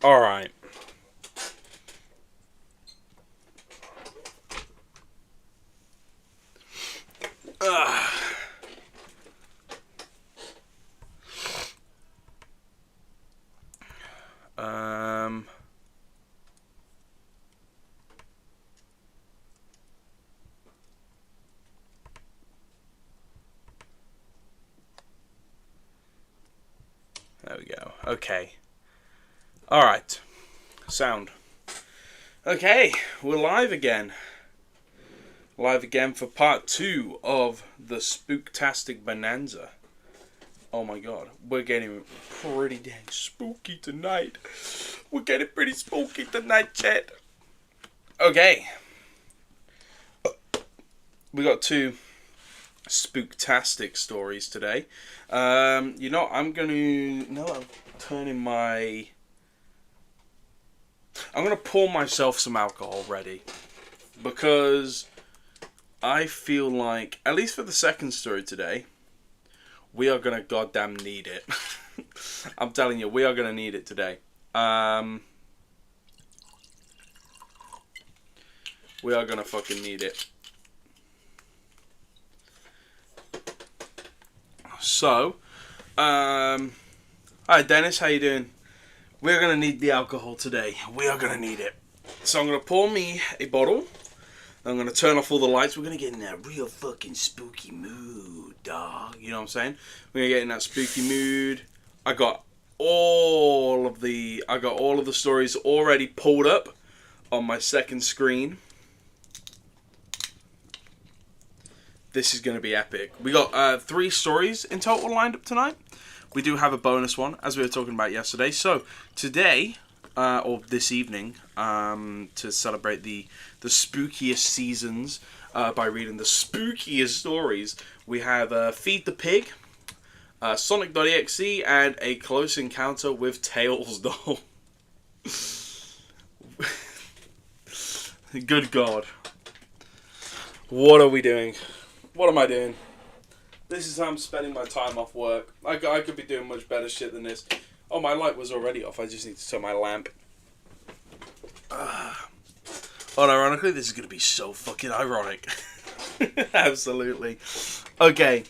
All right. Um. There we go. Okay. All right. Sound. Okay, we're live again. Live again for part 2 of the spooktastic bonanza. Oh my god, we're getting pretty dang spooky tonight. We're getting pretty spooky tonight, chat. Okay, we got 2 spooktastic stories today. I'm turning my. I'm gonna pour myself some alcohol ready because I feel like, at least for the second story today, we are gonna goddamn need it. I'm telling you, we are gonna need it today. We are gonna fucking need it. So, hi Dennis, how you doing? We're gonna need the alcohol today. We are gonna need it. So I'm gonna pour me a bottle. I'm gonna turn off all the lights. We're gonna get in that real fucking spooky mood, dog. You know what I'm saying? We're gonna get in that spooky mood. I got all of the stories already pulled up on my second screen. This is gonna be epic. We got 3 stories in total lined up tonight. We do have a bonus one, as we were talking about yesterday. So today, or this evening, to celebrate the spookiest seasons by reading the spookiest stories, we have Feed the Pig, sonic.exe, and A Close Encounter with Tails Doll. Good God. What are we doing? What am I doing? This is how I'm spending my time off work. I could be doing much better shit than this. Oh, my light was already off. I just need to turn my lamp. Unironically, this is going to be so fucking ironic. Absolutely. Okay.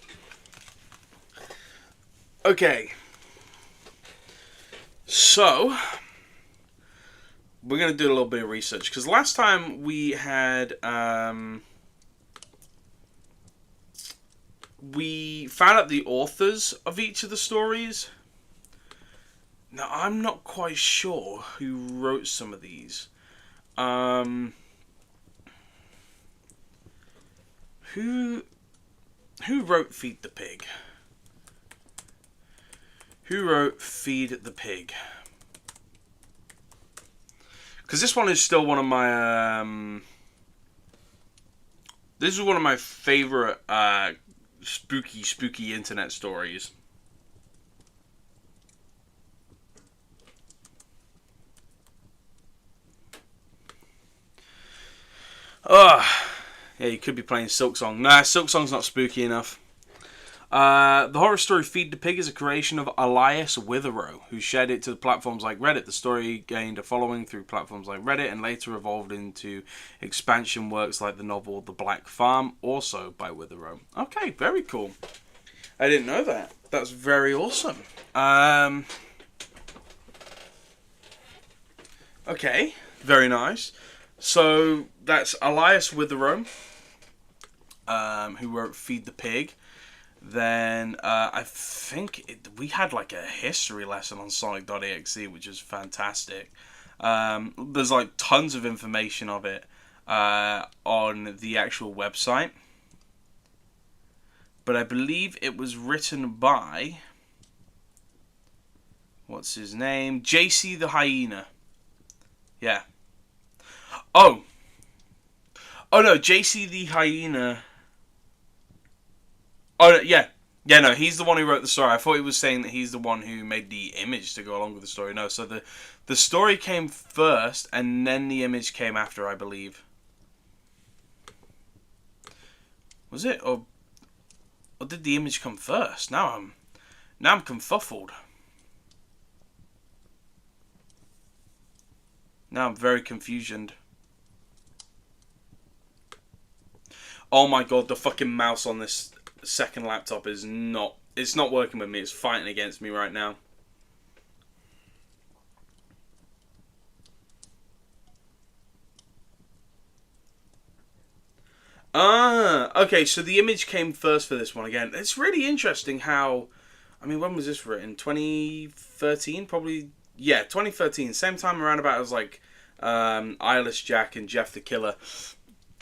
So, we're going to do a little bit of research. Because last time we had... we found out the authors of each of the stories. Now, I'm not quite sure who wrote some of these. Who wrote Feed the Pig? Who wrote Feed the Pig? Because this one is still one of my... this is one of my favorite spooky internet stories. Yeah, you could be playing Silksong. Nah, Silksong's not spooky enough. The horror story Feed the Pig is a creation of Elias Witherow, who shared it to platforms like Reddit. The story gained a following through platforms like Reddit and later evolved into expansion works like the novel The Black Farm, also by Witherow. Okay, very cool. I didn't know that. That's very awesome. Okay, very nice. So that's Elias Witherow, who wrote Feed the Pig. Then I think we had like a history lesson on sonic.exe, which is fantastic. There's like tons of information of it on the actual website. But I believe it was written by... what's his name? JC the Hyena. Yeah. Oh no, JC the Hyena... Oh, yeah. Yeah, no, he's the one who wrote the story. I thought he was saying that he's the one who made the image to go along with the story. No, so the story came first, and then the image came after, I believe. Was it? Or did the image come first? Now I'm confuffled. Now I'm very confused. Oh my god, the fucking mouse on this second laptop is not... It's not working with me. It's fighting against me right now. Ah, okay, so the image came first for this one again. It's really interesting how... I mean, when was this written? 2013? Probably... Yeah, 2013. Same time around about as, like, Eyeless Jack and Jeff the Killer.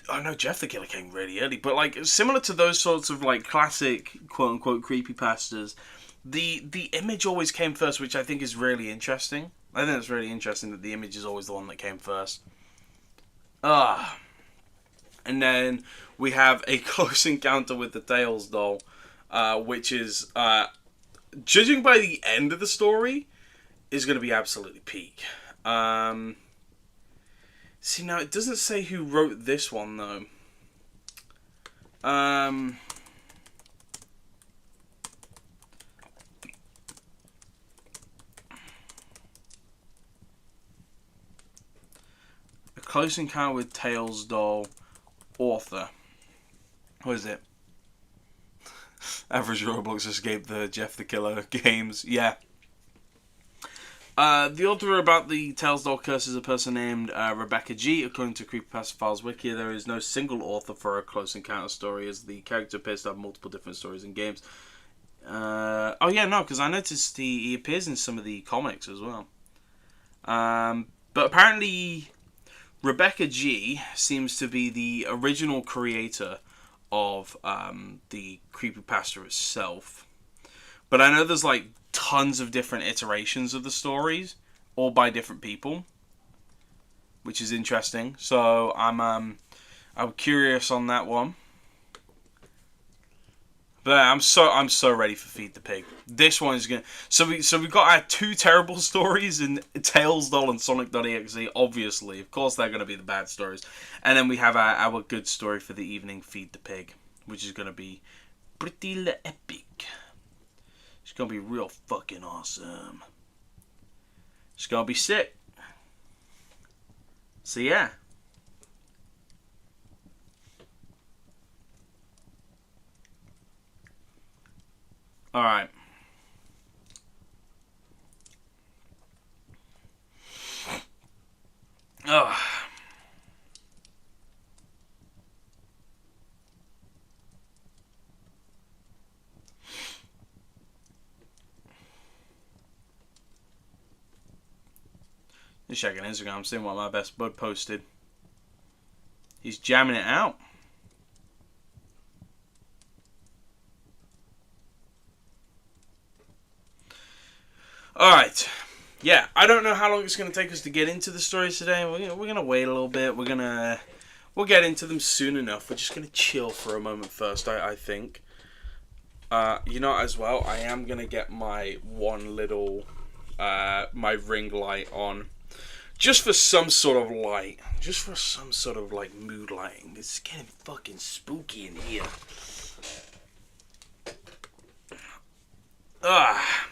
Oh no, Jeff the Killer came really early, but like similar to those sorts of like classic quote unquote creepypastas, the image always came first, which I think is really interesting. I think it's really interesting that the image is always the one that came first. And then we have a close encounter with the Tails doll, which is judging by the end of the story, is going to be absolutely peak. See, now it doesn't say who wrote this one, though. A Close Encounter with Tails doll author. What is it? Average Roblox escaped the Jeff the Killer games. Yeah. The author about the Tails doll curse is a person named Rebecca G. According to Creepypasta Files Wiki, there is no single author for a Close Encounter story, as the character appears to have multiple different stories in games. Oh yeah, no, because I noticed he appears in some of the comics as well. But apparently, Rebecca G. seems to be the original creator of the Creepypasta itself. But I know there's like tons of different iterations of the stories, all by different people, which is interesting. So I'm curious on that one. But I'm so ready for Feed the Pig. This one is gonna. So we've got our two terrible stories in Tails doll and sonic.exe. Obviously, of course, they're gonna be the bad stories, and then we have our good story for the evening, Feed the Pig, which is gonna be pretty epic. It's gonna be real fucking awesome. It's gonna be sick. So yeah. Alright. Ugh. Just checking Instagram, seeing what my best bud posted. He's jamming it out. Alright. Yeah, I don't know how long it's going to take us to get into the stories today. We're going to wait a little bit. We'll get into them soon enough. We're just going to chill for a moment first, I think. You know, as well, I am going to get my one little, my ring light on. Just for some sort of light. Just for some sort of, like, mood lighting. It's getting fucking spooky in here. Ah.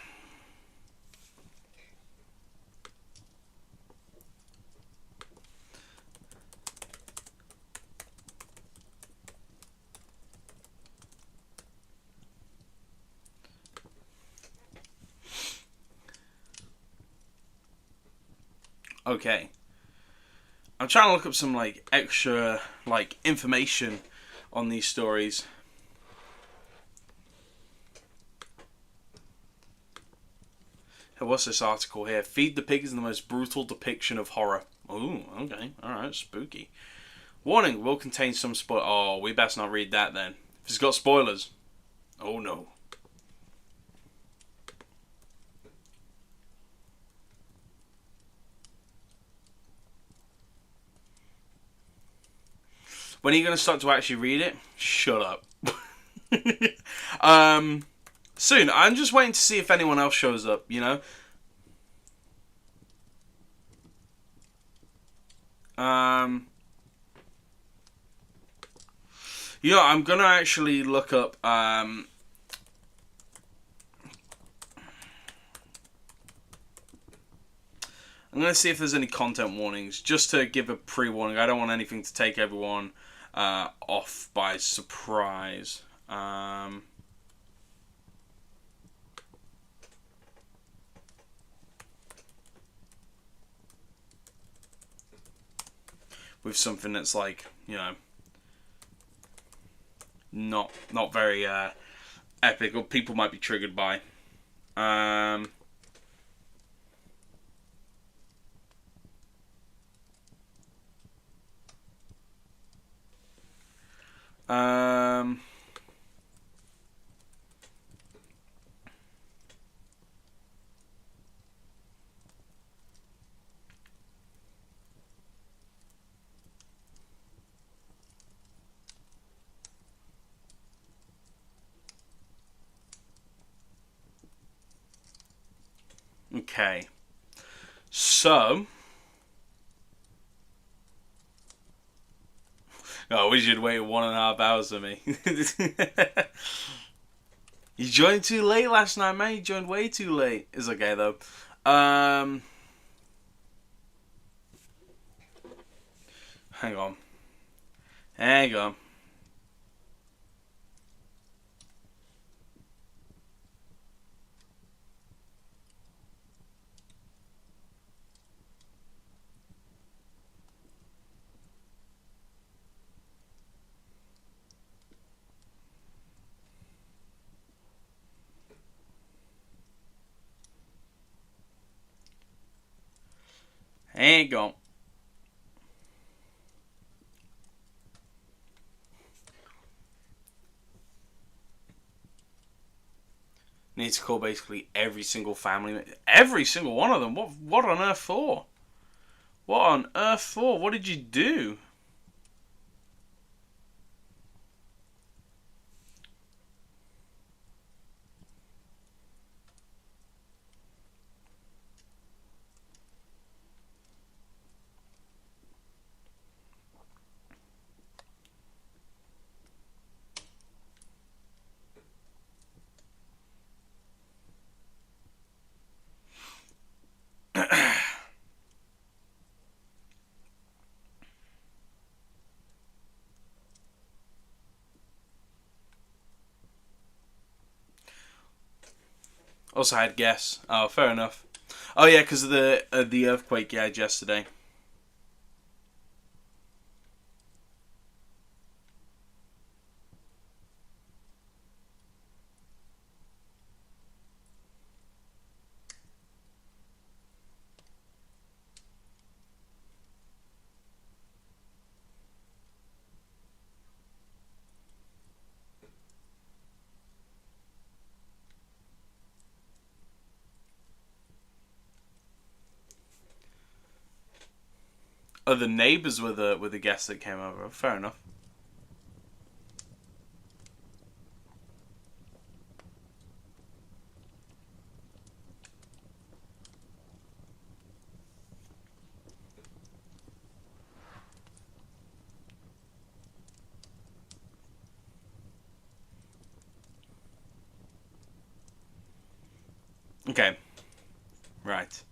Okay. I'm trying to look up some, like, extra, like, information on these stories. Hey, what's this article here? Feed the Pig is the most brutal depiction of horror. Ooh, okay. Alright, spooky. Warning, will contain some Oh, we best not read that then. If it's got spoilers. Oh no. When are you going to start to actually read it? Shut up. Soon. I'm just waiting to see if anyone else shows up, you know? You know, I'm going to actually look up, I'm going to see if there's any content warnings, just to give a pre-warning. I don't want anything to take everyone off by surprise. With something that's like, you know, not very epic, or people might be triggered by. Okay. So, oh, I wish you'd wait 1.5 hours for me. You joined too late last night, man. You joined way too late. It's okay though. Hang on. Hang on. Hang on. Need to call basically every single family, every single one of them. What on earth for? What on earth for? What did you do? Also had guess. Oh, fair enough. Oh yeah, because of the earthquake you had yesterday. Oh, the neighbours were the guests that came over. Fair enough. Okay. Right.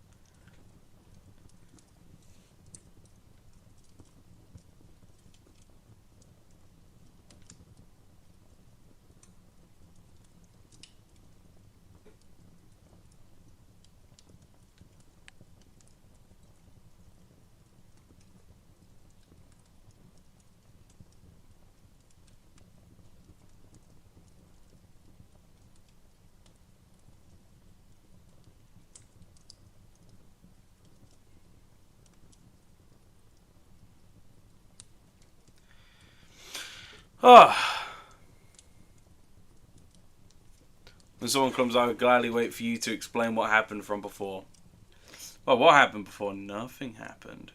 Oh. When someone comes, I would gladly wait for you to explain what happened from before. Well, what happened before? Nothing happened.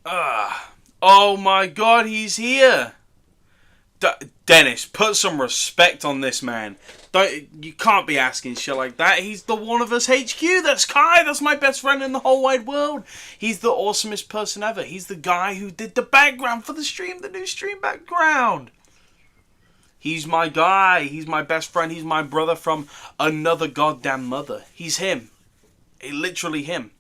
Ah. Oh my god, he's here! Dennis, put some respect on this man. You can't be asking shit like that. He's the One of Us HQ. That's Kai. That's my best friend in the whole wide world. He's the awesomest person ever. He's the guy who did the background for the stream, the new stream background. He's my guy. He's my best friend. He's my brother from another goddamn mother. He's him. Literally him.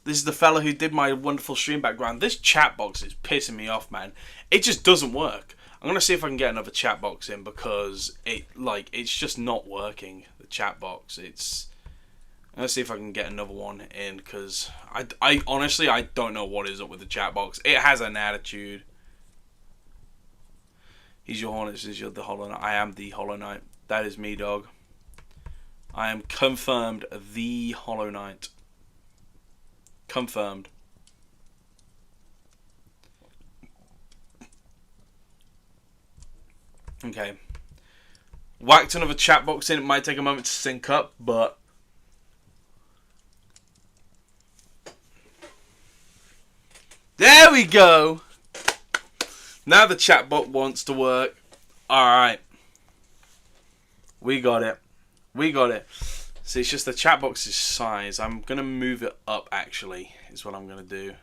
This is the fella who did my wonderful stream background. This chat box is pissing me off, man. It just doesn't work. I'm going to see if I can get another chat box in because it's just not working, the chat box. I'm going to see if I can get another one in because I honestly, I don't know what is up with the chat box. It has an attitude. He's your Hornet since you're the Hollow Knight. I am the Hollow Knight. That is me, dog. I am confirmed the Hollow Knight. Confirmed. Okay. Whacked another chat box in. It might take a moment to sync up, but there we go. Now the chat bot wants to work. Alright. We got it. We got it. See, it's just the chat box's size. I'm going to move it up, actually, is what I'm going to do.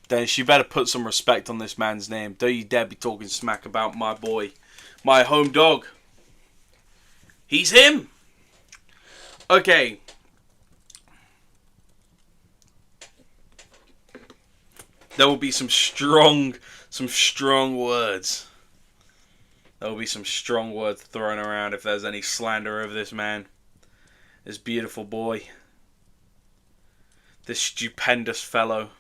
Dennis, you better put some respect on this man's name. Don't you dare be talking smack about my boy. My home dog. He's him. Okay. There will be some strong words. There will be some strong words thrown around if there's any slander over this man. This beautiful boy. This stupendous fellow.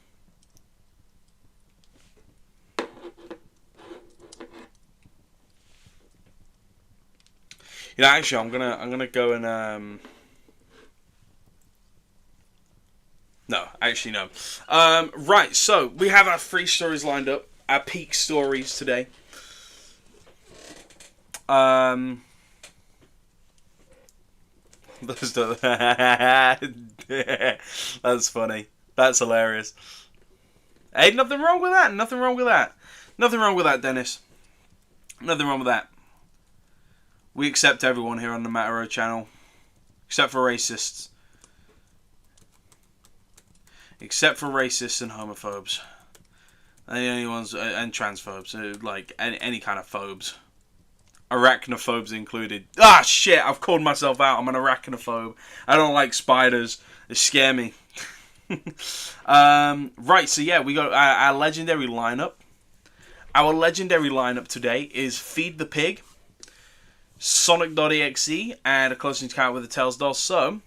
You know, actually, I'm gonna go and No, actually no. Right, so we have our 3 stories lined up. Our peak stories today. That's funny. That's hilarious. Hey, nothing wrong with that. Nothing wrong with that. Nothing wrong with that, Dennis. Nothing wrong with that. We accept everyone here on the Matturos channel. Except for racists. Except for racists and homophobes. And the only ones, and transphobes. Like, any kind of phobes. Arachnophobes included. Ah, shit, I've called myself out. I'm an arachnophobe. I don't like spiders. They scare me. Right, so yeah, we got our legendary lineup. Our legendary lineup today is Feed the Pig, sonic.exe, and A Close Encounter with the Tails doll. So,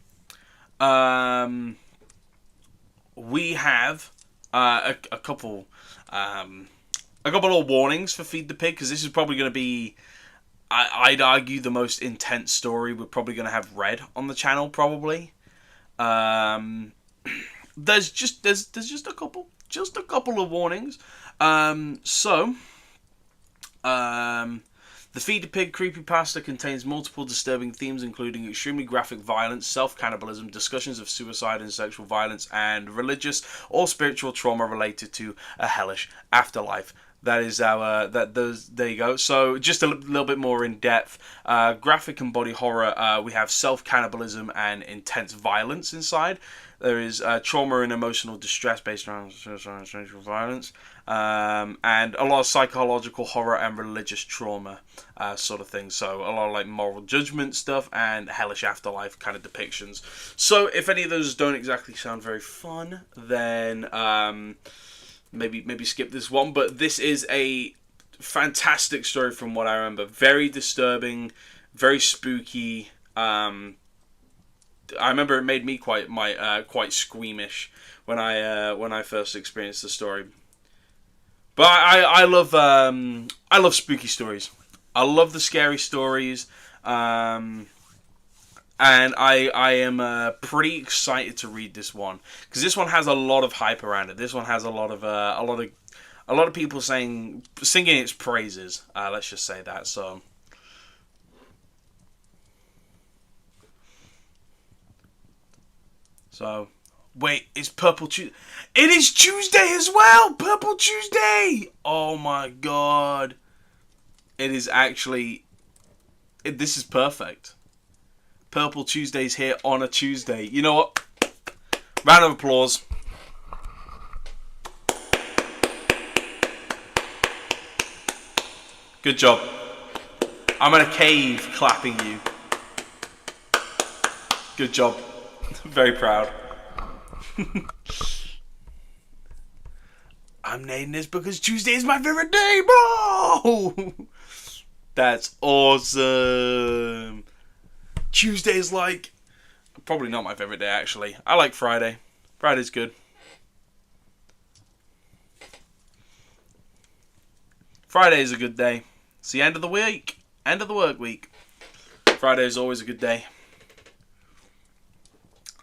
we have a couple of warnings for Feed the Pig, because this is probably going to be, I'd argue, the most intense story we're probably going to have read on the channel, probably. There's just a couple of warnings. The Feed the Pig creepypasta contains multiple disturbing themes, including extremely graphic violence, self-cannibalism, discussions of suicide and sexual violence, and religious or spiritual trauma related to a hellish afterlife. That is our, there you go. So, just a little bit more in depth. Graphic and body horror, we have self-cannibalism and intense violence inside. There is trauma and emotional distress based around sexual violence. And a lot of psychological horror and religious trauma sort of thing. So, a lot of like moral judgment stuff and hellish afterlife kind of depictions. So, if any of those don't exactly sound very fun, then maybe skip this one. But this is a fantastic story from what I remember. Very disturbing, very spooky. I remember it made me quite squeamish when I first experienced the story. But I love spooky stories. I love the scary stories. And I am pretty excited to read this one, because this one has a lot of hype around it. This one has a lot of people singing its praises. Let's just say that. So Wait, it's Purple Tuesday. It is Tuesday as well! Purple Tuesday! Oh my god. It is actually... this is perfect. Purple Tuesday's here on a Tuesday. You know what? Round of applause. Good job. I'm in a cave clapping you. Good job. Very proud. I'm naming this because Tuesday is my favorite day, bro! That's awesome. Tuesday's like... probably not my favorite day, actually. I like Friday. Friday's good. Friday is a good day. It's the end of the week. End of the work week. Friday is always a good day.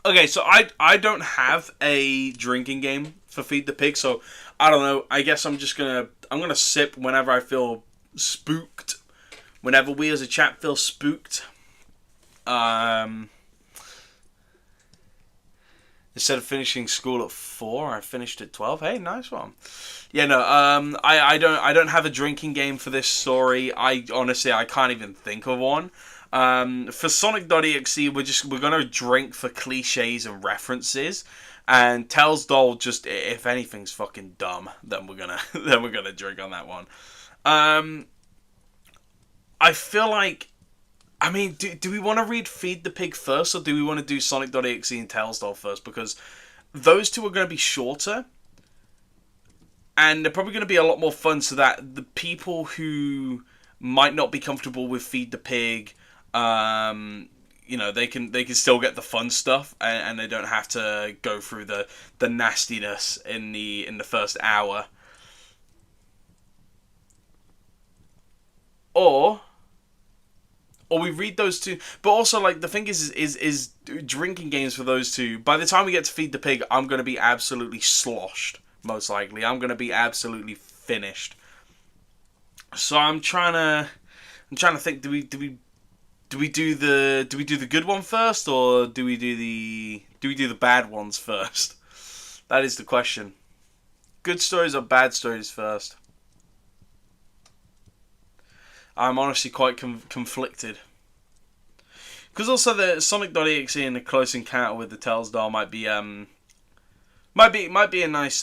Okay, so I don't have a drinking game for Feed the Pig, so I don't know. I guess I'm gonna sip whenever I feel spooked. Whenever we as a chat feel spooked. Instead of finishing school at 4, I finished at 12. Hey, nice one. Yeah, no, I don't have a drinking game for this story. I can't even think of one. For sonic.exe, we're gonna drink for cliches and references, and Tell's Doll, just if anything's fucking dumb, then we're gonna drink on that one. I feel like, I mean, do we want to read Feed the Pig first, or do we want to do sonic.exe and Tell's Doll first? Because those two are going to be shorter, and they're probably going to be a lot more fun, so that the people who might not be comfortable with Feed the Pig, they can still get the fun stuff, and they don't have to go through the nastiness in the first hour. Or we read those two, but also, like, the thing is drinking games for those two. By the time we get to Feed the Pig, I'm going to be absolutely sloshed, most likely. I'm going to be absolutely finished. So I'm trying to think. Do we do the good one first, or do we do the bad ones first? That is the question. Good stories or bad stories first? I'm honestly quite conflicted. Because also the sonic.exe and the Close Encounter with the Tell's Doll might be a nice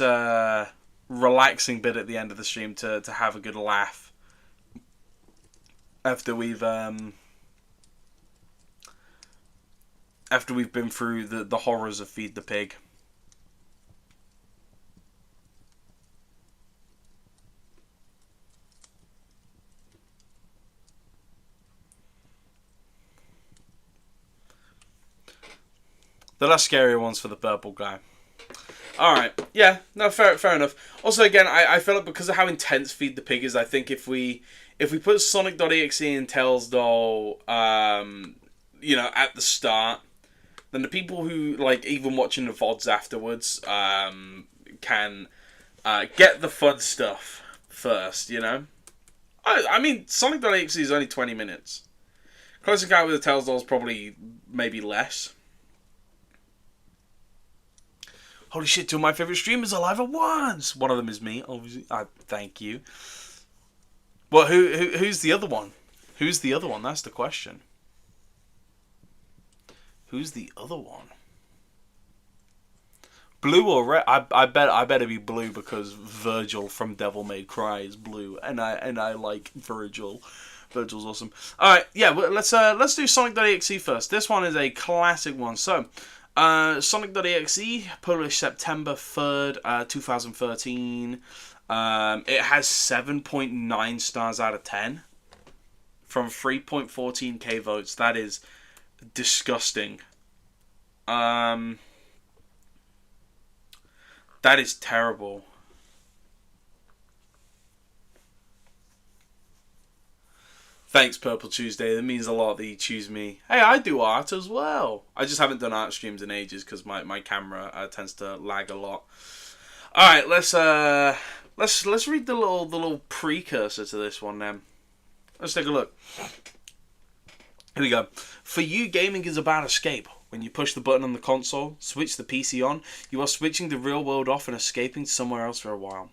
relaxing bit at the end of the stream to have a good laugh after we've been through the horrors of Feed the Pig. The less scary ones for the purple guy. Alright, yeah, no, fair enough. Also, again, I feel like because of how intense Feed the Pig is, I think if we put sonic.exe and Tell's Doll, at the start, then the people who, like, even watching the VODs afterwards, can get the fun stuff first, you know? I mean, sonic.exe is only 20 minutes. Close Encounter with the Tell's Doll is probably maybe less. Holy shit, two of my favourite streamers are live at once! One of them is me, obviously. Thank you. Well, who's the other one? Who's the other one? That's the question. Who's the other one? Blue or red? I better be blue because Virgil from Devil May Cry is blue, and I like Virgil. Virgil's awesome. All right, yeah. Well, let's do sonic.exe first. This one is a classic one. So. Sonic.exe, published September 3rd, 2013. It has 7.9 stars out of 10 from 3.14k votes. That is disgusting. That is terrible. Thanks, Purple Tuesday. That means a lot that you choose me. Hey, I do art as well. I just haven't done art streams in ages because my camera tends to lag a lot. All right, let's read the little precursor to this one then. Let's take a look. Here we go. For you, gaming is about escape. When you push the button on the console, switch the PC on, you are switching the real world off and escaping somewhere else for a while.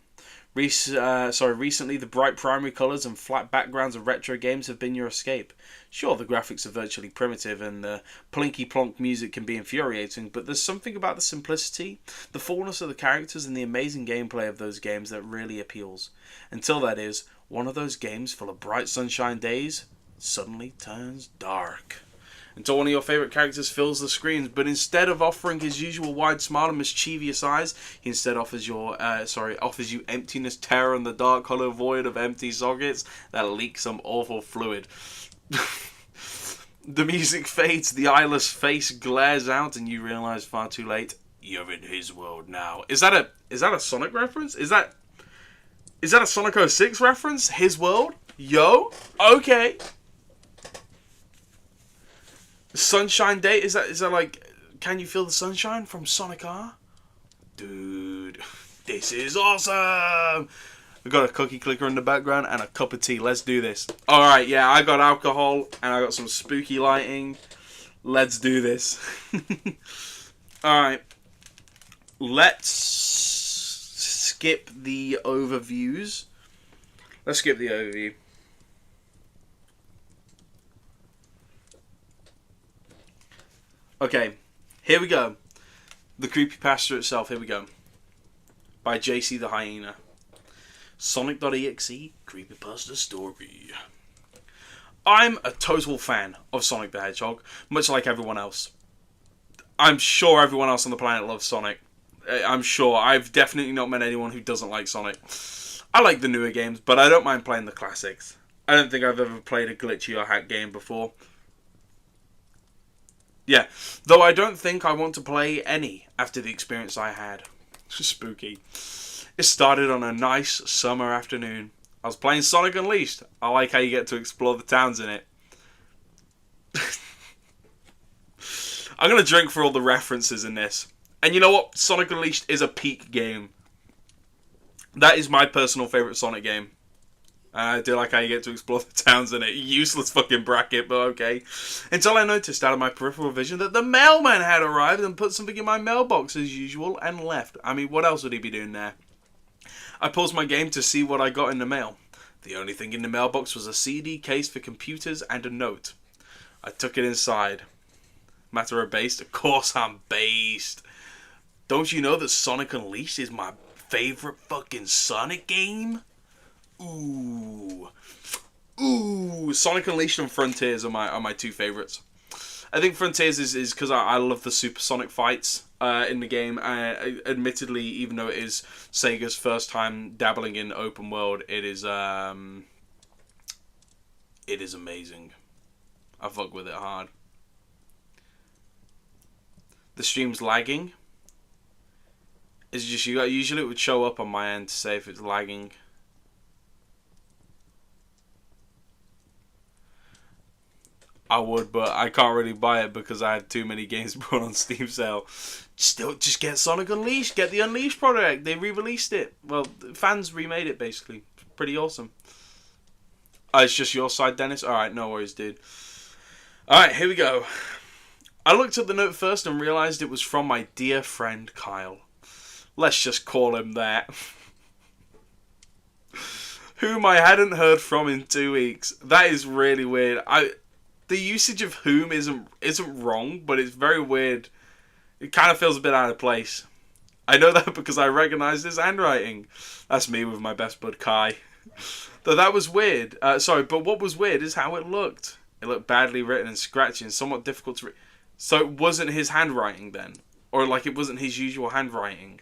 Recently, the bright primary colours and flat backgrounds of retro games have been your escape. Sure, the graphics are virtually primitive and the plinky-plonk music can be infuriating, but there's something about the simplicity, the fullness of the characters, and the amazing gameplay of those games that really appeals. Until that is, one of those games full of bright sunshine days suddenly turns dark. Until one of your favourite characters fills the screens, but instead of offering his usual wide smile and mischievous eyes, he instead offers you emptiness, terror, and the dark hollow void of empty sockets that leak some awful fluid. The music fades, the eyeless face glares out, and you realise far too late you're in his world now. Is that a Sonic reference? Is that a Sonic 06 reference? His world? Yo, okay. Sunshine Day? Is that like, can you feel the sunshine from Sonic R? Dude, this is awesome! We've got a cookie clicker in the background and a cup of tea. Let's do this. Alright, yeah, I got alcohol and I got some spooky lighting. Let's do this. Alright. Let's skip the overviews. Let's skip the overview. Okay, here we go. The creepypasta itself, here we go. By JC the Hyena. Sonic.exe creepypasta story. I'm a total fan of Sonic the Hedgehog, much like everyone else. I'm sure everyone else on the planet loves Sonic. I'm sure. I've definitely not met anyone who doesn't like Sonic. I like the newer games, but I don't mind playing the classics. I don't think I've ever played a glitchy or hack game before. Yeah, though I don't think I want to play any after the experience I had. Spooky. It started on a nice summer afternoon. I was playing Sonic Unleashed. I like how you get to explore the towns in it. I'm going to drink for all the references in this. And you know what? Sonic Unleashed is a peak game. That is my personal favourite Sonic game. I do like how you get to explore the towns in it. Useless fucking bracket, but okay. Until I noticed out of my peripheral vision that the mailman had arrived and put something in my mailbox as usual and left. I mean, what else would he be doing there? I paused my game to see what I got in the mail. The only thing in the mailbox was a CD case for computers and a note. I took it inside. Matturos based? Of course I'm based. Don't you know that Sonic Unleashed is my favourite fucking Sonic game? Ooh, Sonic Unleashed and Frontiers are my two favourites. I think Frontiers is because I love the supersonic fights in the game. Admittedly, even though it is Sega's first time dabbling in open world, it is amazing. I fuck with it hard. The stream's lagging. It's just usually it would show up on my end to say if it's lagging. I would, but I can't really buy it because I had too many games put on Steam sale. Just get Sonic Unleashed. Get the Unleashed product. They re-released it. Well, fans remade it, basically. Pretty awesome. It's just your side, Dennis? Alright, no worries, dude. Alright, here we go. I looked at the note first and realised it was from my dear friend Kyle. Let's just call him that. Whom I hadn't heard from in 2 weeks. That is really weird. The usage of whom isn't wrong, but it's very weird. It kind of feels a bit out of place. I know that because I recognise his handwriting. That's me with my best bud Kai. Though that was weird. But what was weird is how it looked. It looked badly written and scratchy and somewhat difficult to read. So it wasn't his handwriting then? Or like it wasn't his usual handwriting?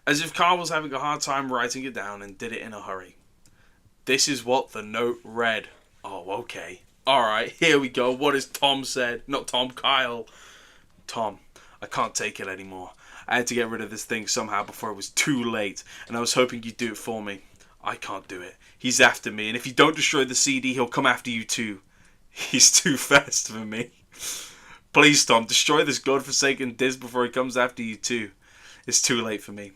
As if Carl was having a hard time writing it down and did it in a hurry. This is what the note read. Oh, okay. Alright, here we go. What has Tom said? Not Tom, Kyle. Tom, I can't take it anymore. I had to get rid of this thing somehow before it was too late, and I was hoping you'd do it for me. I can't do it. He's after me, and if you don't destroy the CD, he'll come after you too. He's too fast for me. Please, Tom, destroy this godforsaken disc before he comes after you too. It's too late for me.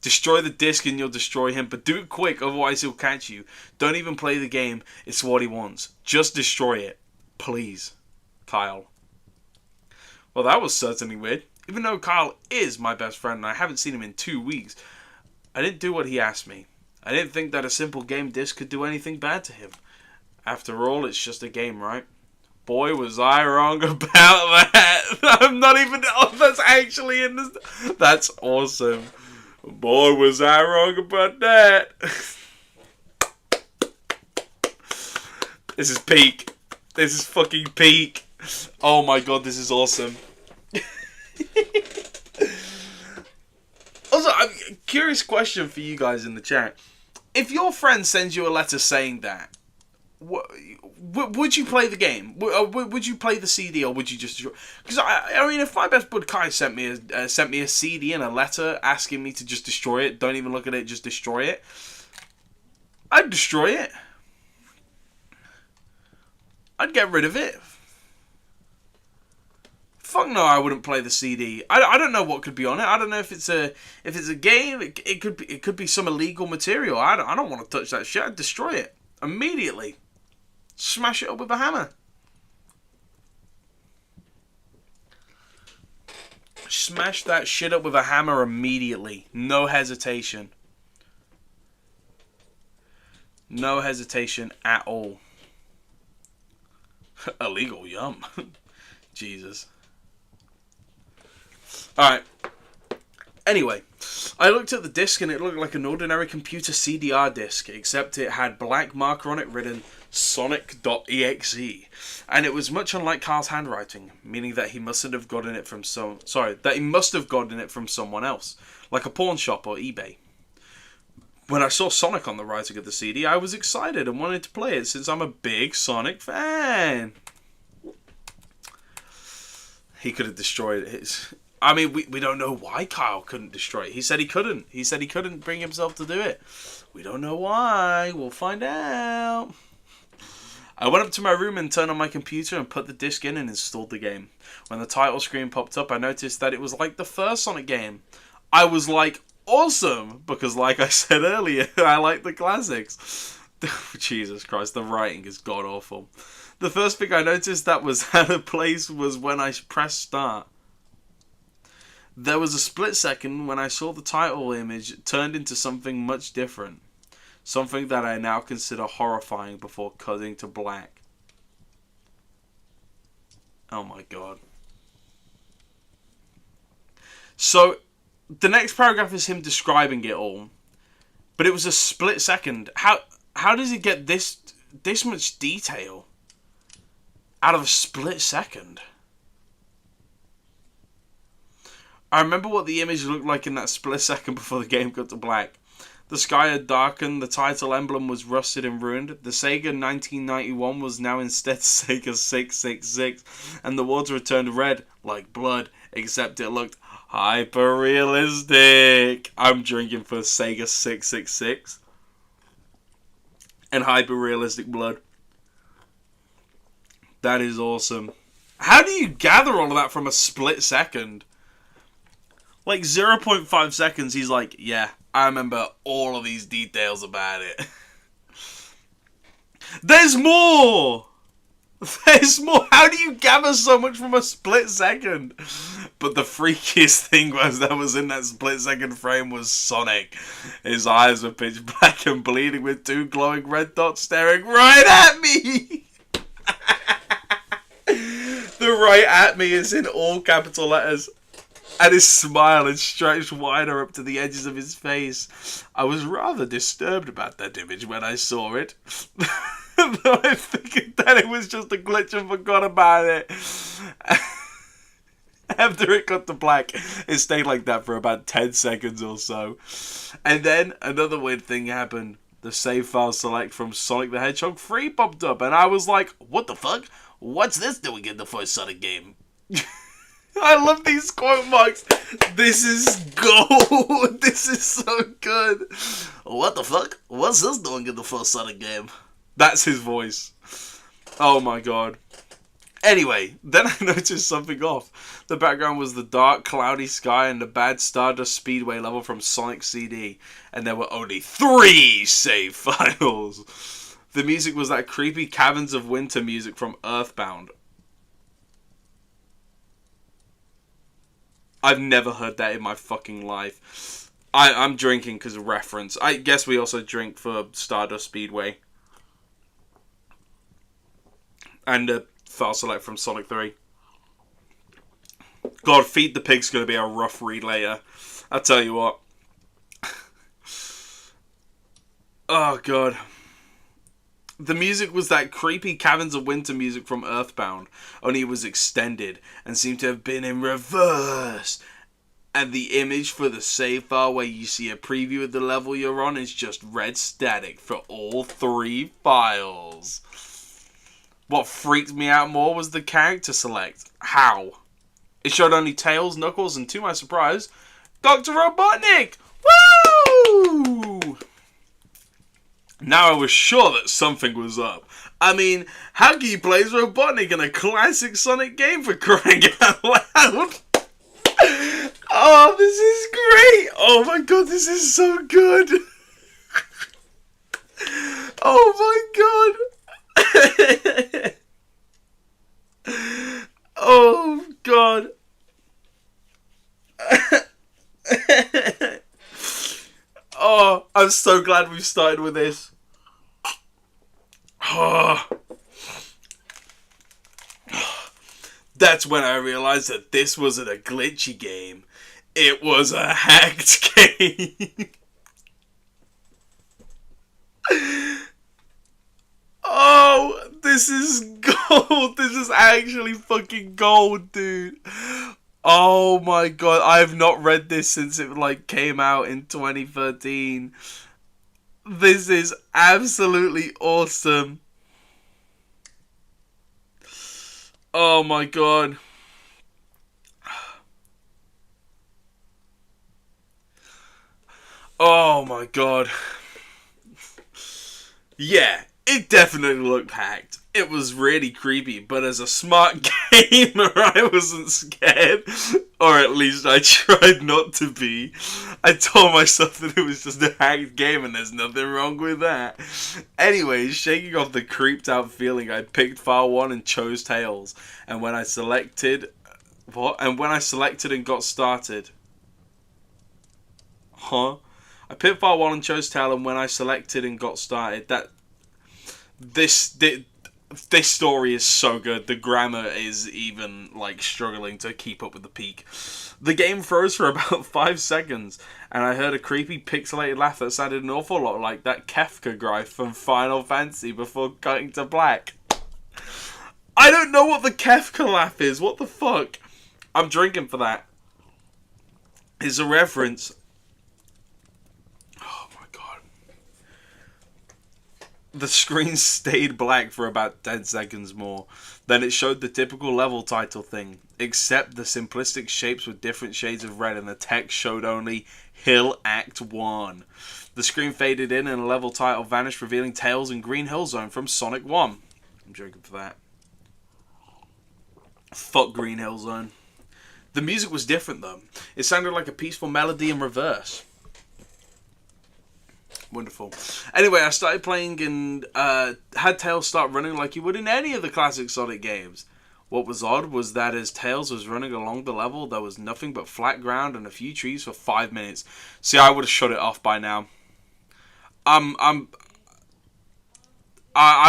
Destroy the disc and you'll destroy him, but do it quick, otherwise he'll catch you. Don't even play the game, it's what he wants. Just destroy it. Please. Kyle. Well, that was certainly weird. Even though Kyle is my best friend and I haven't seen him in 2 weeks, I didn't do what he asked me. I didn't think that a simple game disc could do anything bad to him. After all, it's just a game, right? Boy, was I wrong about that. I'm not even... Oh, that's actually in this... That's awesome. Boy, was I wrong about that. This is peak. This is fucking peak. Oh my god, this is awesome. Also, a curious question for you guys in the chat. If your friend sends you a letter saying that, would you play the game? Would you play the CD, or would you just... Because, I mean, if my best bud Kai sent me a CD and a letter asking me to just destroy it, don't even look at it, just destroy it, I'd destroy it. I'd get rid of it. Fuck no, I wouldn't play the CD. I don't know what could be on it. I don't know if it's a game. It could be some illegal material. I don't want to touch that shit. I'd destroy it immediately. Smash it up with a hammer. Smash that shit up with a hammer immediately. No hesitation. No hesitation at all. Illegal, yum. Jesus. Alright. Anyway, I looked at the disc and it looked like an ordinary computer CDR disc, except it had black marker on it written sonic.exe. And it was much unlike Carl's handwriting, meaning that he must have gotten it from someone else, like a pawn shop or eBay. When I saw Sonic on the writing of the CD, I was excited and wanted to play it since I'm a big Sonic fan. He could have destroyed it. I mean, we don't know why Kyle couldn't destroy it. He said he couldn't. He said he couldn't bring himself to do it. We don't know why. We'll find out. I went up to my room and turned on my computer and put the disc in and installed the game. When the title screen popped up, I noticed that it was like the first Sonic game. I was like, awesome! Because like I said earlier, I like the classics. Jesus Christ, the writing is god-awful. The first thing I noticed that was out of place was when I pressed start. There was a split second when I saw the title image turned into something much different. Something that I now consider horrifying before cutting to black. Oh my god. So, the next paragraph is him describing it all. But it was a split second. How does he get this much detail out of a split second? I remember what the image looked like in that split second before the game got to black. The sky had darkened, the title emblem was rusted and ruined, the Sega 1991 was now instead Sega 666, and the words were turned red, like blood, except it looked hyper-realistic. I'm drinking for Sega 666. And hyper-realistic blood. That is awesome. How do you gather all of that from a split second? Like 0.5 seconds, he's like, yeah, I remember all of these details about it. There's more! There's more! How do you gather so much from a split second? But the freakiest thing that was in that split second frame was Sonic. His eyes were pitch black and bleeding with two glowing red dots staring right at me! The right at me is in all capital letters. And his smile is stretched wider up to the edges of his face. I was rather disturbed about that image when I saw it. Though I figured that it was just a glitch and forgot about it. After it got to black, it stayed like that for about 10 seconds or so. And then another weird thing happened. The save file select from Sonic the Hedgehog 3 popped up. And I was like, what the fuck? What's this doing in the first Sonic game? I love these quote marks. This is gold. This is so good. What the fuck? What's this doing in the first Sonic game? That's his voice. Oh my god. Anyway, then I noticed something off. The background was the dark, cloudy sky and the bad Stardust Speedway level from Sonic CD, and there were only 3 save files. The music was that creepy Caverns of Winter music from Earthbound. I've never heard that in my fucking life. I'm drinking because of reference. I guess we also drink for Stardust Speedway. And file select from Sonic 3. God, Feed the Pig's going to be a rough read later. I'll tell you what. Oh, God. The music was that creepy Caverns of Winter music from Earthbound, only it was extended and seemed to have been in reverse. And the image for the save file where you see a preview of the level you're on is just red static for all 3 files. What freaked me out more was the character select. How? It showed only Tails, Knuckles, and to my surprise, Dr. Robotnik! Woo! Now I was sure that something was up. I mean, how can you play as Robotnik in a classic Sonic game, for crying out loud? Oh, this is great! Oh my god, this is so good! Oh my god! Oh god. Oh, I'm so glad we started with this. Oh. That's when I realized that this wasn't a glitchy game. It was a hacked game. Oh, this is gold. This is actually fucking gold, dude. Oh my god, I have not read this since it came out in 2013. This is absolutely awesome. Oh my god. Oh my god. Yeah, it definitely looked hacked. It was really creepy, but as a smart gamer, I wasn't scared. Or at least I tried not to be. I told myself that it was just a hacked game and there's nothing wrong with that. Anyways, shaking off the creeped out feeling, I picked file 1 and chose Tails. And when I selected... What? And when I selected and got started... Huh? I picked file 1 and chose Tail, and when I selected and got started, this story is so good. The grammar is even struggling to keep up with the peak. The game froze for about 5 seconds, and I heard a creepy pixelated laugh that sounded an awful lot like that Kefka guy from Final Fantasy before cutting to black. I don't know what the Kefka laugh is. What the fuck? I'm drinking for that. It's a reference. The screen stayed black for about 10 seconds more. Then it showed the typical level title thing, except the simplistic shapes with different shades of red, and the text showed only Hill Act 1. The screen faded in and a level title vanished, revealing Tails and Green Hill Zone from Sonic 1. I'm joking for that. Fuck Green Hill Zone. The music was different though. It sounded like a peaceful melody in reverse. Wonderful. Anyway, I started playing and had Tails start running like you would in any of the classic Sonic games. What was odd was that as Tails was running along the level, there was nothing but flat ground and a few trees for 5 minutes. See, I would have shut it off by now. I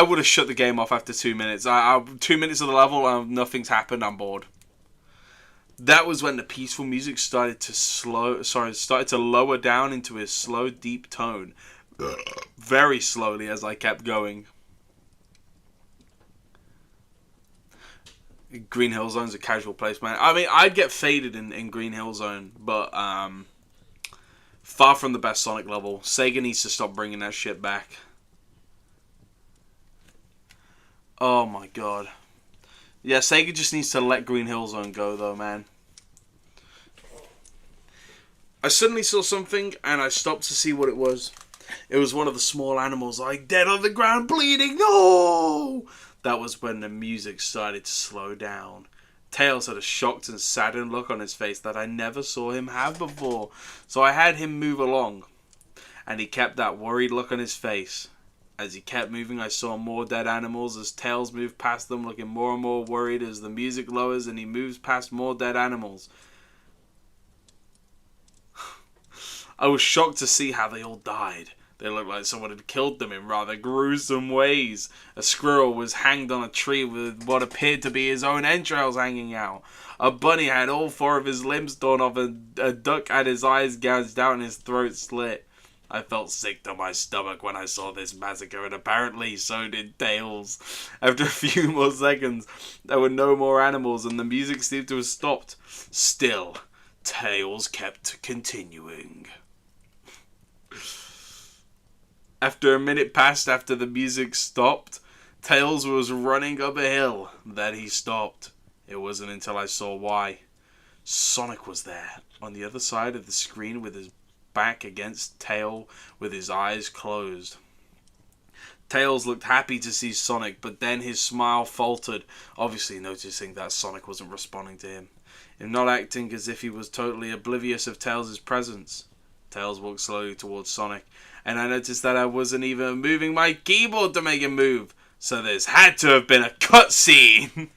would have shut the game off after 2 minutes. 2 minutes of the level, nothing's happened, I'm bored. That was when the peaceful music started to lower down into a slow, deep tone. Very slowly as I kept going. Green Hill Zone's a casual place, man. I mean, I'd get faded in Green Hill Zone, but far from the best Sonic level. Sega needs to stop bringing that shit back. Oh my god. Yeah, Sega just needs to let Green Hill Zone go, though, man. I suddenly saw something, and I stopped to see what it was. It was one of the small animals, dead on the ground, bleeding. No! That was when the music started to slow down. Tails had a shocked and saddened look on his face that I never saw him have before, so I had him move along, and he kept that worried look on his face. As he kept moving, I saw more dead animals as Tails moved past them, looking more and more worried as the music lowers and he moves past more dead animals. I was shocked to see how they all died. They looked like someone had killed them in rather gruesome ways. A squirrel was hanged on a tree with what appeared to be his own entrails hanging out. A bunny had all 4 of his limbs torn off, and a duck had his eyes gouged out and his throat slit. I felt sick to my stomach when I saw this massacre, and apparently so did Tails. After a few more seconds, there were no more animals, and the music seemed to have stopped. Still, Tails kept continuing. After a minute passed after the music stopped, Tails was running up a hill. Then he stopped. It wasn't until I saw why. Sonic was there, on the other side of the screen with his back against Tail, with his eyes closed. Tails looked happy to see Sonic, but then his smile faltered, obviously noticing that Sonic wasn't responding to him, and not acting as if he was totally oblivious of Tails' presence. Tails walked slowly towards Sonic, and I noticed that I wasn't even moving my keyboard to make him move, so this had to have been a cutscene.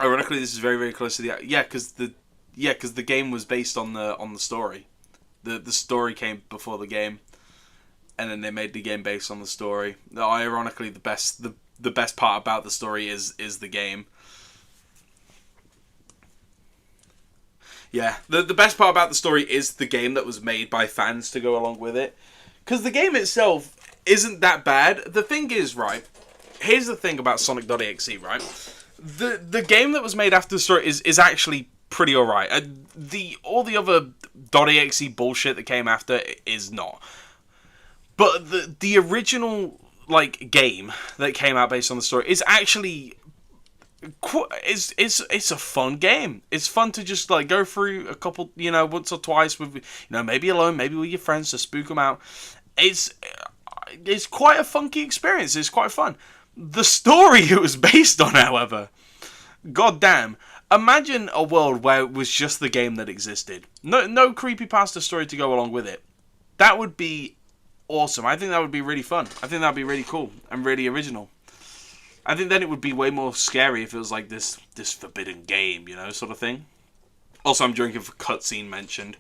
Ironically, this is very, very close to the because the game was based on the story. The story came before the game, and then they made the game based on the story. Ironically, the best part about the story is the game. Yeah, the best part about the story is the game that was made by fans to go along with it. Because the game itself isn't that bad. The thing is, right, here's the thing about sonic.exe, right? The game that was made after the story is actually pretty alright. All the other .exe bullshit that came after is not. But the original game that came out based on the story is actually it's a fun game. It's fun to just go through a couple, once or twice with, maybe alone, maybe with your friends to spook them out. It's quite a funky experience. It's quite fun. The story it was based on, however, goddamn. Imagine a world where it was just the game that existed. No creepypasta story to go along with it. That would be awesome. I think that would be really fun. I think that would be really cool and really original. I think then it would be way more scary if it was like this forbidden game, sort of thing. Also, I'm drinking for cutscene mentioned.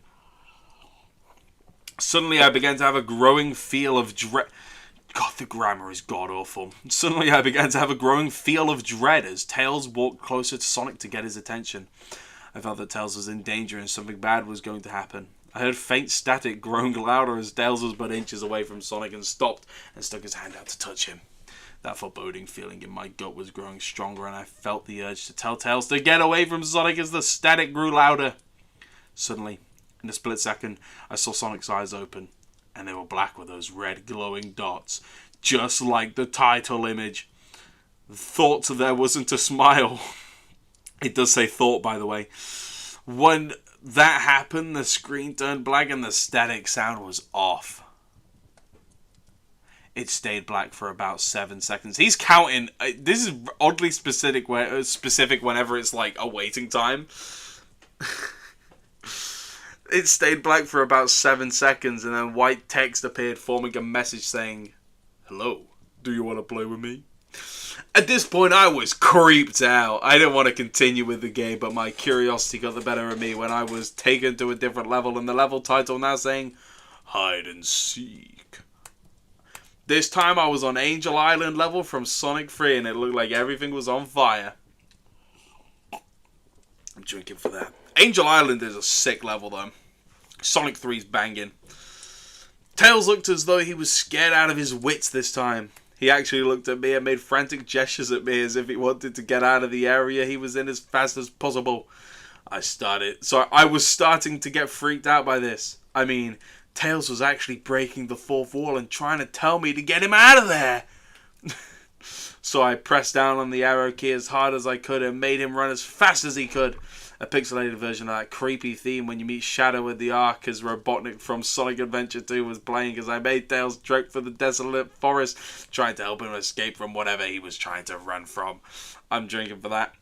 Suddenly, I began to have a growing feel of dread. God, the grammar is god-awful. Suddenly, I began to have a growing feel of dread as Tails walked closer to Sonic to get his attention. I felt that Tails was in danger and something bad was going to happen. I heard faint static growing louder as Tails was but inches away from Sonic and stopped and stuck his hand out to touch him. That foreboding feeling in my gut was growing stronger, and I felt the urge to tell Tails to get away from Sonic as the static grew louder. Suddenly, in a split second, I saw Sonic's eyes open, and they were black with those red glowing dots, just like the title image. Thought there wasn't a smile. It does say thought, by the way. When that happened, the screen turned black and the static sound was off. It stayed black for about 7 seconds. He's counting. This is oddly specific whenever it's a waiting time. It stayed black for about 7 seconds, and then white text appeared forming a message saying, "Hello, do you want to play with me?" At this point, I was creeped out. I didn't want to continue with the game, but my curiosity got the better of me when I was taken to a different level, and the level title now saying, "Hide and Seek." This time I was on Angel Island level from Sonic 3, and it looked like everything was on fire. I'm drinking for that. Angel Island is a sick level though. Sonic 3's banging. Tails looked as though he was scared out of his wits this time. He actually looked at me and made frantic gestures at me as if he wanted to get out of the area he was in as fast as possible. I was starting to get freaked out by this. I mean, Tails was actually breaking the fourth wall and trying to tell me to get him out of there. So I pressed down on the arrow key as hard as I could and made him run as fast as he could. a pixelated version of that creepy theme when you meet Shadow in the Ark as Robotnik from Sonic Adventure 2 was playing, as I made Tails trek for the desolate forest, trying to help him escape from whatever he was trying to run from. I'm drinking for that.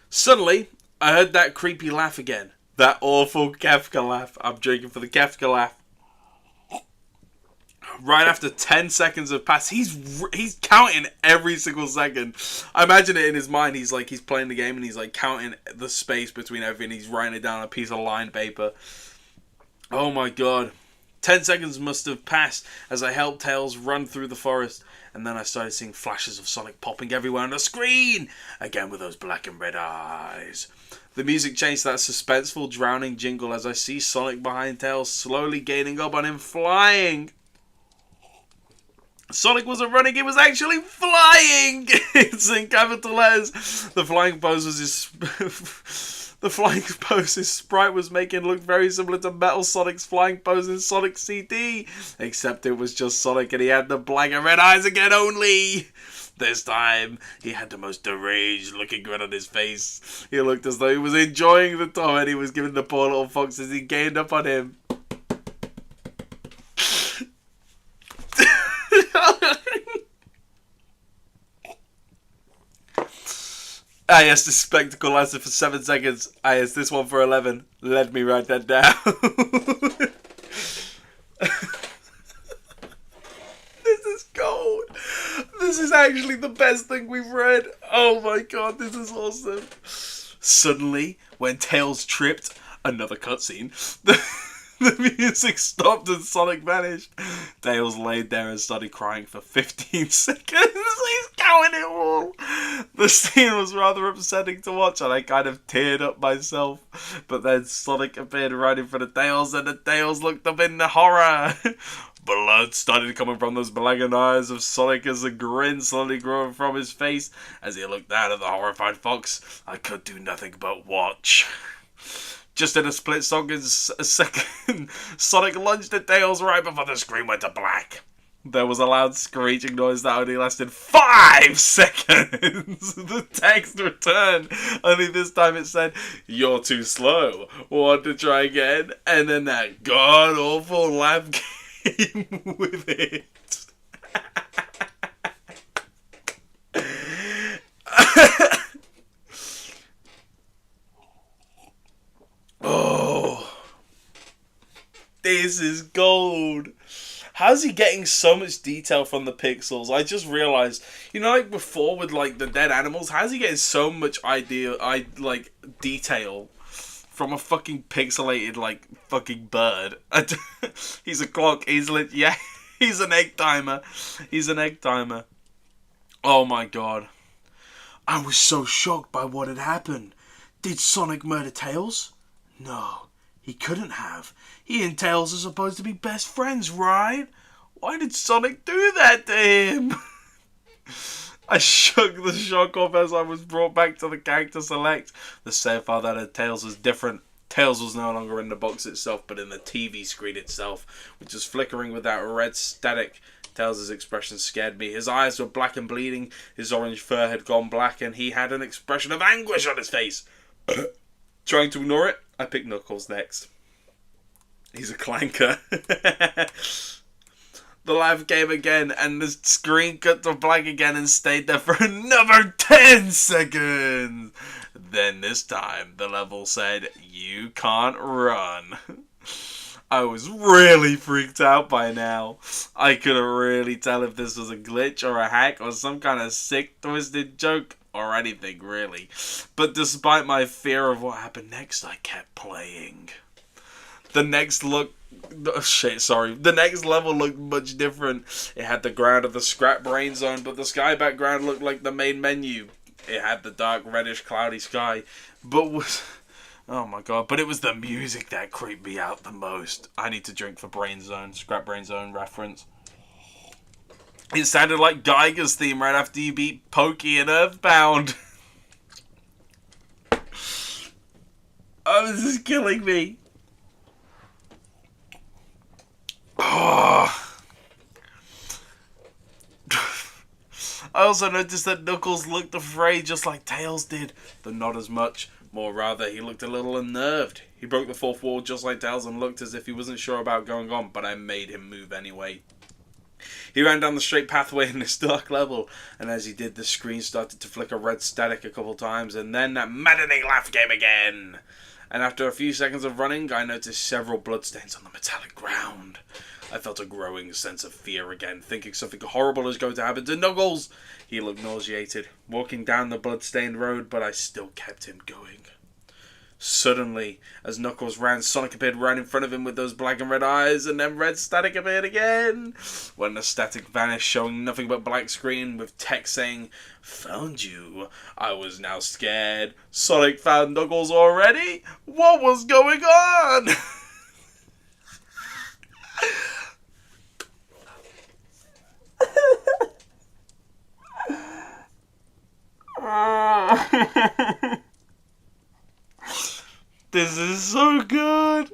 Suddenly, I heard that creepy laugh again. That awful Kefka laugh. I'm drinking for the Kefka laugh. Right after 10 seconds have passed, he's counting every single second. I imagine it in his mind. He's playing the game and he's like counting the space between everything. He's writing it down on a piece of lined paper. Oh my god. 10 seconds must have passed as I helped Tails run through the forest. And then I started seeing flashes of Sonic popping everywhere on the screen. Again with those black and red eyes. The music changed to that suspenseful, drowning jingle as I see Sonic behind Tails slowly gaining up on him, flying. Sonic wasn't running, he was actually flying! It's in capital letters. The flying pose his sprite was making looked very similar to Metal Sonic's flying pose in Sonic CD. Except it was just Sonic and he had the black and red eyes again only. This time, he had the most deranged looking grin on his face. He looked as though he was enjoying the torment he was giving the poor little fox as he gained up on him. Ah yes, this spectacle lasted for 7 seconds. Ah yes, this one for 11. Let me write that down. This is gold. This is actually the best thing we've read. Oh my god, this is awesome. Suddenly, when Tails tripped, another cutscene, the music stopped and Sonic vanished. Tails laid there and started crying for 15 seconds. He's counting it all. The scene was rather upsetting to watch and I kind of teared up myself. But then Sonic appeared right in front of Tails and the Tails looked up in the horror. Blood started coming from those blackened eyes of Sonic as a grin slowly grew from his face. As he looked down at the horrified fox, I could do nothing but watch. Just in a split second, Sonic lunged at Tails right before the screen went to black. There was a loud screeching noise that only lasted 5 seconds. The text returned, only this time it said, "You're too slow. Want to try again?" And then that god-awful laugh came with it. Oh, this is gold. How's he getting so much detail from the pixels? I just realized, like before with like the dead animals, how's he getting so much detail from a fucking pixelated like fucking bird? He's a clock. He's an egg timer. He's an egg timer. Oh my god. I was so shocked by what had happened. Did Sonic murder Tails? No, he couldn't have. He and Tails are supposed to be best friends, right? Why did Sonic do that to him? I shook the shock off as I was brought back to the character select. The save file that had Tails was different. Tails was no longer in the box itself, but in the TV screen itself, which was flickering with that red static. Tails' expression scared me. His eyes were black and bleeding, his orange fur had gone black, and he had an expression of anguish on his face. Trying to ignore it, I picked Knuckles next. He's a clanker. The laugh came again, and the screen cut to black again and stayed there for another 10 seconds. Then this time, the level said, "You can't run." I was really freaked out by now. I couldn't really tell if this was a glitch or a hack or some kind of sick, twisted joke or anything, really. But despite my fear of what happened next, I kept playing. The next level looked much different. It had the ground of the scrap brain zone, but the sky background looked like the main menu. It had the dark, reddish, cloudy sky, oh my god, but it was the music that creeped me out the most. I need to drink for Brain Zone, Scrap Brain Zone reference. It sounded like Geiger's theme right after you beat Pokey and Earthbound. Oh, this is killing me. Oh. I also noticed that Knuckles looked afraid just like Tails did, though not as much. More rather, he looked a little unnerved. He broke the fourth wall just like Tails and looked as if he wasn't sure about going on, but I made him move anyway. He ran down the straight pathway in this dark level, and as he did, the screen started to flicker red static a couple times, and then that maddening laugh came again. And after a few seconds of running, I noticed several bloodstains on the metallic ground. I felt a growing sense of fear again, thinking something horrible was going to happen to Knuckles. He looked nauseated, walking down the blood-stained road, but I still kept him going. Suddenly, as Knuckles ran, Sonic appeared right in front of him with those black and red eyes, and then red static appeared again. When the static vanished, showing nothing but black screen with text saying, "Found you." I was now scared. Sonic found Knuckles already? What was going on? This is so good.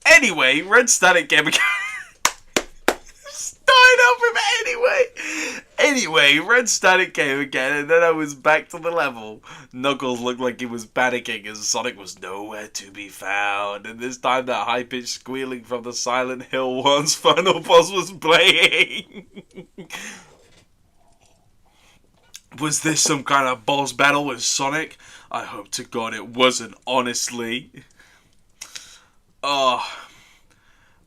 Anyway, red static came again. Started off with anyway, red static came again, and then I was back to the level. Knuckles looked like he was panicking, and Sonic was nowhere to be found. And this time, that high-pitched squealing from the Silent Hill 1's final boss was playing. Was this some kind of boss battle with Sonic? I hope to God it wasn't, honestly. Oh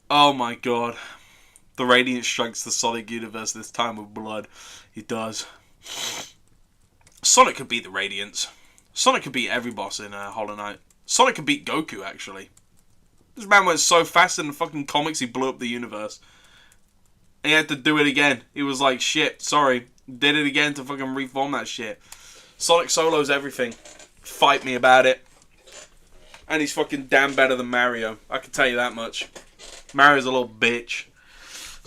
my God. The Radiant strikes the Sonic universe, this time with blood. He does. Sonic could beat the Radiants. Sonic could beat every boss in Hollow Knight. Sonic could beat Goku, actually. This man went so fast in the fucking comics, he blew up the universe. And he had to do it again. He was like, shit, sorry. Did it again to fucking reform that shit. Sonic solos everything. Fight me about it. And he's fucking damn better than Mario. I can tell you that much. Mario's a little bitch.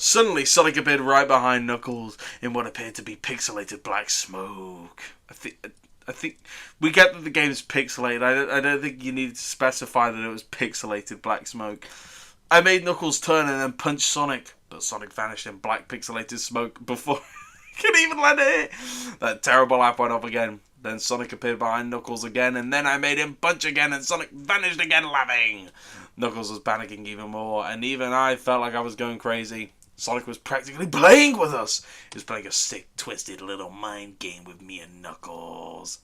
Suddenly, Sonic appeared right behind Knuckles in what appeared to be pixelated black smoke. I think we get that the game's pixelated. I don't think you need to specify that it was pixelated black smoke. I made Knuckles turn and then punch Sonic, but Sonic vanished in black pixelated smoke before I could even let it hit. That terrible laugh went off again. Then Sonic appeared behind Knuckles again, and then I made him punch again, and Sonic vanished again laughing. Knuckles was panicking even more, and even I felt like I was going crazy. Sonic was practically playing with us. He was playing a sick, twisted little mind game with me and Knuckles.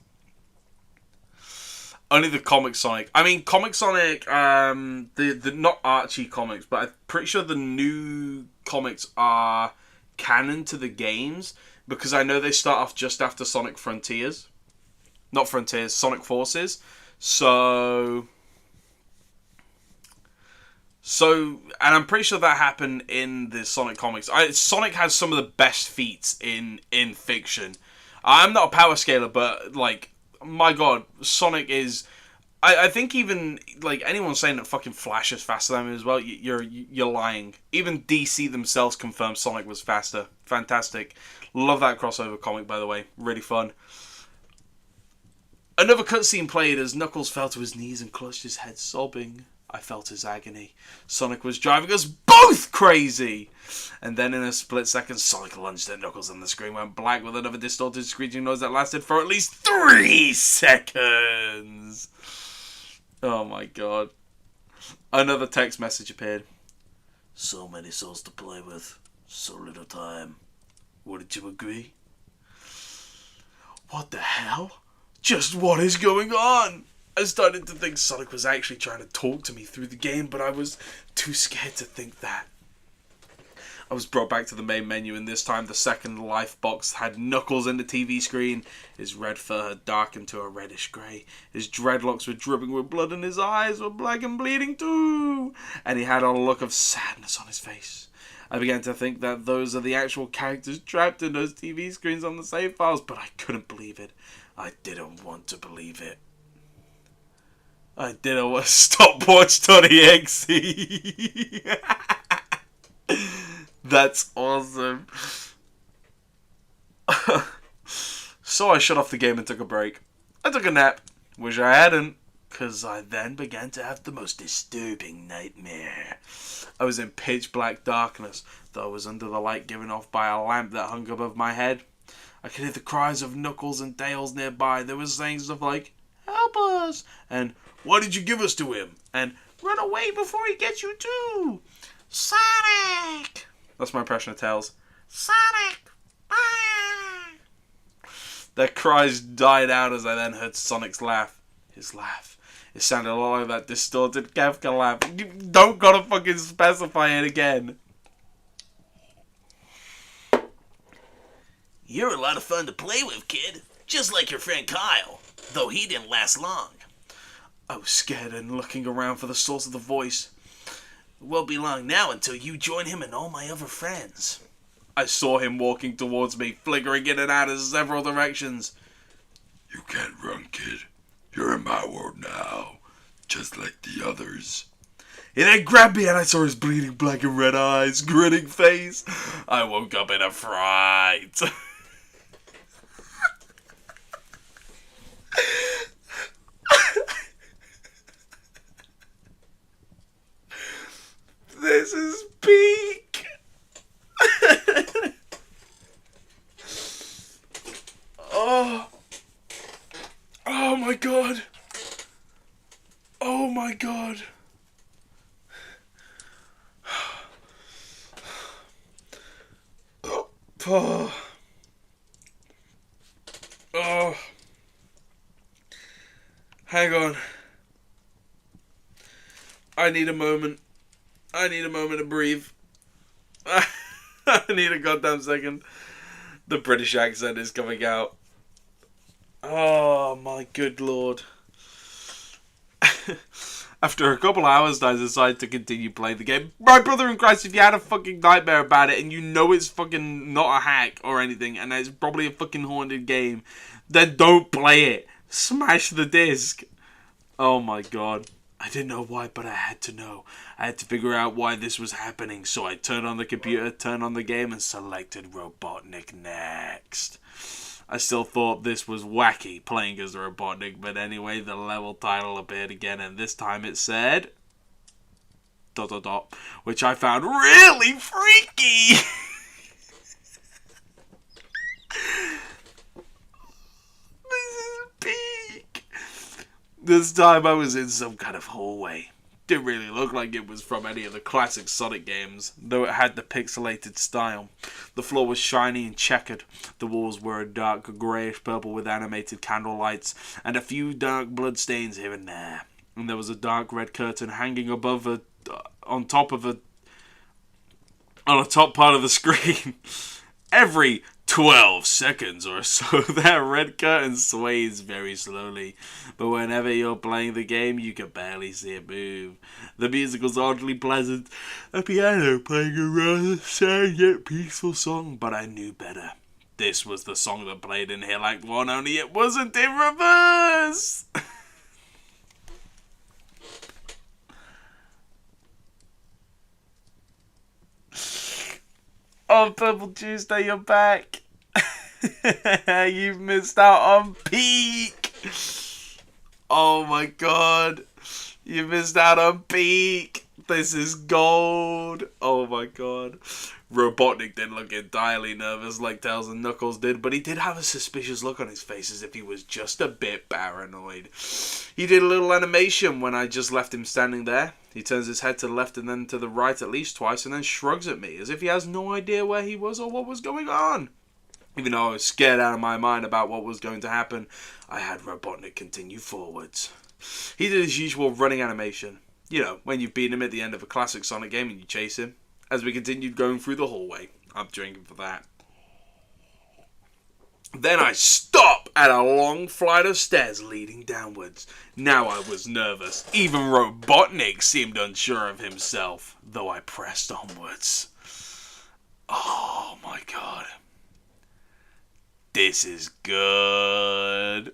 Only the comic Sonic. I mean, comic Sonic, the not Archie comics, but I'm pretty sure the new comics are canon to the games, because I know they start off just after Sonic Frontiers. Not Frontiers, Sonic Forces. So, and I'm pretty sure that happened in the Sonic comics. Sonic has some of the best feats in fiction. I'm not a power scaler, but, like, my God, Sonic is... I think even, like, anyone saying that fucking Flash is faster than him as well, you're lying. Even DC themselves confirmed Sonic was faster. Fantastic. Love that crossover comic, by the way. Really fun. Another cutscene played as Knuckles fell to his knees and clutched his head, sobbing. I felt his agony. Sonic was driving us both crazy! And then in a split second, Sonic lunged at Knuckles and the screen went black with another distorted screeching noise that lasted for at least 3 seconds! Oh my God. Another text message appeared. So many souls to play with. So little time. Wouldn't you agree? What the hell? Just what is going on? I started to think Sonic was actually trying to talk to me through the game, but I was too scared to think that. I was brought back to the main menu, and this time the second life box had Knuckles in the TV screen. His red fur had darkened to a reddish grey. His dreadlocks were dripping with blood, and his eyes were black and bleeding too. And he had a look of sadness on his face. I began to think that those are the actual characters trapped in those TV screens on the save files, but I couldn't believe it. I didn't want to believe it. I didn't want stopwatch.exe. That's awesome. So I shut off the game and took a break. I took a nap. Wish I hadn't. because I then began to have the most disturbing nightmare. I was in pitch black darkness, though I was under the light given off by a lamp that hung above my head. I could hear the cries of Knuckles and Tails nearby. They were saying stuff like, "Help us!" and "Why did you give us to him?" and "Run away before he gets you too!" Sonic! That's my impression of Tails. Sonic! Ah! Their cries died out as I then heard Sonic's laugh. His laugh. It sounded a lot like that distorted Kafka laugh. You don't gotta fucking specify it again. You're a lot of fun to play with, kid. Just like your friend Kyle. Though he didn't last long. I was scared and looking around for the source of the voice. It won't be long now until you join him and all my other friends. I saw him walking towards me, flickering in and out in several directions. You can't run, kid. You're in my world now, just like the others. He then grabbed me and I saw his bleeding black and red eyes, grinning face. I woke up in a fright. This is peak. Oh my god. Oh my god. Oh. Oh. Hang on. I need a moment. I need a moment to breathe. I need a goddamn second. The British accent is coming out. Oh my good lord. After a couple hours, I decided to continue playing the game. My brother in Christ, if you had a fucking nightmare about it and you know it's fucking not a hack or anything and it's probably a fucking haunted game, then don't play it. Smash the disc. Oh my god. I didn't know why, but I had to know. I had to figure out why this was happening, so I turned on the computer, turned on the game, and selected Robotnik next. I still thought this was wacky, playing as Robotnik, but anyway, the level title appeared again, and this time it said... ... which I found really freaky! This is peak! This time I was in some kind of hallway. Didn't really look like it was from any of the classic Sonic games, though it had the pixelated style. The floor was shiny and checkered. The walls were a dark greyish purple with animated candle lights, and a few dark blood stains here and there. And there was a dark red curtain hanging above on the top part of the screen. Every 12 seconds or so, that red curtain sways very slowly, but whenever you're playing the game, you can barely see it move. The music was oddly pleasant, a piano playing a rather sad yet peaceful song, but I knew better. This was the song that played in Hill Act 1, only it wasn't in reverse! Oh, Purple Tuesday, you're back. You've missed out on peak. Oh my god. You missed out on peak. This is gold. Oh my god. Robotnik didn't look entirely nervous like Tails and Knuckles did, but he did have a suspicious look on his face as if he was just a bit paranoid. He did a little animation when I just left him standing there. He turns his head to the left and then to the right at least twice and then shrugs at me as if he has no idea where he was or what was going on. Even though I was scared out of my mind about what was going to happen, I had Robotnik continue forwards. He did his usual running animation. You know, when you've beaten him at the end of a classic Sonic game and you chase him. As we continued going through the hallway. I'm drinking for that. Then I stop at a long flight of stairs leading downwards. Now I was nervous. Even Robotnik seemed unsure of himself, though I pressed onwards. Oh my god. This is good.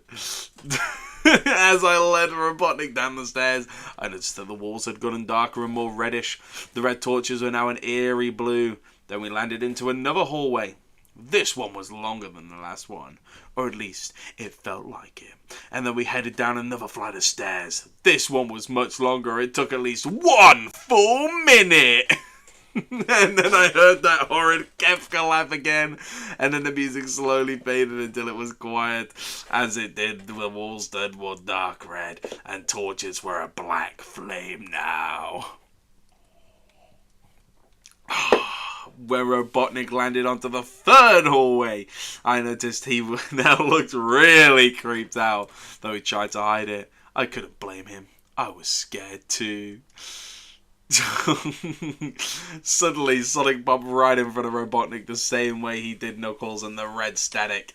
As I led Robotnik down the stairs, I noticed that the walls had gotten darker and more reddish. The red torches were now an eerie blue. Then we landed into another hallway. This one was longer than the last one, or at least it felt like it. And then we headed down another flight of stairs. This one was much longer. It took at least 1 full minute. And then I heard that horrid Kefka laugh again, and then the music slowly faded until it was quiet. As it did, the walls turned more dark red, and torches were a black flame now. Where Robotnik landed onto the 3rd hallway, I noticed he now looked really creeped out, though he tried to hide it. I couldn't blame him. I was scared too. Suddenly, Sonic bumped right in front of Robotnik the same way he did Knuckles, and the red static.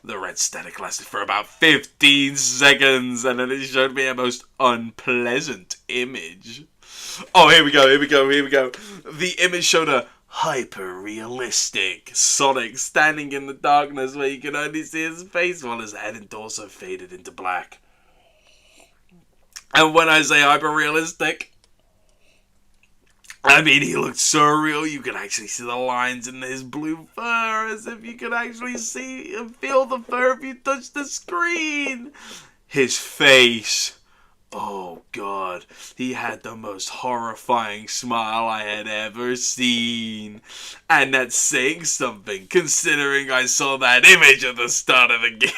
The red static lasted for about 15 seconds, and then it showed me a most unpleasant image. Oh, here we go. The image showed a hyper-realistic Sonic standing in the darkness where you can only see his face while his head and torso faded into black. And when I say hyper-realistic, I mean, he looked so real, you could actually see the lines in his blue fur, as if you could actually see and feel the fur if you touched the screen. His face, oh god, he had the most horrifying smile I had ever seen. And that's saying something, considering I saw that image at the start of the game.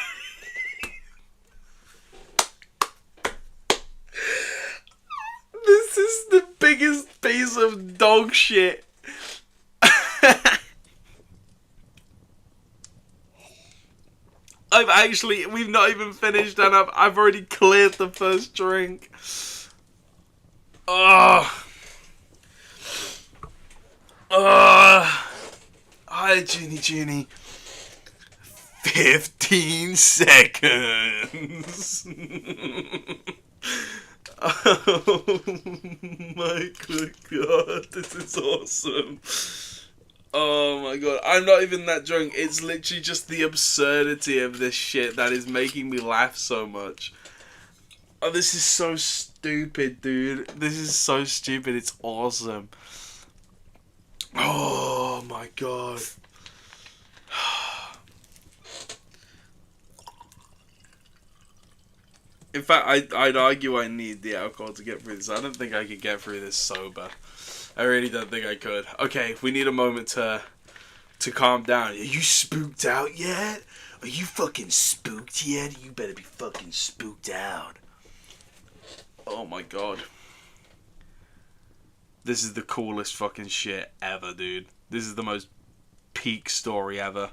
This is the biggest piece of dog shit. We've not even finished, and I've already cleared the first drink. Hi, Junie. 15 seconds. Oh my good god, this is awesome. Oh my god, I'm not even that drunk. It's literally just the absurdity of this shit that is making me laugh so much. Oh, this is so stupid, dude. This is so stupid, it's awesome. Oh my god. In fact, I'd argue I need the alcohol to get through this. I don't think I could get through this sober. I really don't think I could. Okay, we need a moment to calm down. Are you spooked out yet? Are you fucking spooked yet? You better be fucking spooked out. Oh my god. This is the coolest fucking shit ever, dude. This is the most peak story ever.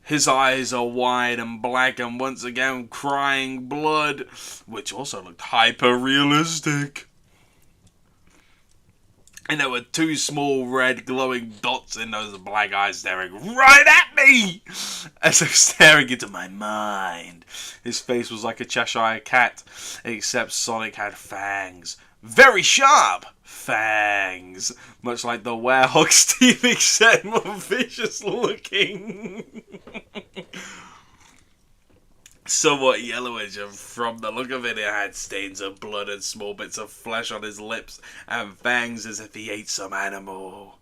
His eyes are wide and black and once again crying blood, which also looked hyper-realistic. And there were 2 small red glowing dots in those black eyes staring right at me as I was staring into my mind. His face was like a Cheshire cat, except Sonic had fangs. Very sharp fangs, much like the werehog's teeth, except more vicious looking. Somewhat yellowish, and from the look of it, it had stains of blood and small bits of flesh on his lips, and fangs as if he ate some animal.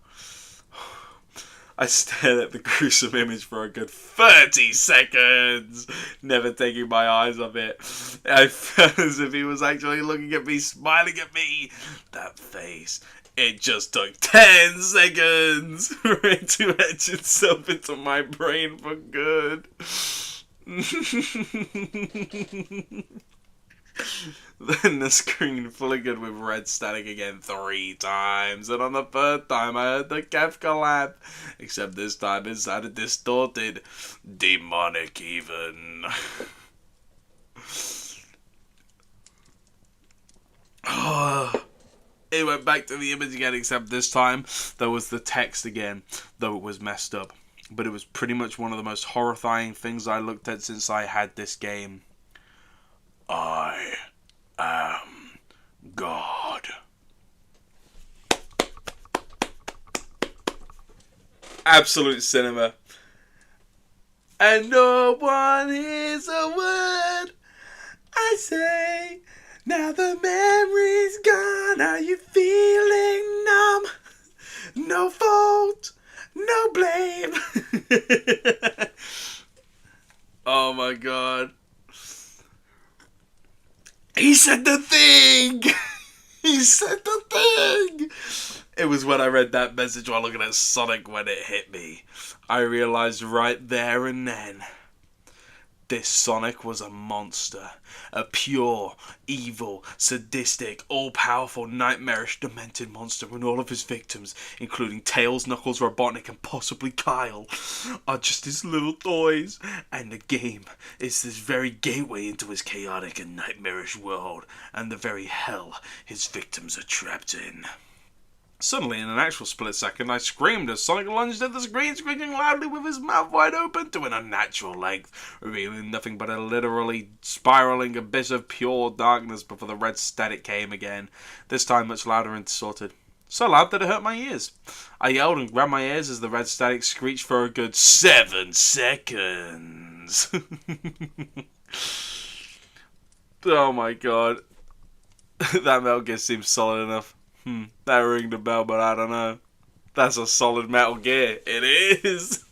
I stared at the gruesome image for a good 30 seconds, never taking my eyes off it. I felt as if he was actually looking at me, smiling at me. That face. It just took 10 seconds for it to etch itself into my brain for good. Then the screen flickered with red static again 3 times, and on the 3rd time I heard the Kefka laugh, except this time it sounded distorted, demonic even. It went back to the image again, except this time there was the text again, though it was messed up. But it was pretty much one of the most horrifying things I looked at since I had this game. I am God. Absolute cinema. And no one hears a word I say. Now the memory's gone. Are you feeling numb? No fault No blame. Oh my god. He said the thing! He said the thing! It was when I read that message while looking at Sonic when it hit me. I realised right there and then, this Sonic was a monster. A pure, evil, sadistic, all-powerful, nightmarish, demented monster, and all of his victims, including Tails, Knuckles, Robotnik, and possibly Kyle, are just his little toys. And the game is this very gateway into his chaotic and nightmarish world, and the very hell his victims are trapped in. Suddenly, in an actual split second, I screamed as Sonic lunged at the screen, screeching loudly with his mouth wide open to an unnatural length, revealing nothing but a literally spiraling abyss of pure darkness before the red static came again, this time much louder and distorted. So loud that it hurt my ears. I yelled and grabbed my ears as the red static screeched for a good 7 seconds. Oh my god. That Metal Gear seems solid enough. That ringed a bell, but I don't know. That's a solid Metal Gear. It is.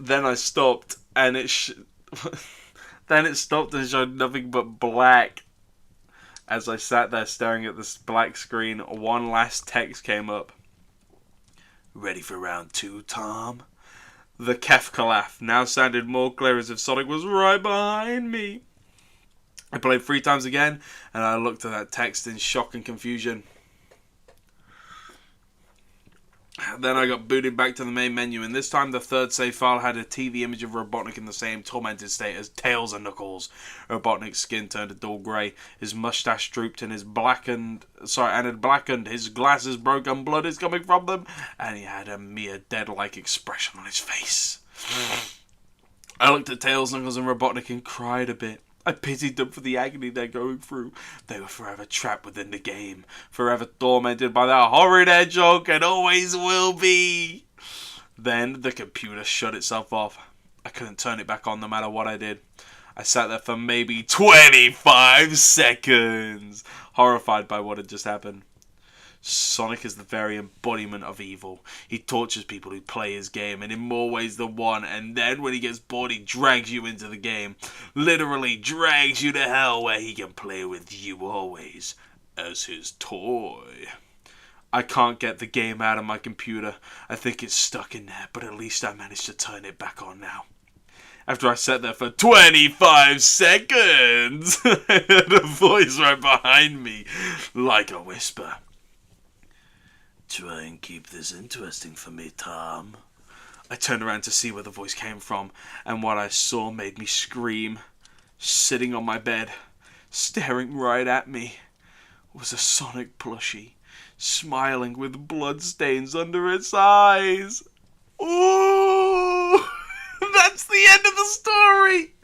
Then I stopped, and then it stopped and showed nothing but black. As I sat there staring at this black screen, one last text came up. Ready for round 2, Tom? The Kefka laugh now sounded more clear as if Sonic was right behind me. I played 3 times again, and I looked at that text in shock and confusion. Then I got booted back to the main menu, and this time the third save file had a TV image of Robotnik in the same tormented state as Tails and Knuckles. Robotnik's skin turned a dull grey, his mustache drooped, and had blackened, his glasses broke and blood is coming from them, and he had a mere dead-like expression on his face. I looked at Tails, Knuckles, and Robotnik and cried a bit. I pitied them for the agony they're going through. They were forever trapped within the game, forever tormented by that horrid hedgehog, and always will be. Then the computer shut itself off. I couldn't turn it back on no matter what I did. I sat there for maybe 25 seconds, horrified by what had just happened. Sonic is the very embodiment of evil. He tortures people who play his game, and in more ways than one, and then when he gets bored, he drags you into the game. Literally drags you to hell where he can play with you always as his toy. I can't get the game out of my computer. I think it's stuck in there, but at least I managed to turn it back on now. After I sat there for 25 seconds, I heard a voice right behind me, like a whisper. Try and keep this interesting for me, Tom. I turned around to see where the voice came from, and what I saw made me scream. Sitting on my bed, staring right at me, was a Sonic plushie, smiling with bloodstains under its eyes. Ooh! That's the end of the story!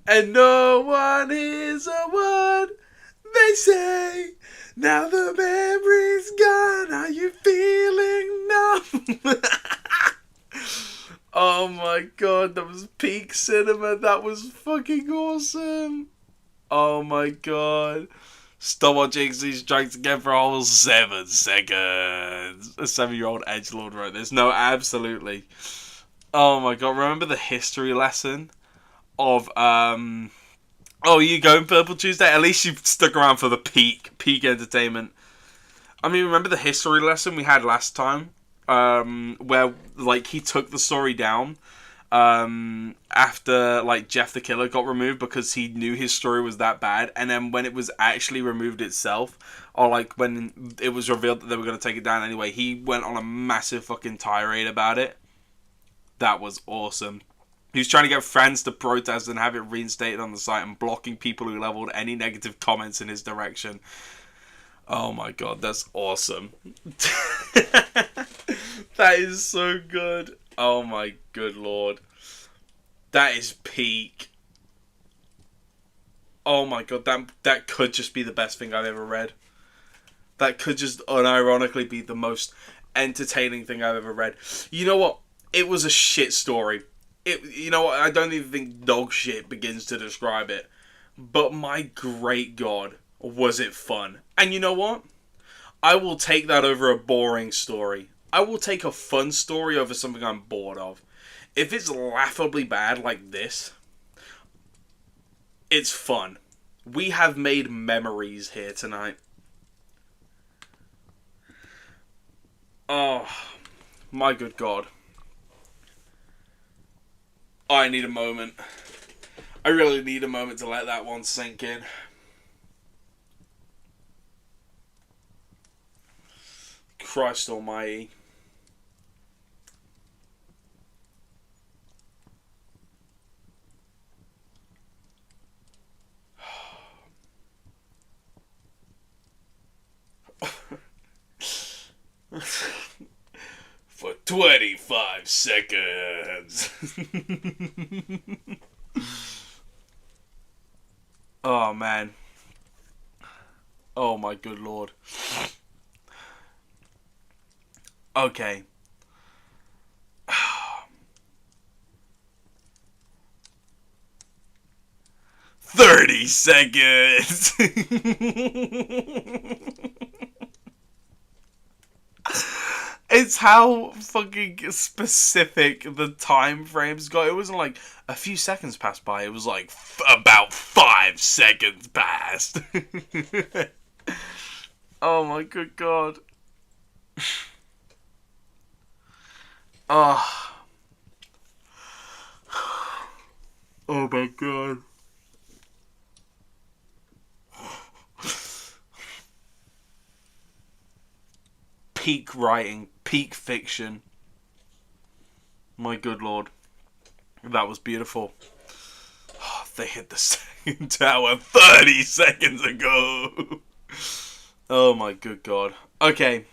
And no one hears a word they say. Now the memory's gone. Are you feeling numb? Oh my god, that was peak cinema. That was fucking awesome. Oh my god. Stop watching these strikes again for a whole 7 seconds. A 7-year-old edgelord wrote this. No, absolutely. Oh my god, remember the history lesson of oh, you going Purple Tuesday? At least you stuck around for the peak entertainment. I mean, remember the history lesson we had last time, where like he took the story down after like Jeff the Killer got removed because he knew his story was that bad, and then when it was actually removed itself, or like when it was revealed that they were going to take it down anyway, he went on a massive fucking tirade about it. That was awesome. He was trying to get fans to protest and have it reinstated on the site and blocking people who leveled any negative comments in his direction. Oh my god, that's awesome. That is so good. Oh my good lord. That is peak. Oh my god, that could just be the best thing I've ever read. That could just unironically be the most entertaining thing I've ever read. You know what? It was a shit story. You know what? I don't even think dog shit begins to describe it. But my great god, was it fun. And you know what? I will take that over a boring story. I will take a fun story over something I'm bored of. If it's laughably bad like this, it's fun. We have made memories here tonight. Oh, my good God. I need a moment. I really need a moment to let that one sink in. Christ almighty. For 25 seconds. Oh, man. Oh, my good Lord. Okay. 30 seconds. It's how fucking specific the time frames got. It wasn't like a few seconds passed by. It was like about 5 seconds passed. Oh my good God. Oh. Oh my God. Peak writing, peak fiction. My good Lord. That was beautiful. Oh, they hit the second tower 30 seconds ago. Oh my good God. Okay.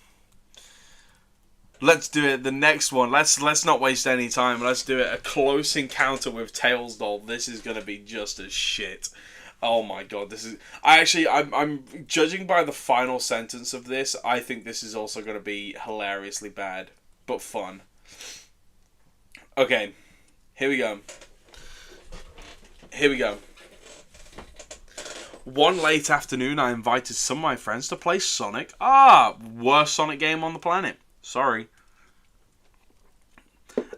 Let's do it. The next one. Let's not waste any time. Let's do it. A close encounter with Tails Doll. This is gonna be just as shit. Oh my God, this is... I'm judging by the final sentence of this, I think this is also going to be hilariously bad, but fun. Okay, here we go. Here we go. One late afternoon, I invited some of my friends to play Sonic. Worst Sonic game on the planet. Sorry.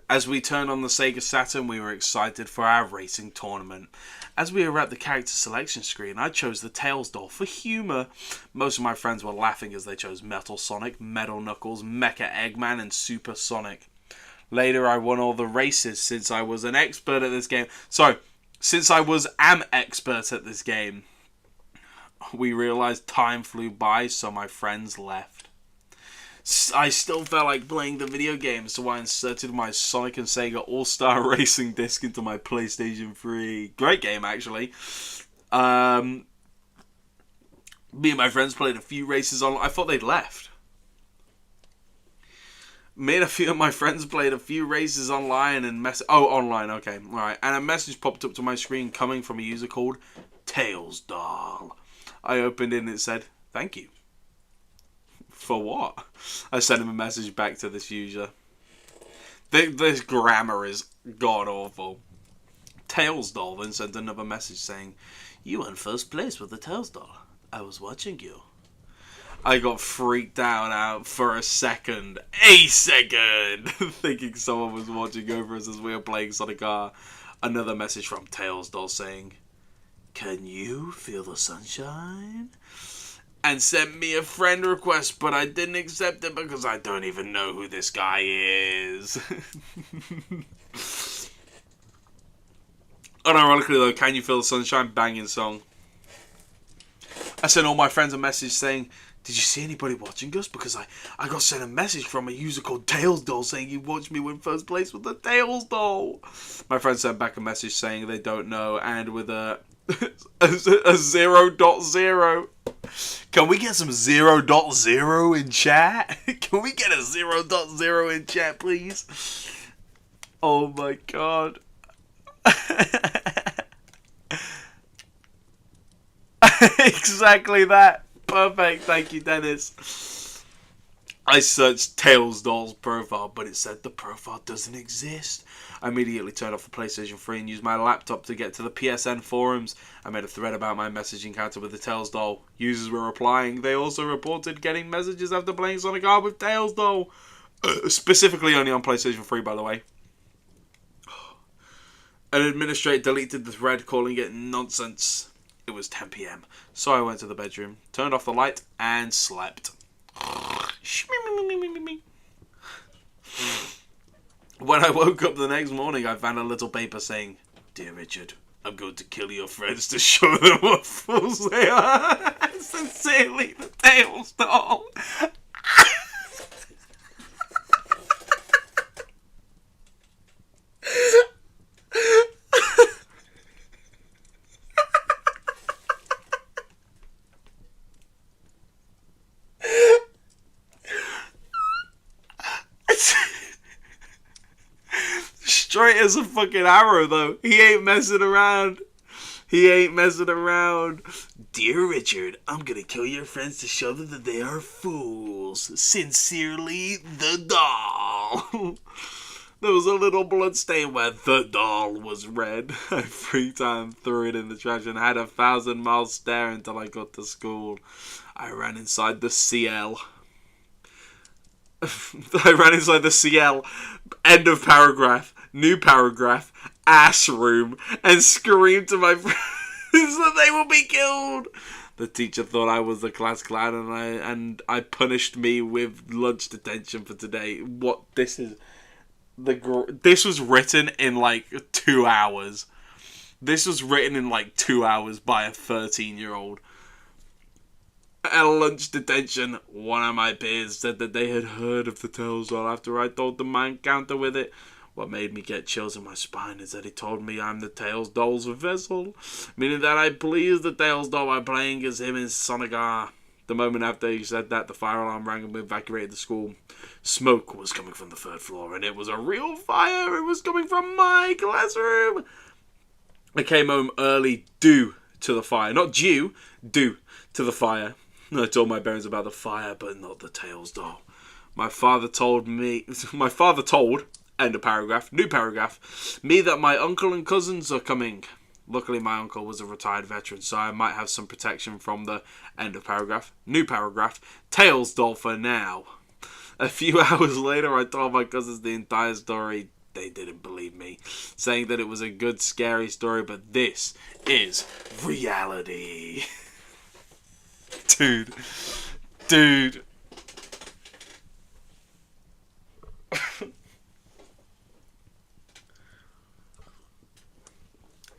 As we turned on the Sega Saturn, we were excited for our racing tournament. As we were at the character selection screen, I chose the Tails doll for humour. Most of my friends were laughing as they chose Metal Sonic, Metal Knuckles, Mecha Eggman, and Super Sonic. Later, I won all the races since I was an expert at this game. Since I am expert at this game. We realised time flew by, so my friends left. I still felt like playing the video game, so I inserted my Sonic and Sega All-Star Racing disc into my PlayStation 3. Great game, actually. Me and my friends played a few races online. I thought they'd left. Me and a few of my friends played a few races online and online, okay. Alright, and a message popped up to my screen coming from a user called Tails Doll. I opened it and it said, "Thank you." For what? I sent him a message back to this user. This grammar is god-awful. Tails Doll then sent another message saying, "You won first place with the Tails Doll. I was watching you." I got freaked out for a second. A second! Thinking someone was watching over us as we were playing Sonic R. Another message from Tails Doll saying, "Can you feel the sunshine?" And sent me a friend request, but I didn't accept it because I don't even know who this guy is. Unironically though, "Can You Feel the Sunshine?" Banging song. I sent all my friends a message saying, "Did you see anybody watching us? Because I got sent a message from a user called Tails Doll saying you watched me win first place with the Tails Doll." My friend sent back a message saying they don't know and with a 0.0. Can we get some 0.0 in chat? Can we get a 0.0 in chat, please? Oh my God. Exactly that. Perfect. Thank you, Dennis. I searched Tails Doll's profile, but it said the profile doesn't exist. I immediately turned off the PlayStation 3 and used my laptop to get to the PSN forums. I made a thread about my message encounter with the Tails Doll. Users were replying. They also reported getting messages after playing Sonic R with Tails Doll. Specifically only on PlayStation 3, by the way. An administrator deleted the thread, calling it nonsense. It was 10 PM, so I went to the bedroom, turned off the light, and slept. When I woke up the next morning, I found a little paper saying, "Dear Richard, I'm going to kill your friends to show them what fools they are. Sincerely, the Tails Doll." Straight as a fucking arrow, though. He ain't messing around. "Dear Richard, I'm gonna kill your friends to show them that they are fools. Sincerely, the doll." There was a little blood stain where "the doll" was red. I freaked out and threw it in the trash and had 1,000-mile stare until I got to school. I ran inside the CL. End of paragraph. New paragraph. Ass room. And screamed to my friends that they will be killed. The teacher thought I was the class clown, and I punished me with lunch detention for today. What? This was written in like 2 hours. This was written in like 2 hours by a 13-year-old. At lunch detention, one of my peers said that they had heard of the Tails Doll after I told them my encounter with it. What made me get chills in my spine is that he told me I'm the Tails Doll's vessel, meaning that I pleased the Tails Doll by playing as him in Sonic R. The moment after he said that, the fire alarm rang and we evacuated the school. Smoke was coming from the 3rd floor, and it was a real fire. It was coming from my classroom. I came home early due to the fire. Not due to the fire. I told my parents about the fire, but not the Tails Doll. My father told, end of paragraph, new paragraph, me that my uncle and cousins are coming. Luckily, my uncle was a retired veteran, so I might have some protection from the end of paragraph, new paragraph, Tails Doll for now. A few hours later, I told my cousins the entire story. They didn't believe me, saying that it was a good, scary story, but this is reality. Dude.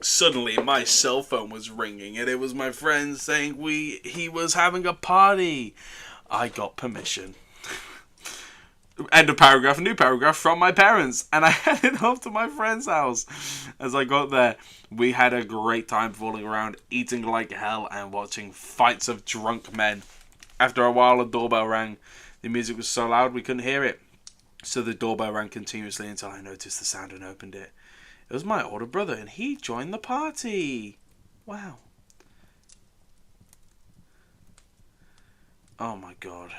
Suddenly, my cell phone was ringing, and it was my friend saying he was having a party. I got permission. End of paragraph, new paragraph from my parents, and I headed off to my friend's house. As I got there, we had a great time fooling around, eating like hell, and watching fights of drunk men. After a while, a doorbell rang. The music was so loud we couldn't hear it, so the doorbell rang continuously until I noticed the sound and opened it. It was my older brother, and he joined the party. Wow. Oh my god.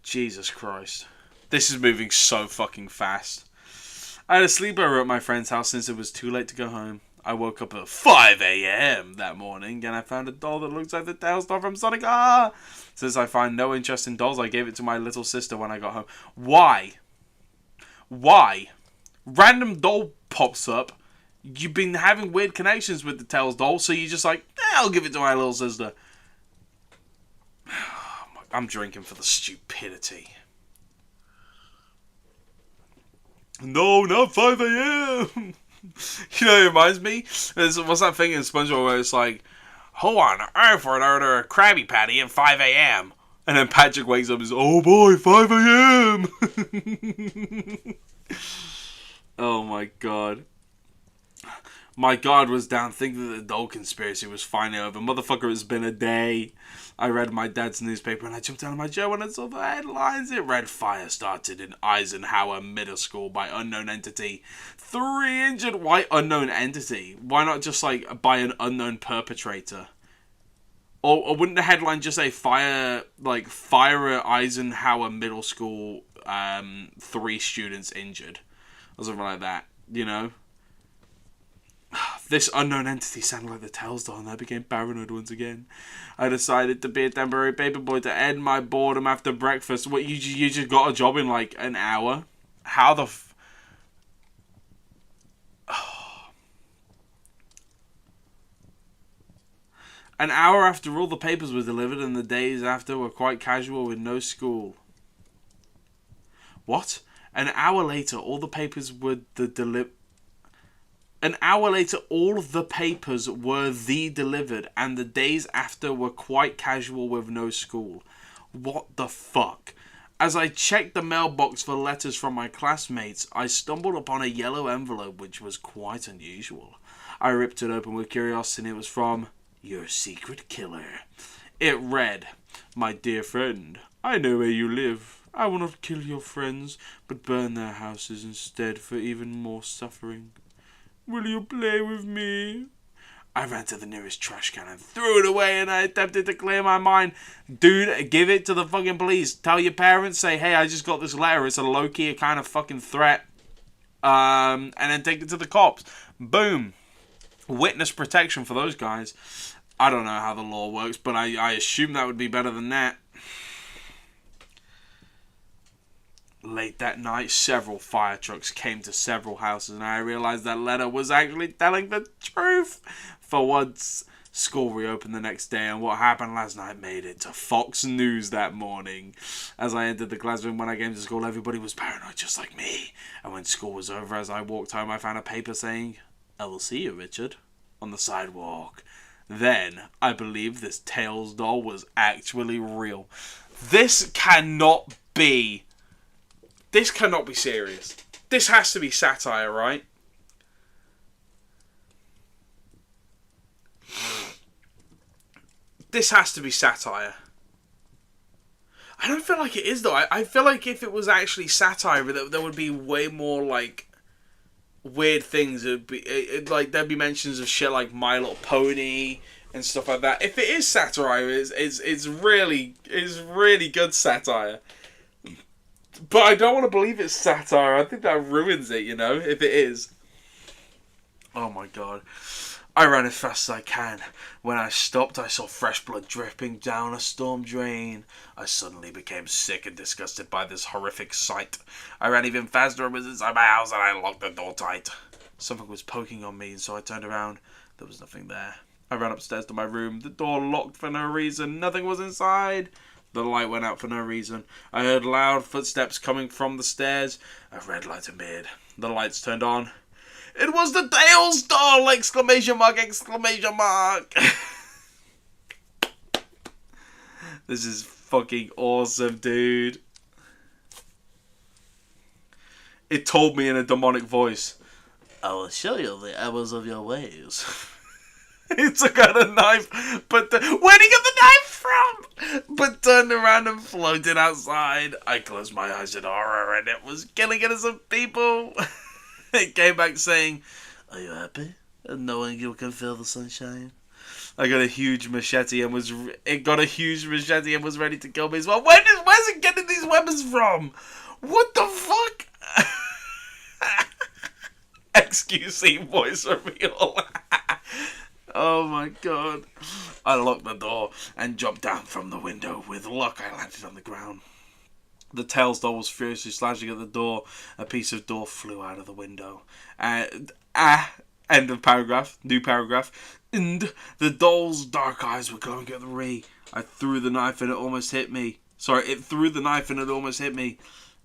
Jesus Christ. This is moving so fucking fast. I had a sleepover at my friend's house since it was too late to go home. I woke up at 5 a.m. that morning and I found a doll that looks like the Tails Doll from Sonic R. Since I find no interest in dolls, I gave it to my little sister when I got home. Why? Random doll pops up. You've been having weird connections with the Tails Doll, so you're just like, I'll give it to my little sister. I'm drinking for the stupidity. No, not 5 a.m. You know, it reminds me. What's that thing in SpongeBob where it's like, who on earth would order a Krabby Patty at 5 a.m.? And then Patrick wakes up and says, oh boy, 5 a.m. Oh my god. My guard was down thinking that the doll conspiracy was finally over. Motherfucker, it's been a day. I read my dad's newspaper and I jumped out of my chair when I saw the headlines. It read, fire started in Eisenhower Middle School by unknown entity. 3 injured. Why unknown entity? Why not just like by an unknown perpetrator? Or wouldn't the headline just say fire Eisenhower Middle School, 3 students injured, or something like that? You know. This unknown entity sounded like the Tales doll, and I became paranoid once again. I decided to be a temporary paperboy to end my boredom after breakfast. What, you just got a job in like an hour? How the An hour after all the papers were delivered, and the days after were quite casual with no school. What? An hour later, all the papers were An hour later, all the papers were delivered, and the days after were quite casual with no school. What the fuck? As I checked the mailbox for letters from my classmates, I stumbled upon a yellow envelope which was quite unusual. I ripped it open with curiosity, and it was from your secret killer. It read, "My dear friend, I know where you live. I will not kill your friends, but burn their houses instead for even more suffering. Will you play with me?" I ran to the nearest trash can and threw it away, and I attempted to clear my mind. Dude, give it to the fucking police. Tell your parents, say, hey, I just got this letter. It's a low-key kind of fucking threat. And then take it to the cops. Boom. Witness protection for those guys. I don't know how the law works, but I assume that would be better than that. Late that night, several fire trucks came to several houses, and I realized that letter was actually telling the truth. For once, school reopened the next day, and what happened last night made it to Fox News that morning. As I entered the classroom when I came to school, everybody was paranoid just like me. And when school was over, as I walked home, I found a paper saying, "I will see you, Richard," on the sidewalk. Then, I believed this Tales doll was actually real. This cannot be serious. This has to be satire, right? This has to be satire. I don't feel like it is, though. I feel like if it was actually satire, there would be way more, like, weird things. It'd be, like, there'd be mentions of shit like My Little Pony and stuff like that. If it is satire, it's really good satire. But I don't want to believe it's satire. I think that ruins it, you know, if it is. Oh my god. I ran as fast as I can. When I stopped, I saw fresh blood dripping down a storm drain. I suddenly became sick and disgusted by this horrific sight. I ran even faster and was inside my house, and I locked the door tight. Something was poking on me, and so I turned around. There was nothing there. I ran upstairs to my room. The door locked for no reason. Nothing was inside. The light went out for no reason. I heard loud footsteps coming from the stairs. A red light appeared. The lights turned on. It was the Tales doll! Exclamation mark! Exclamation mark! This is fucking awesome, dude. It told me in a demonic voice, "I will show you the errors of your ways." He took out a knife, but where'd he get the knife from? But turned around and floated outside. I closed my eyes in horror, and it was killing innocent people. It came back saying, "Are you happy? And knowing you can feel the sunshine?" I got a huge machete and was ready to kill me as well. Where's it getting these weapons from? What the fuck? XQC voice reveal. Oh my god. I locked the door and jumped down from the window. With luck, I landed on the ground. The Tales doll was furiously slashing at the door. A piece of door flew out of the window. End of paragraph. New paragraph. And the doll's dark eyes were glowing at me. I threw the knife and it almost hit me. It threw the knife and it almost hit me.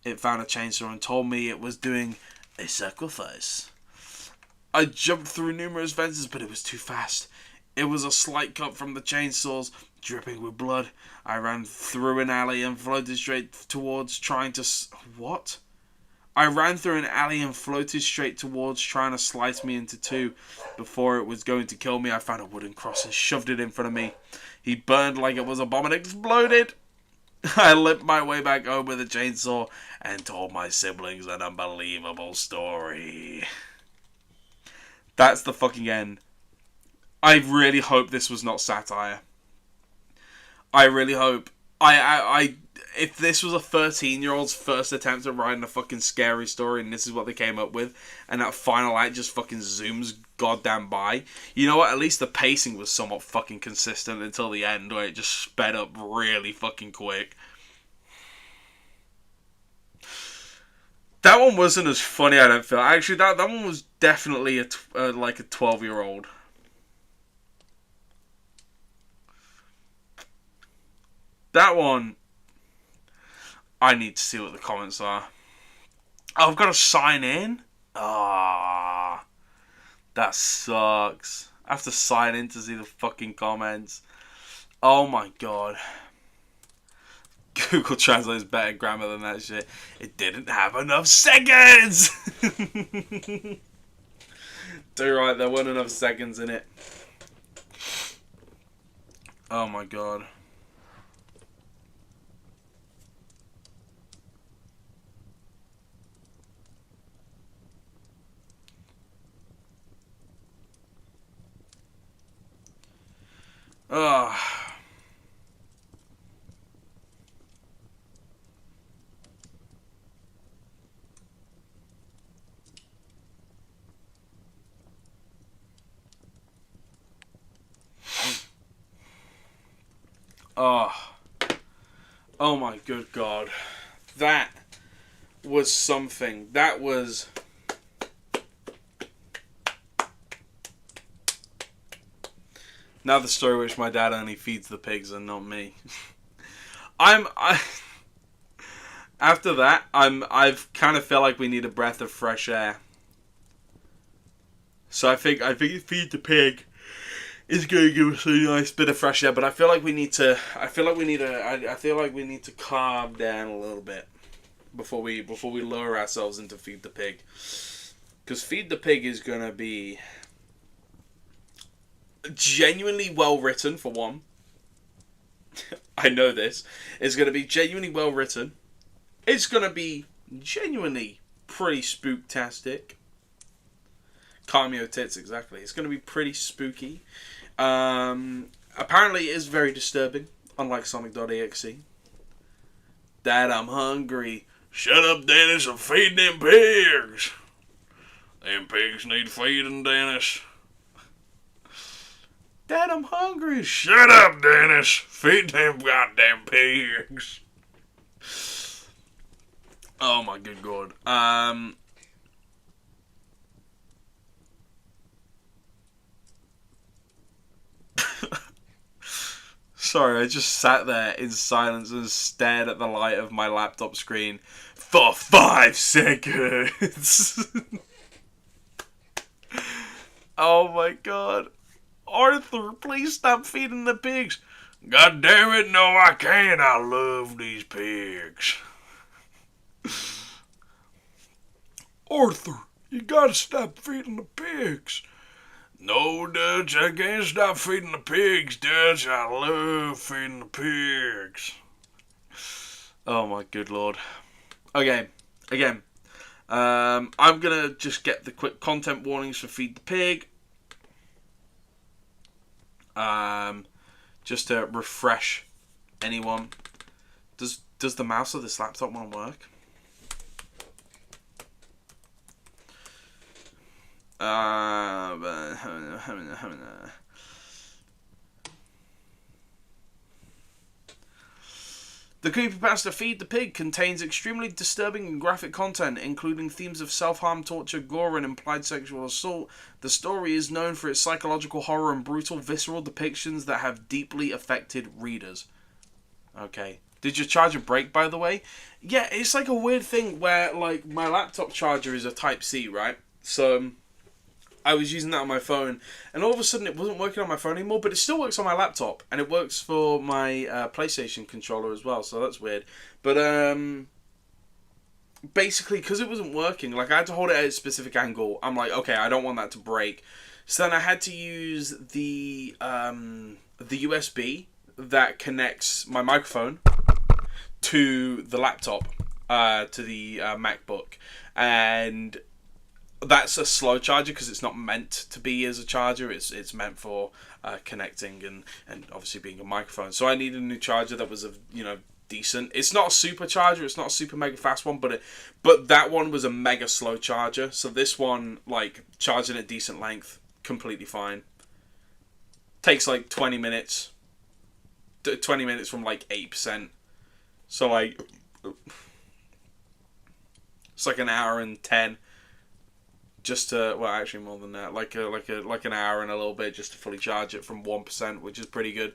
It found a chainsaw and told me it was doing a sacrifice. I jumped through numerous fences, but it was too fast. It was a slight cut from the chainsaws, dripping with blood. I ran through an alley and floated straight towards trying to... What? I ran through an alley and floated straight towards trying to slice me into two. Before it was going to kill me, I found a wooden cross and shoved it in front of me. He burned like it was a bomb and exploded. I limped my way back home with a chainsaw and told my siblings an unbelievable story. That's the fucking end. I really hope this was not satire. I really hope. I if this was a 13-year-old's first attempt at writing a fucking scary story and this is what they came up with, and that final act just fucking zooms goddamn by, you know what? At least the pacing was somewhat fucking consistent until the end, where it just sped up really fucking quick. That one wasn't as funny, I don't feel. Actually, that one was definitely like a 12-year-old. That one, I need to see what the comments are. Oh, I've got to sign in? Ah, that sucks. I have to sign in to see the fucking comments. Oh my god. Google Translate is better grammar than that shit. It didn't have enough seconds! Too right, there weren't enough seconds in it. Oh my god. Ugh. Oh. Oh my good god. That was something. That was... Now the story which my dad only feeds the pigs and not me. After that, I've kind of felt like we need a breath of fresh air. So I think feed the pig is going to give us a nice bit of fresh air, but I feel like we need to calm down a little bit before we lower ourselves into feed the pig. Cuz feed the pig is going to be genuinely well written, for one. I know this. It's going to be genuinely well written. It's going to be genuinely pretty spooktastic. Cameo tits, exactly. It's going to be pretty spooky. Apparently it is very disturbing, unlike sonic.exe. Dad, I'm hungry. Shut up, Dennis, and feed them pigs. Them pigs need feeding, Dennis. Dad, I'm hungry. Shut up, Dennis. Feed them goddamn pigs. Oh my good god. Sorry, I just sat there in silence and stared at the light of my laptop screen for 5 seconds. Oh my god. Arthur, please stop feeding the pigs. God damn it, no I can't. I love these pigs. Arthur, you gotta stop feeding the pigs. No, Dutch, I can't stop feeding the pigs, Dutch. I love feeding the pigs. Oh my good lord. Okay, again. I'm gonna just get the quick content warnings for Feed the Pig. Just to refresh anyone. Does the mouse of this laptop want to work? The creepypasta Feed the Pig contains extremely disturbing and graphic content, including themes of self-harm, torture, gore, and implied sexual assault. The story is known for its psychological horror and brutal, visceral depictions that have deeply affected readers. Okay. Did your charger break, by the way? Yeah, it's like a weird thing where, like, my laptop charger is a Type-C, right? So I was using that on my phone, and all of a sudden it wasn't working on my phone anymore, but it still works on my laptop, and it works for my PlayStation controller as well, so that's weird. But basically, because it wasn't working, like, I had to hold it at a specific angle. I'm like, okay, I don't want that to break. So then I had to use the USB that connects my microphone to the laptop, to the MacBook, and that's a slow charger because it's not meant to be as a charger. It's meant for connecting and obviously being a microphone. So I needed a new charger that was decent. It's not a super charger. It's not a super mega fast one, but that one was a mega slow charger. So this one, like, charging at decent length, completely fine. Takes like 20 minutes. 20 minutes from like 8%. So like, it's like an hour and 10. Just to, well, actually more than that, like an hour and a little bit just to fully charge it from 1%, which is pretty good.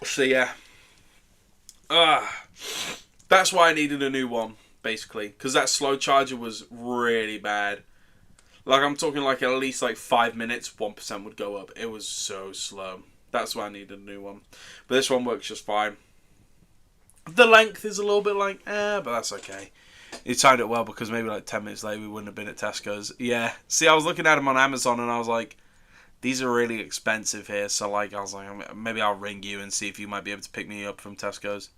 So yeah, that's why I needed a new one basically, because that slow charger was really bad. Like I'm talking like at least like 5 minutes, 1% would go up. It was so slow. That's why I needed a new one. But this one works just fine. The length is a little bit like, but that's okay. You timed it well because maybe like 10 minutes later we wouldn't have been at Tesco's. Yeah. See, I was looking at them on Amazon and I was like, these are really expensive here. So like, I was like, maybe I'll ring you and see if you might be able to pick me up from Tesco's.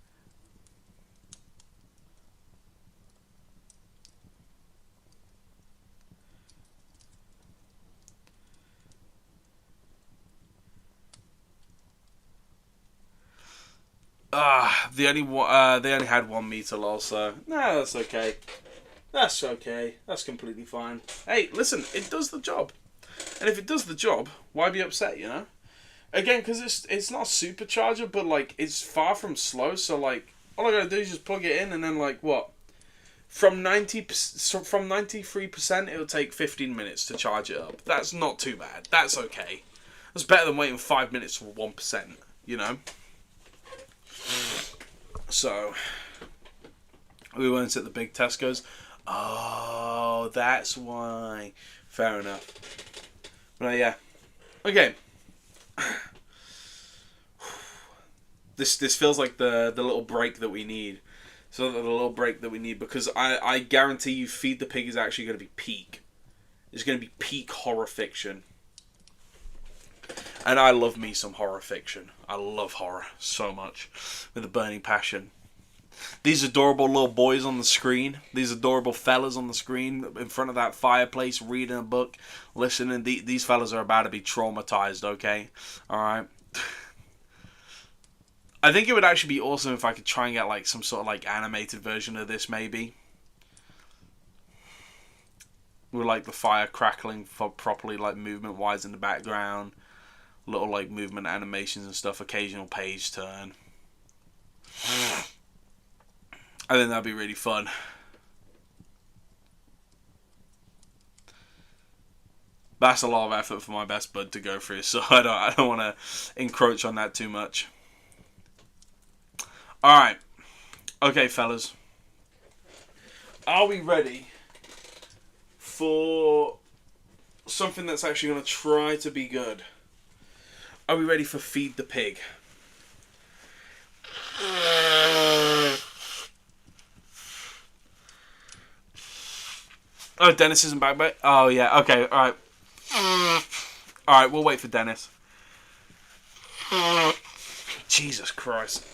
They only had 1 meter lol, so nah, that's okay. That's okay. That's completely fine. Hey, listen, it does the job. And if it does the job, why be upset, you know? Again, because it's not a supercharger, but, like, it's far from slow, so, like, all I gotta do is just plug it in, and then, like, what? From 93%, it'll take 15 minutes to charge it up. That's not too bad. That's okay. That's better than waiting 5 minutes for 1%, you know? So, we went at the big Tesco's. Oh, that's why. Fair enough. But yeah. Okay. This feels like the little break that we need. So the little break that we need, because I guarantee you Feed the Pig is actually going to be peak. It's going to be peak horror fiction. And I love me some horror fiction. I love horror so much. With a burning passion. These adorable little boys on the screen. These adorable fellas on the screen in front of that fireplace reading a book. Listening. These fellas are about to be traumatized, okay? Alright. I think it would actually be awesome if I could try and get like some sort of like animated version of this maybe. With like the fire crackling properly like movement wise in the background. Little like movement animations and stuff. Occasional page turn. I think that'd be really fun. That's a lot of effort for my best bud to go through, so I don't want to encroach on that too much. Alright. Okay, fellas. Are we ready for something that's actually going to try to be good? Are we ready for Feed the Pig? Oh, Dennis isn't back, mate? Oh, yeah. Okay, alright. Alright, we'll wait for Dennis. Jesus Christ.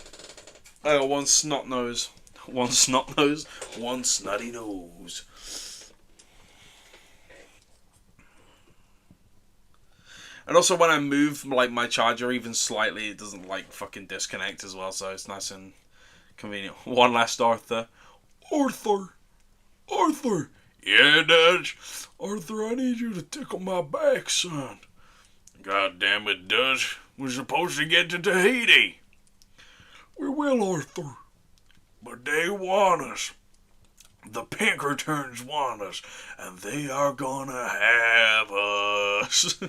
I got one snot nose. One snot nose. One snotty nose. And also when I move like my charger even slightly, it doesn't like fucking disconnect as well, so it's nice and convenient. One last Arthur. Arthur! Arthur! Yeah, Dutch? Arthur, I need you to tickle my back, son. God damn it, Dutch. We're supposed to get to Tahiti. We will, Arthur. But they want us. The Pinkertons want us. And they are gonna have us.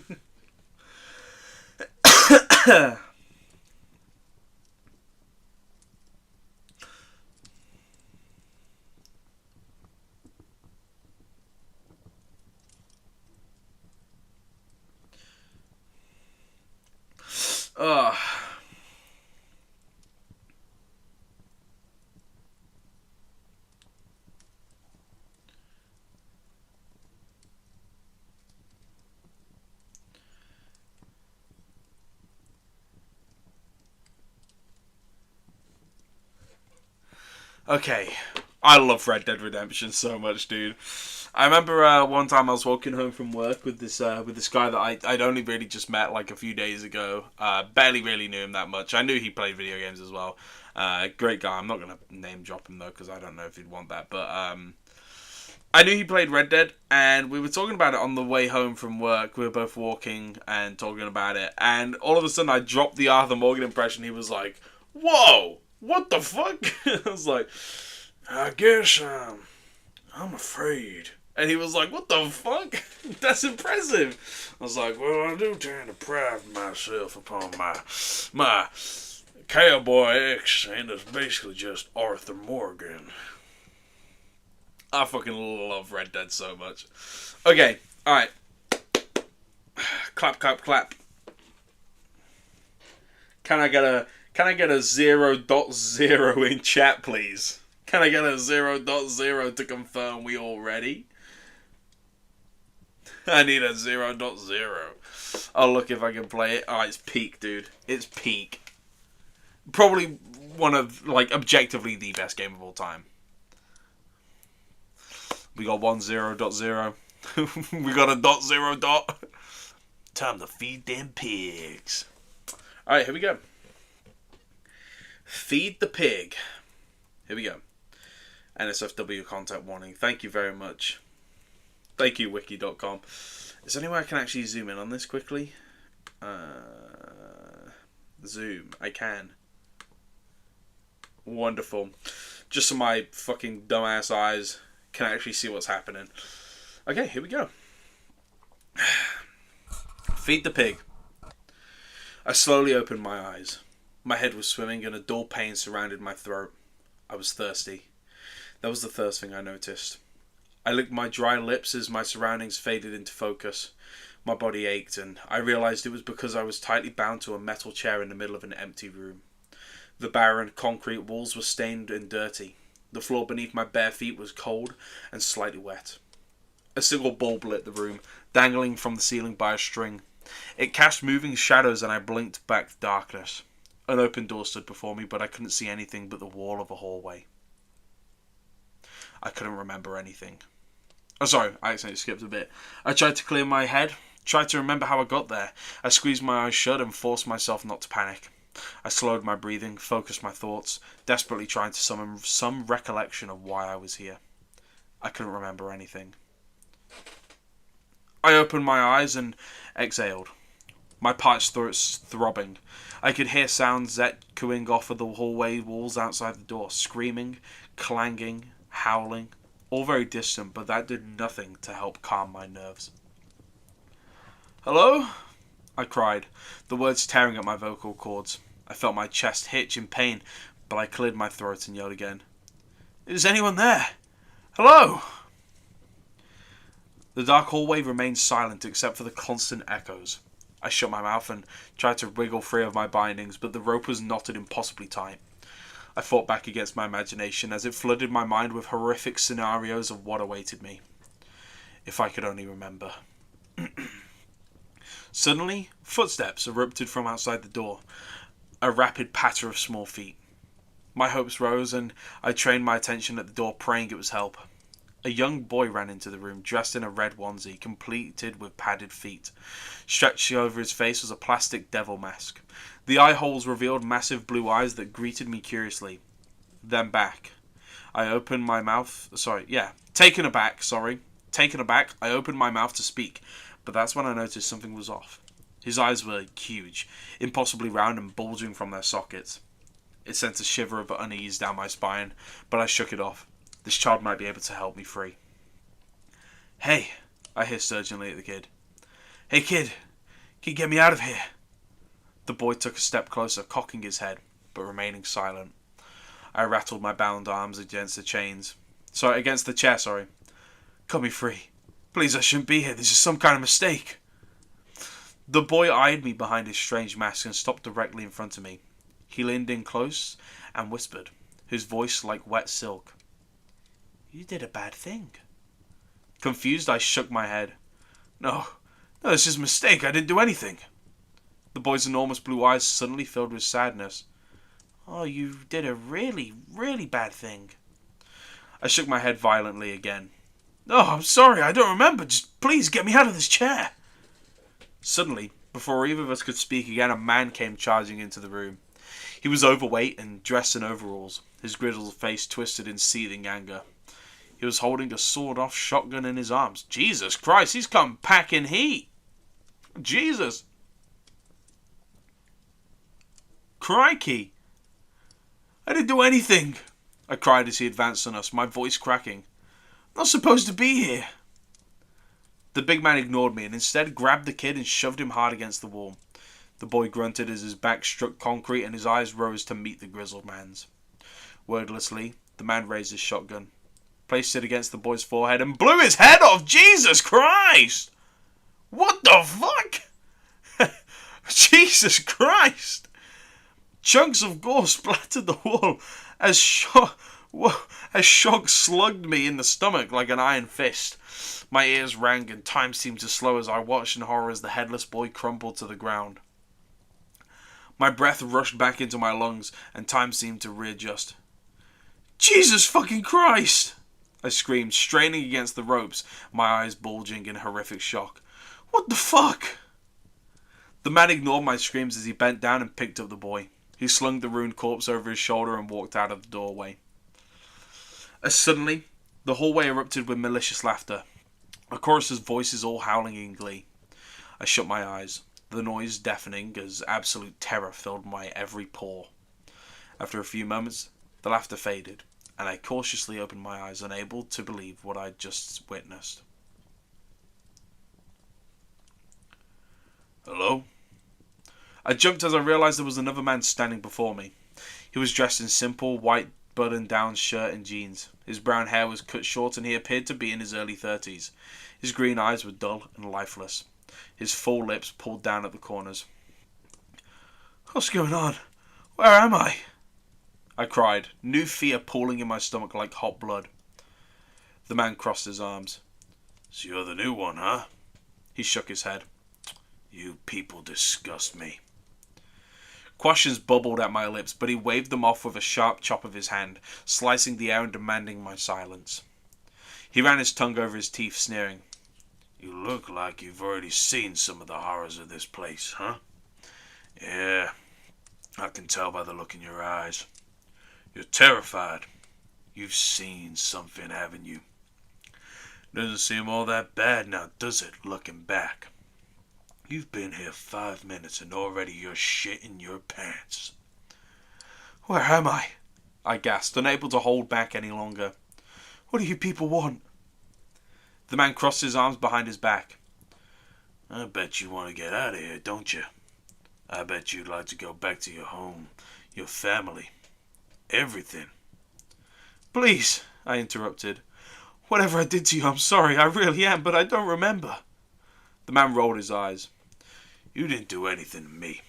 Okay. I love Red Dead Redemption so much, dude. I remember one time I was walking home from work with this guy that I'd only really just met like a few days ago. Barely really knew him that much. I knew he played video games as well. Great guy. I'm not gonna name drop him though because I don't know if he'd want that. But I knew he played Red Dead, and we were talking about it on the way home from work. We were both walking and talking about it, and all of a sudden I dropped the Arthur Morgan impression. He was like, "Whoa, what the fuck?" I was like, I guess I'm afraid. and he was like, "What the fuck? That's impressive." I was like, well, I do tend to pride myself upon my cowboy accent. It's basically just Arthur Morgan. I fucking love Red Dead so much. Okay, alright. Clap, clap, clap. Can I get a 0.0 in chat, please? Can I get a 0.0 to confirm we all ready? I need a 0.0. I'll look if I can play it. Oh, it's peak, dude. It's peak. Probably one of, like, objectively the best game of all time. We got 1.0.0. We got a 0.0. Time to feed them pigs. Alright, here we go. Feed the pig. Here we go. NSFW content warning. Thank you very much. Thank you, wiki.com. Is there any way I can actually zoom in on this quickly? Zoom. I can. Wonderful. Just so my fucking dumbass eyes can actually see what's happening. Okay, here we go. Feed the pig. I slowly opened my eyes. My head was swimming and a dull pain surrounded my throat. I was thirsty. That was the first thing I noticed. I licked my dry lips as my surroundings faded into focus. My body ached, and I realized it was because I was tightly bound to a metal chair in the middle of an empty room. The barren concrete walls were stained and dirty. The floor beneath my bare feet was cold and slightly wet. A single bulb lit the room, dangling from the ceiling by a string. It cast moving shadows and I blinked back the darkness. An open door stood before me, but I couldn't see anything but the wall of a hallway. I couldn't remember anything. Oh, sorry, I accidentally skipped a bit. I tried to clear my head, tried to remember how I got there. I squeezed my eyes shut and forced myself not to panic. I slowed my breathing, focused my thoughts, desperately trying to summon some recollection of why I was here. I couldn't remember anything. I opened my eyes and exhaled. My parched throat throbbing. I could hear sounds echoing off of the hallway walls outside the door, screaming, clanging, howling, all very distant, but that did nothing to help calm my nerves. "Hello?" I cried, the words tearing at my vocal cords. I felt my chest hitch in pain, but I cleared my throat and yelled again. "Is anyone there? Hello?" The dark hallway remained silent except for the constant echoes. I shut my mouth and tried to wriggle free of my bindings, but the rope was knotted impossibly tight. I fought back against my imagination as it flooded my mind with horrific scenarios of what awaited me. If I could only remember. Suddenly, footsteps erupted from outside the door, a rapid patter of small feet. My hopes rose and I trained my attention at the door, praying it was help. A young boy ran into the room, dressed in a red onesie, completed with padded feet. Stretched over his face was a plastic devil mask. The eye holes revealed massive blue eyes that greeted me curiously. Then back. I opened my mouth... Taken aback, I opened my mouth to speak, but that's when I noticed something was off. His eyes were huge, impossibly round and bulging from their sockets. It sent a shiver of unease down my spine, but I shook it off. This child might be able to help me free. "Hey," I hissed urgently at the kid. "Hey kid, can you get me out of here?" The boy took a step closer, cocking his head, but remaining silent. I rattled my bound arms against the chair. "Cut me free. Please, I shouldn't be here. This is some kind of mistake." The boy eyed me behind his strange mask and stopped directly in front of me. He leaned in close and whispered, his voice like wet silk. "You did a bad thing." Confused, I shook my head. No, it's just a mistake. I didn't do anything." The boy's enormous blue eyes suddenly filled with sadness. "Oh, you did a really, really bad thing." I shook my head violently again. Oh, I'm sorry, I don't remember. Just please get me out of this chair. Suddenly, before either of us could speak again, a man came charging into the room. He was overweight and dressed in overalls, his grizzled face twisted in seething anger. He was holding a sawed-off shotgun in his arms. Jesus Christ, he's come packing heat. Jesus. Crikey. I didn't do anything, I cried as he advanced on us, my voice cracking. I'm not supposed to be here. The big man ignored me and instead grabbed the kid and shoved him hard against the wall. The boy grunted as his back struck concrete and his eyes rose to meet the grizzled man's. Wordlessly, the man raised his shotgun, placed it against the boy's forehead, and blew his head off. Jesus Christ! What the fuck? Jesus Christ! Chunks of gore splattered the wall as shock slugged me in the stomach like an iron fist. My ears rang and time seemed to slow as I watched in horror as the headless boy crumpled to the ground. My breath rushed back into my lungs and time seemed to readjust. Jesus fucking Christ! I screamed, straining against the ropes, my eyes bulging in horrific shock. What the fuck? The man ignored my screams as he bent down and picked up the boy. He slung the ruined corpse over his shoulder and walked out of the doorway. As suddenly, the hallway erupted with malicious laughter. A chorus of voices all howling in glee. I shut my eyes, the noise deafening as absolute terror filled my every pore. After a few moments, the laughter faded, and I cautiously opened my eyes, unable to believe what I'd just witnessed. Hello? I jumped as I realized there was another man standing before me. He was dressed in simple, white button-down shirt and jeans. His brown hair was cut short and he appeared to be in his early 30s. His green eyes were dull and lifeless. His full lips pulled down at the corners. What's going on? Where am I? I cried, new fear pooling in my stomach like hot blood. The man crossed his arms. So you're the new one, huh? He shook his head. You people disgust me. Questions bubbled at my lips, but he waved them off with a sharp chop of his hand, slicing the air and demanding my silence. He ran his tongue over his teeth, sneering. You look like you've already seen some of the horrors of this place, huh? Yeah, I can tell by the look in your eyes. You're terrified. You've seen something, haven't you? Doesn't seem all that bad now, does it, looking back? You've been here 5 minutes and already you're shitting your pants. Where am I? I gasped, unable to hold back any longer. What do you people want? The man crossed his arms behind his back. I bet you want to get out of here, don't you? I bet you'd like to go back to your home, your family, everything. Please, I interrupted. Whatever I did to you, I'm sorry, I really am, but I don't remember. The man rolled his eyes. You didn't do anything to me.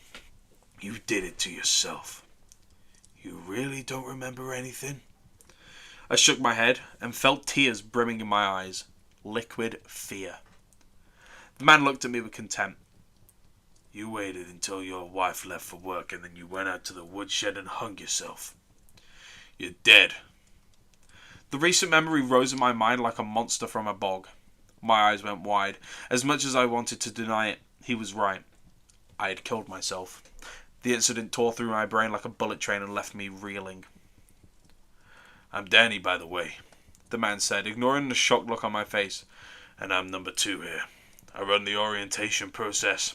You did it to yourself. You really don't remember anything? I shook my head and felt tears brimming in my eyes. Liquid fear. The man looked at me with contempt. You waited until your wife left for work and then you went out to the woodshed and hung yourself. You're dead. The recent memory rose in my mind like a monster from a bog. My eyes went wide. As much as I wanted to deny it, he was right. I had killed myself. The incident tore through my brain like a bullet train and left me reeling. I'm Danny, by the way, the man said, ignoring the shocked look on my face. And I'm number 2 here. I run the orientation process.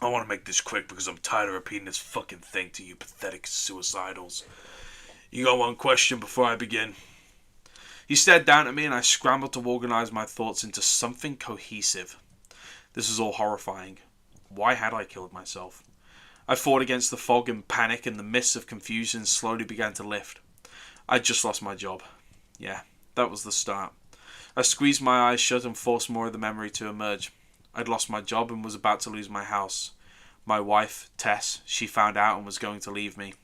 I want to make this quick because I'm tired of repeating this fucking thing to you pathetic suicidals. You got one question before I begin? He stared down at me and I scrambled to organize my thoughts into something cohesive. This was all horrifying. Why had I killed myself? I fought against the fog and panic and the mists of confusion slowly began to lift. I'd just lost my job. Yeah, that was the start. I squeezed my eyes shut and forced more of the memory to emerge. I'd lost my job and was about to lose my house. My wife, Tess, she found out and was going to leave me.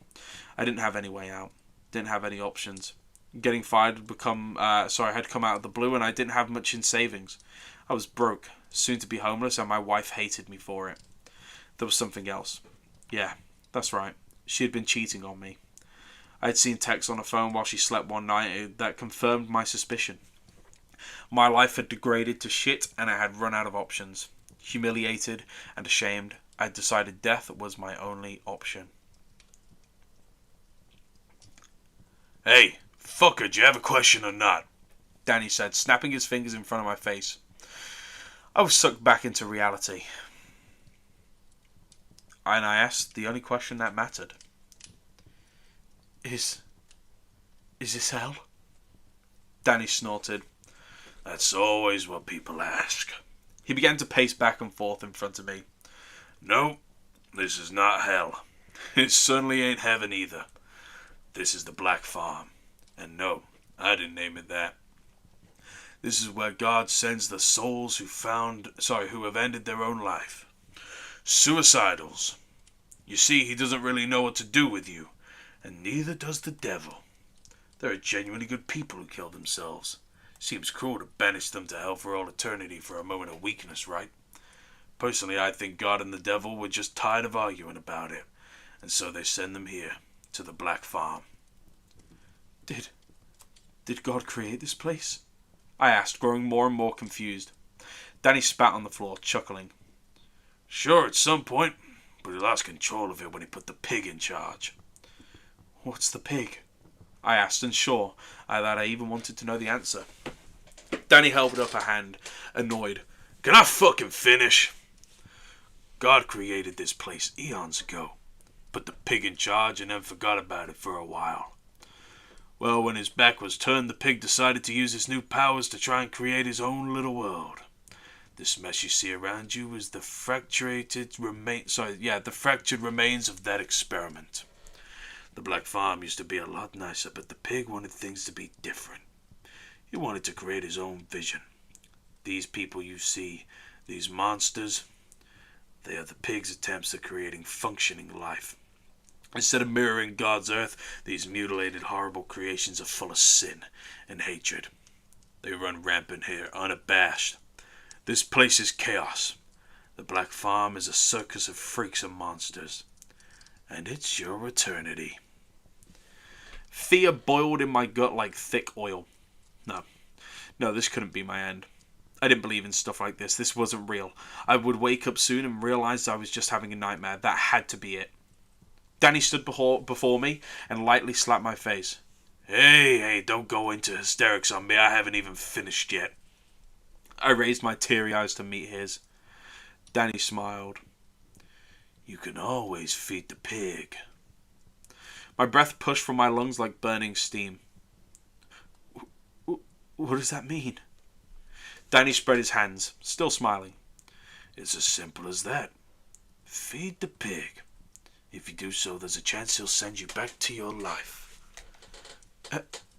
I didn't have any way out. Didn't have any options. Getting fired had had come out of the blue and I didn't have much in savings. I was broke, soon to be homeless, and my wife hated me for it. There was something else. Yeah, that's right. She had been cheating on me. I had seen texts on her phone while she slept one night that confirmed my suspicion. My life had degraded to shit and I had run out of options. Humiliated and ashamed, I had decided death was my only option. Hey, fucker, do you have a question or not? Danny said, snapping his fingers in front of my face. I was sucked back into reality. And I asked the only question that mattered. Is this hell? Danny snorted. That's always what people ask. He began to pace back and forth in front of me. No, this is not hell. It certainly ain't heaven either. This is the Black Farm. And no, I didn't name it that. This is where God sends the souls who have ended their own life. Suicidals. You see, he doesn't really know what to do with you, and neither does the devil. There are genuinely good people who kill themselves. Seems cruel to banish them to hell for all eternity for a moment of weakness, right? Personally, I think God and the devil were just tired of arguing about it, and so they send them here, to the Black Farm. Did God create this place? I asked, growing more and more confused. Danny spat on the floor, chuckling. Sure, at some point, but he lost control of it when he put the pig in charge. What's the pig? I asked, unsure that I even wanted to know the answer. Danny held up a hand, annoyed. Can I fucking finish? God created this place eons ago, put the pig in charge and then forgot about it for a while. Well, when his back was turned, the pig decided to use his new powers to try and create his own little world. This mess you see around you is the fractured remains of that experiment. The Black Farm used to be a lot nicer, but the pig wanted things to be different. He wanted to create his own vision. These people you see, these monsters, they are the pig's attempts at creating functioning life. Instead of mirroring God's earth, these mutilated, horrible creations are full of sin and hatred. They run rampant here, unabashed. This place is chaos. The Black Farm is a circus of freaks and monsters. And it's your eternity. Fear boiled in my gut like thick oil. No, this couldn't be my end. I didn't believe in stuff like this. This wasn't real. I would wake up soon and realize I was just having a nightmare. That had to be it. Danny stood before me and lightly slapped my face. Hey, don't go into hysterics on me. I haven't even finished yet. I raised my teary eyes to meet his. Danny smiled. You can always feed the pig. My breath pushed from my lungs like burning steam. What does that mean? Danny spread his hands, still smiling. It's as simple as that. Feed the pig. If you do so, there's a chance he'll send you back to your life.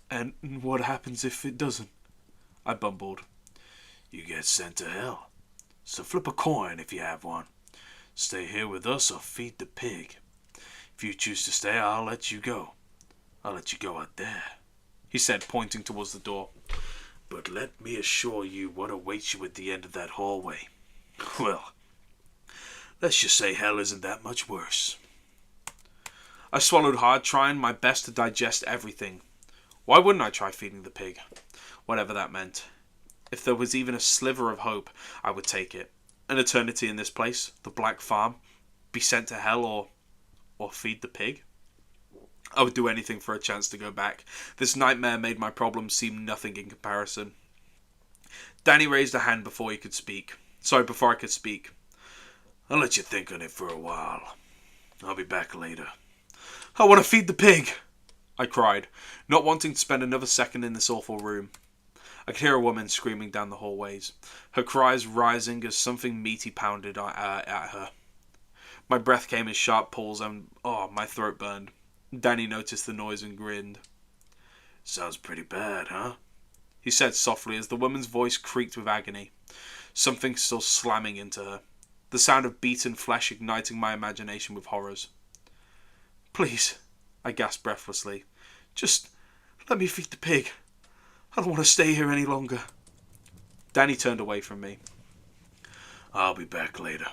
And what happens if it doesn't? I bumbled. You get sent to hell. So flip a coin if you have one. Stay here with us or feed the pig. If you choose to stay, I'll let you go. I'll let you go out there, he said, pointing towards the door. But let me assure you what awaits you at the end of that hallway. Well, let's just say hell isn't that much worse. I swallowed hard, trying my best to digest everything. Why wouldn't I try feeding the pig? Whatever that meant. If there was even a sliver of hope, I would take it. An eternity in this place, the Black Farm, be sent to hell or feed the pig? I would do anything for a chance to go back. This nightmare made my problems seem nothing in comparison. Danny raised a hand before I could speak. I'll let you think on it for a while. I'll be back later. I want to feed the pig, I cried, not wanting to spend another second in this awful room. I could hear a woman screaming down the hallways, her cries rising as something meaty pounded at her. My breath came in sharp pulls and, my throat burned. Danny noticed the noise and grinned. Sounds pretty bad, huh? He said softly as the woman's voice creaked with agony, something still slamming into her, the sound of beaten flesh igniting my imagination with horrors. Please, I gasped breathlessly. Just let me feed the pig. I don't want to stay here any longer. Danny turned away from me. I'll be back later.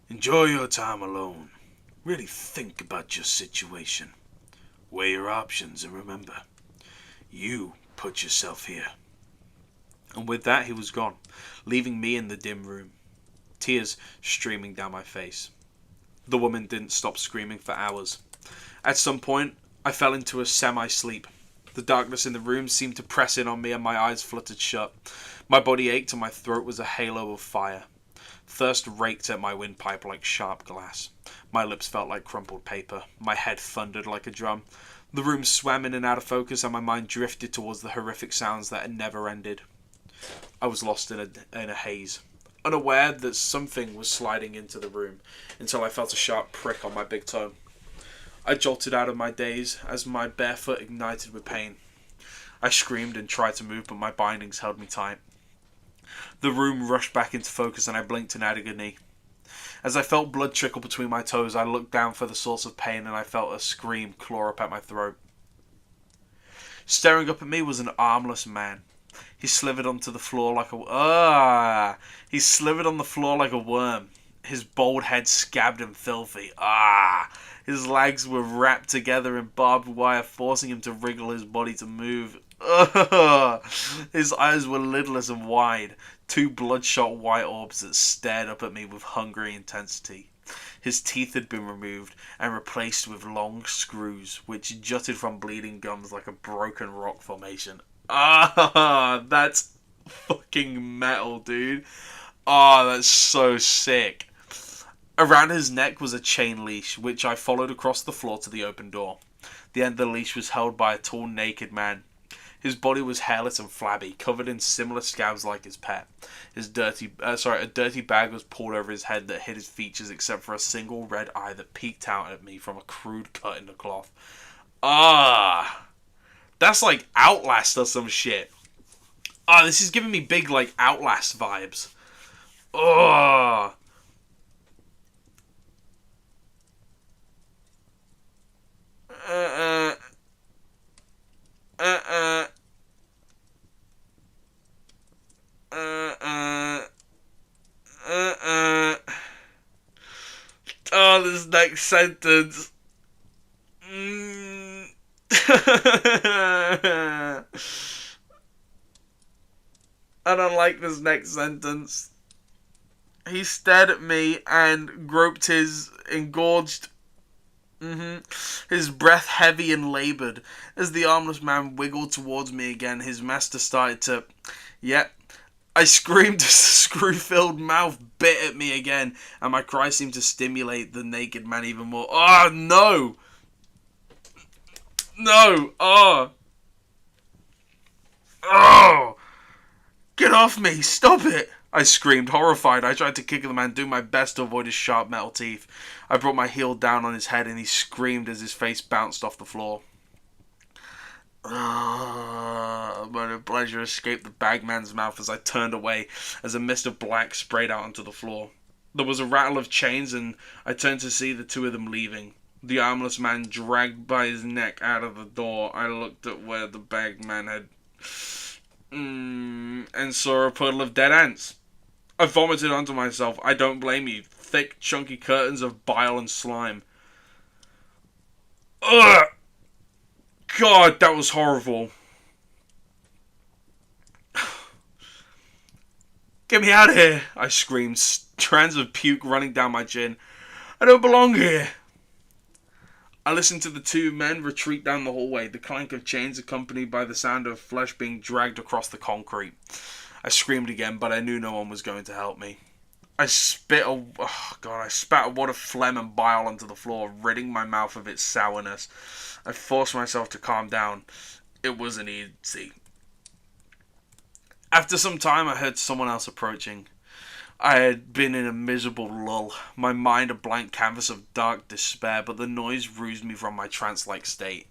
Enjoy your time alone. Really think about your situation. Weigh your options and remember, you put yourself here. And with that, he was gone, leaving me in the dim room, tears streaming down my face. The woman didn't stop screaming for hours. At some point, I fell into a semi-sleep. The darkness in the room seemed to press in on me and my eyes fluttered shut. My body ached and my throat was a halo of fire. Thirst raked at my windpipe like sharp glass. My lips felt like crumpled paper. My head thundered like a drum. The room swam in and out of focus and my mind drifted towards the horrific sounds that had never ended. I was lost in a haze, unaware that something was sliding into the room, until I felt a sharp prick on my big toe. I jolted out of my daze as my bare foot ignited with pain. I screamed and tried to move, but my bindings held me tight. The room rushed back into focus and I blinked in agony. As I felt blood trickle between my toes, I looked down for the source of pain and I felt a scream claw up at my throat. Staring up at me was an armless man. He slithered onto the floor like a... He slithered on the floor like a worm. His bald head scabbed and filthy. His legs were wrapped together in barbed wire, forcing him to wriggle his body to move. His eyes were lidless and wide, two bloodshot white orbs that stared up at me with hungry intensity. His teeth had been removed and replaced with long screws, which jutted from bleeding gums like a broken rock formation. That's fucking metal, dude. That's so sick. Around his neck was a chain leash, which I followed across the floor to the open door. The end of the leash was held by a tall, naked man. His body was hairless and flabby, covered in similar scabs like his pet. A dirty bag was pulled over his head that hid his features except for a single red eye that peeked out at me from a crude cut in the cloth. That's like Outlast or some shit. This is giving me big, like, Outlast vibes. This next sentence. I don't like this next sentence. He stared at me and groped his engorged... His breath heavy and laboured. As the armless man wiggled towards me again, his master started to... Yep. I screamed as the screw-filled mouth bit at me again, and my cry seemed to stimulate the naked man even more. No! No! Get off me! Stop it! I screamed, horrified. I tried to kick the man, doing my best to avoid his sharp metal teeth. I brought my heel down on his head and he screamed as his face bounced off the floor. But a pleasure escaped the bagman's mouth as I turned away as a mist of black sprayed out onto the floor. There was a rattle of chains and I turned to see the two of them leaving. The armless man dragged by his neck out of the door. I looked at where the bagman had... and saw a puddle of dead ants. I vomited onto myself. I don't blame you. Thick, chunky curtains of bile and slime. Ugh! God, that was horrible. Get me out of here, I screamed, strands of puke running down my chin. I don't belong here. I listened to the two men retreat down the hallway, the clank of chains accompanied by the sound of flesh being dragged across the concrete. I screamed again, but I knew no one was going to help me. I spat a wad of phlegm and bile onto the floor, ridding my mouth of its sourness. I forced myself to calm down. It wasn't easy. After some time, I heard someone else approaching. I had been in a miserable lull, my mind a blank canvas of dark despair, but the noise roused me from my trance-like state.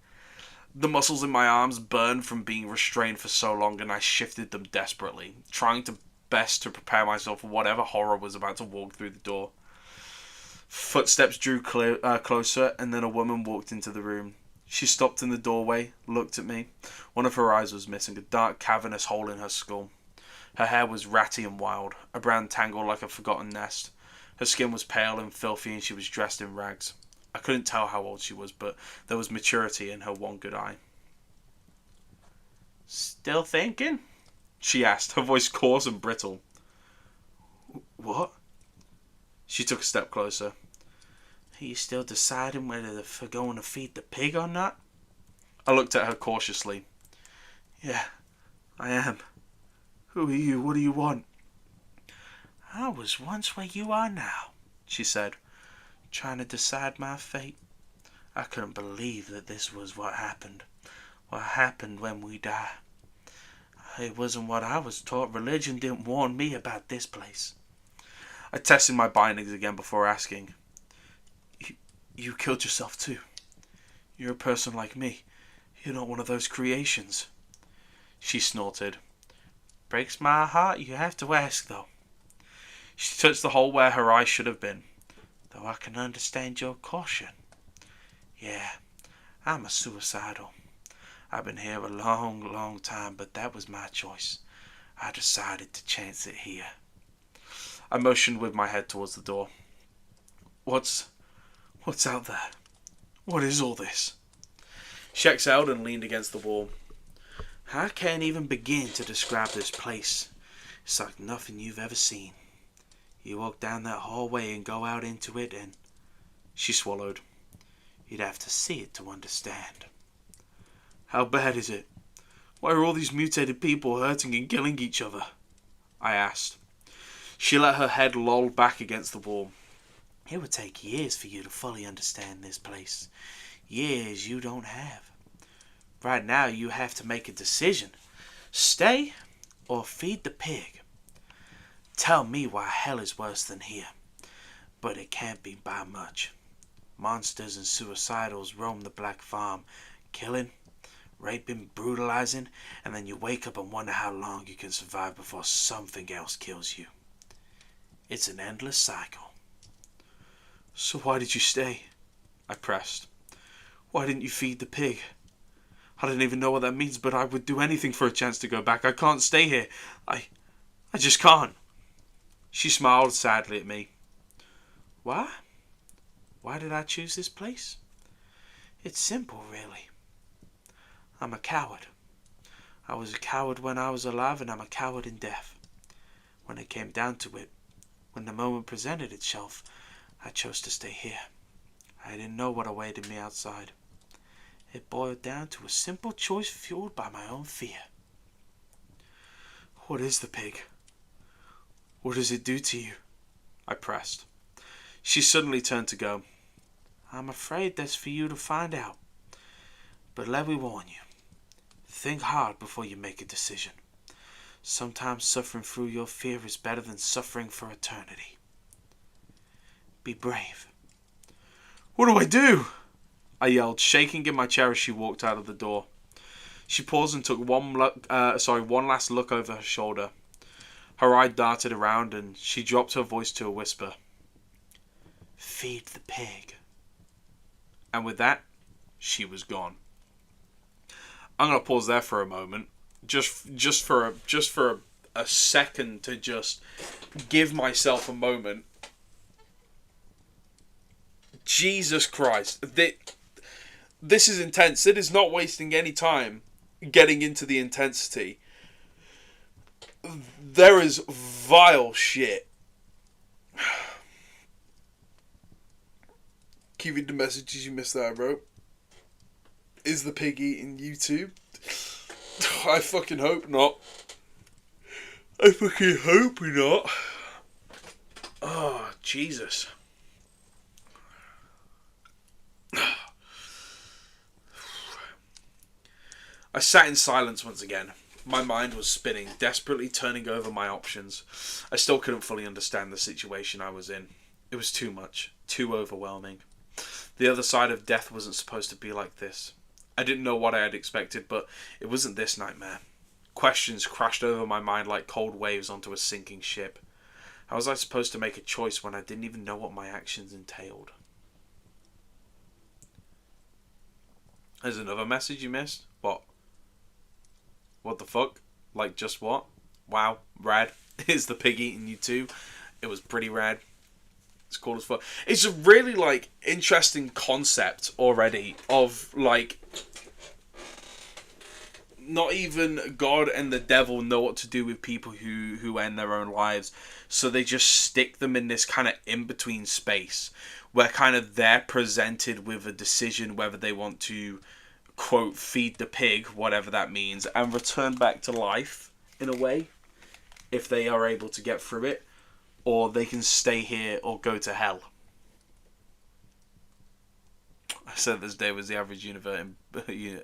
The muscles in my arms burned from being restrained for so long, and I shifted them desperately, trying to best to prepare myself for whatever horror was about to walk through the door. Footsteps drew closer, and then a woman walked into the room. She stopped in the doorway, looked at me. One of her eyes was missing, a dark cavernous hole in her skull. Her hair was ratty and wild, a brown tangle like a forgotten nest. Her skin was pale and filthy, and she was dressed in rags. I couldn't tell how old she was, but there was maturity in her one good eye. Still thinking? she asked, her voice coarse and brittle. What? She took a step closer. Are you still deciding whether to going to feed the pig or not? I looked at her cautiously. Yeah, I am. Who are you? What do you want? I was once where you are now, she said, trying to decide my fate. I couldn't believe that this was what happened when we die. It wasn't what I was taught. Religion didn't warn me about this place. I tested my bindings again before asking. You killed yourself too. You're a person like me. You're not one of those creations. She snorted. Breaks my heart you have to ask, though. She touched the hole where her eye should have been. Though I can understand your caution. Yeah, I'm a suicidal. I've been here a long, long time, but that was my choice. I decided to chance it here. I motioned with my head towards the door. What's out there? What is all this? She exhaled and leaned against the wall. I can't even begin to describe this place. It's like nothing you've ever seen. You walk down that hallway and go out into it and... She swallowed. You'd have to see it to understand. How bad is it? Why are all these mutated people hurting and killing each other? I asked. She let her head loll back against the wall. It would take years for you to fully understand this place. Years you don't have. Right now you have to make a decision. Stay or feed the pig. Tell me why hell is worse than here. But it can't be by much. Monsters and suicidals roam the Black Farm, killing, raping, brutalizing, and then you wake up and wonder how long you can survive before something else kills you. It's an endless cycle. So why did you stay? I pressed. Why didn't you feed the pig? I don't even know what that means, but I would do anything for a chance to go back. I can't stay here. I just can't. She smiled sadly at me. Why? Why did I choose this place? It's simple, really. I'm a coward. I was a coward when I was alive, and I'm a coward in death. When it came down to it, when the moment presented itself, I chose to stay here. I didn't know what awaited me outside. It boiled down to a simple choice fueled by my own fear. What is the pig? What does it do to you? I pressed. She suddenly turned to go. I'm afraid that's for you to find out. But let me warn you. Think hard before you make a decision. Sometimes suffering through your fear is better than suffering for eternity. Be brave. What do I do? I yelled, shaking in my chair as she walked out of the door. She paused and took one last look over her shoulder. Her eye darted around and she dropped her voice to a whisper. Feed the pig. And with that, she was gone. I'm gonna pause there for a moment, just for a second to just give myself a moment. Jesus Christ, this is intense. It is not wasting any time getting into the intensity. There is vile shit. Can you read the messages you missed that I wrote? Is the pig eating you too? I fucking hope not. I fucking hope not. Oh, Jesus. I sat in silence once again. My mind was spinning, desperately turning over my options. I still couldn't fully understand the situation I was in. It was too much, too overwhelming. The other side of death wasn't supposed to be like this. I didn't know what I had expected, but it wasn't this nightmare. Questions crashed over my mind like cold waves onto a sinking ship. How was I supposed to make a choice when I didn't even know what my actions entailed? There's another message you missed? What? What the fuck? Like, just what? Wow, rad. Is the pig eating you too? It was pretty rad. It's cool as fuck. It's a really, like, interesting concept already of, like, not even God and the devil know what to do with people who end their own lives. So they just stick them in this kind of in-between space where kind of they're presented with a decision whether they want to, quote, feed the pig, whatever that means, and return back to life in a way, if they are able to get through it, or they can stay here or go to hell. I said this day was the average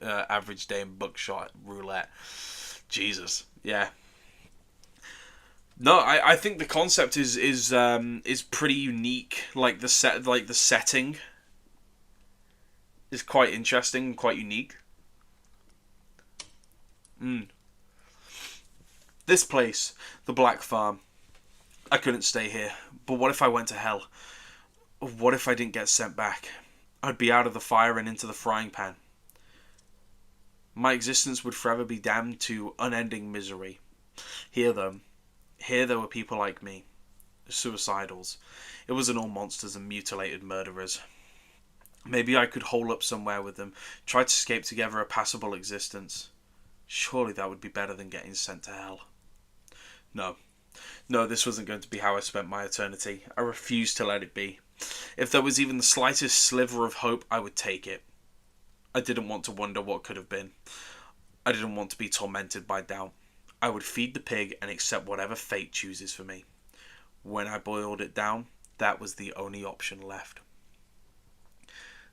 average day in buckshot roulette. Jesus, yeah. No, I think the concept is pretty unique. Like the setting is quite interesting, quite unique. This place, the Black Farm. I couldn't stay here, but what if I went to hell? What if I didn't get sent back? I'd be out of the fire and into the frying pan. My existence would forever be damned to unending misery. Here there were people like me, suicidals. It wasn't all monsters and mutilated murderers. Maybe I could hole up somewhere with them, try to escape together a passable existence. Surely that would be better than getting sent to hell. No, this wasn't going to be how I spent my eternity. I refused to let it be. If there was even the slightest sliver of hope, I would take it. I didn't want to wonder what could have been. I didn't want to be tormented by doubt. I would feed the pig and accept whatever fate chooses for me. When I boiled it down, that was the only option left.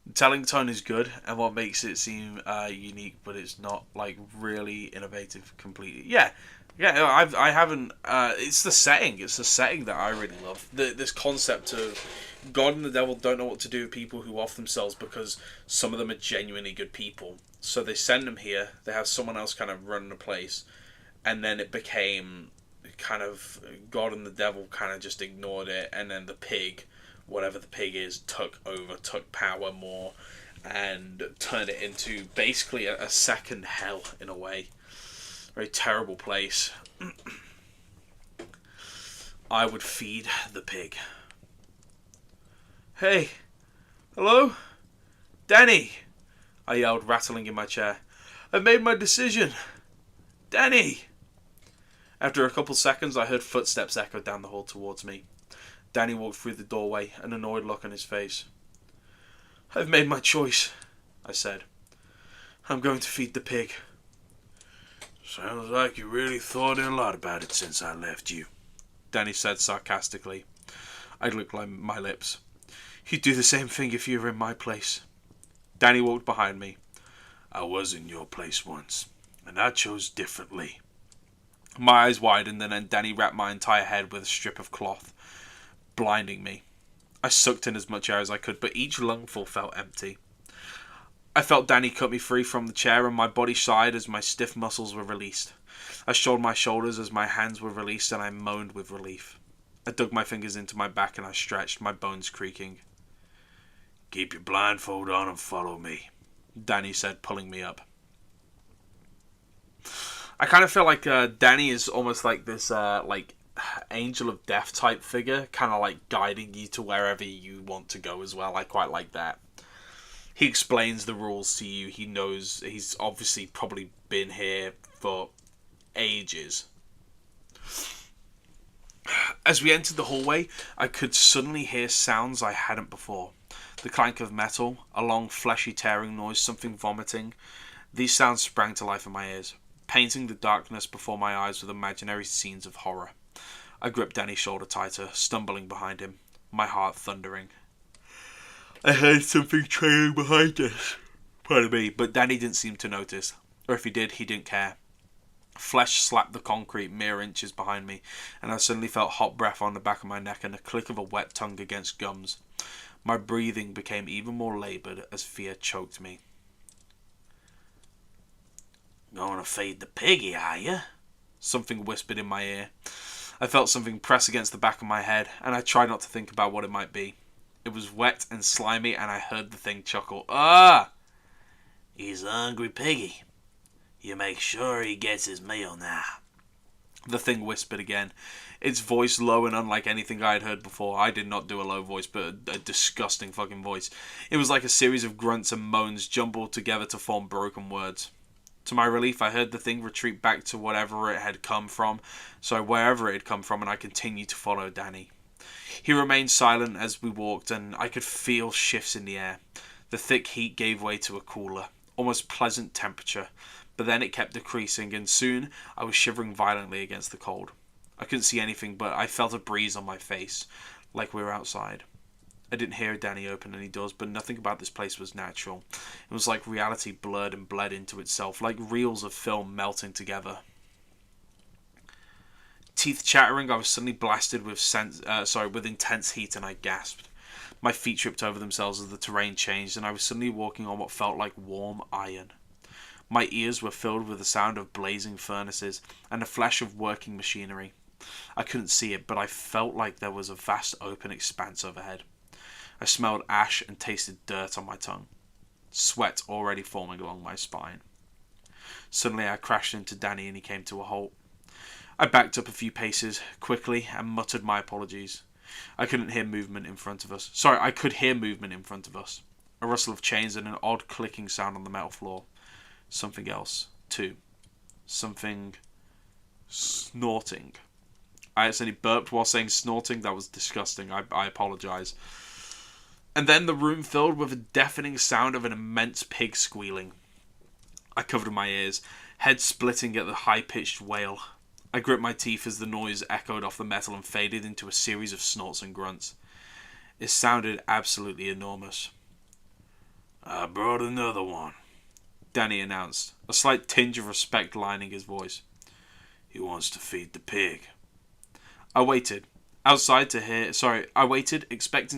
The telling tone is good, and what makes it seem unique, but it's not like really innovative completely. Yeah, I haven't. It's the setting. It's the setting that I really love. This concept of God and the devil don't know what to do with people who off themselves because some of them are genuinely good people. So they send them here. They have someone else kind of run the place, and then it became kind of God and the devil kind of just ignored it, and then the pig, whatever the pig is, took power more, and turned it into basically a second hell in a way. Very terrible place. I would feed the pig. Hey, hello? Danny, I yelled, rattling in my chair. I've made my decision. Danny! After a couple seconds, I heard footsteps echo down the hall towards me. Danny walked through the doorway, an annoyed look on his face. I've made my choice, I said. I'm going to feed the pig. Sounds like you really thought a lot about it since I left you, Danny said sarcastically. I licked my lips. You'd do the same thing if you were in my place. Danny walked behind me. I was in your place once, and I chose differently. My eyes widened, and then Danny wrapped my entire head with a strip of cloth, blinding me. I sucked in as much air as I could, but each lungful felt empty. I felt Danny cut me free from the chair, and my body sighed as my stiff muscles were released. I shrugged my shoulders as my hands were released, and I moaned with relief. I dug my fingers into my back and I stretched, my bones creaking. Keep your blindfold on and follow me, Danny said, pulling me up. I kind of feel like Danny is almost like this angel of death type figure, kind of like guiding you to wherever you want to go as well. I quite like that. He explains the rules to you. He knows, he's obviously probably been here for ages. As we entered the hallway, I could suddenly hear sounds I hadn't before. The clank of metal, a long fleshy tearing noise, something vomiting. These sounds sprang to life in my ears, painting the darkness before my eyes with imaginary scenes of horror. I gripped Danny's shoulder tighter, stumbling behind him, my heart thundering. I heard something trailing behind us. Pardon me, but Danny didn't seem to notice. Or if he did, he didn't care. Flesh slapped the concrete mere inches behind me, and I suddenly felt hot breath on the back of my neck and the click of a wet tongue against gums. My breathing became even more laboured as fear choked me. Gonna feed the piggy, are you? Something whispered in my ear. I felt something press against the back of my head, and I tried not to think about what it might be. It was wet and slimy, and I heard the thing chuckle. Ah! He's a hungry piggy. You make sure he gets his meal now. The thing whispered again, its voice low and unlike anything I had heard before. I did not do a low voice, but a disgusting fucking voice. It was like a series of grunts and moans jumbled together to form broken words. To my relief, I heard the thing retreat back to wherever it had come from, and I continued to follow Danny. He remained silent as we walked, and I could feel shifts in the air. The thick heat gave way to a cooler, almost pleasant temperature, but then it kept decreasing, and soon I was shivering violently against the cold. I couldn't see anything, but I felt a breeze on my face, like we were outside. I didn't hear Danny open any doors, but nothing about this place was natural. It was like reality blurred and bled into itself, like reels of film melting together. Teeth chattering, I was suddenly blasted with intense heat, and I gasped. My feet tripped over themselves as the terrain changed, and I was suddenly walking on what felt like warm iron. My ears were filled with the sound of blazing furnaces and the flash of working machinery. I couldn't see it, but I felt like there was a vast open expanse overhead. I smelled ash and tasted dirt on my tongue. Sweat already forming along my spine. Suddenly I crashed into Danny and he came to a halt. I backed up a few paces, quickly, and muttered my apologies. I could hear movement in front of us. A rustle of chains and an odd clicking sound on the metal floor. Something else, too. Something snorting. I accidentally burped while saying snorting. That was disgusting. I apologise. And then the room filled with a deafening sound of an immense pig squealing. I covered my ears, head splitting at the high-pitched wail. I gripped my teeth as the noise echoed off the metal and faded into a series of snorts and grunts. It sounded absolutely enormous. "I brought another one," Danny announced, a slight tinge of respect lining his voice. "He wants to feed the pig." I waited, expecting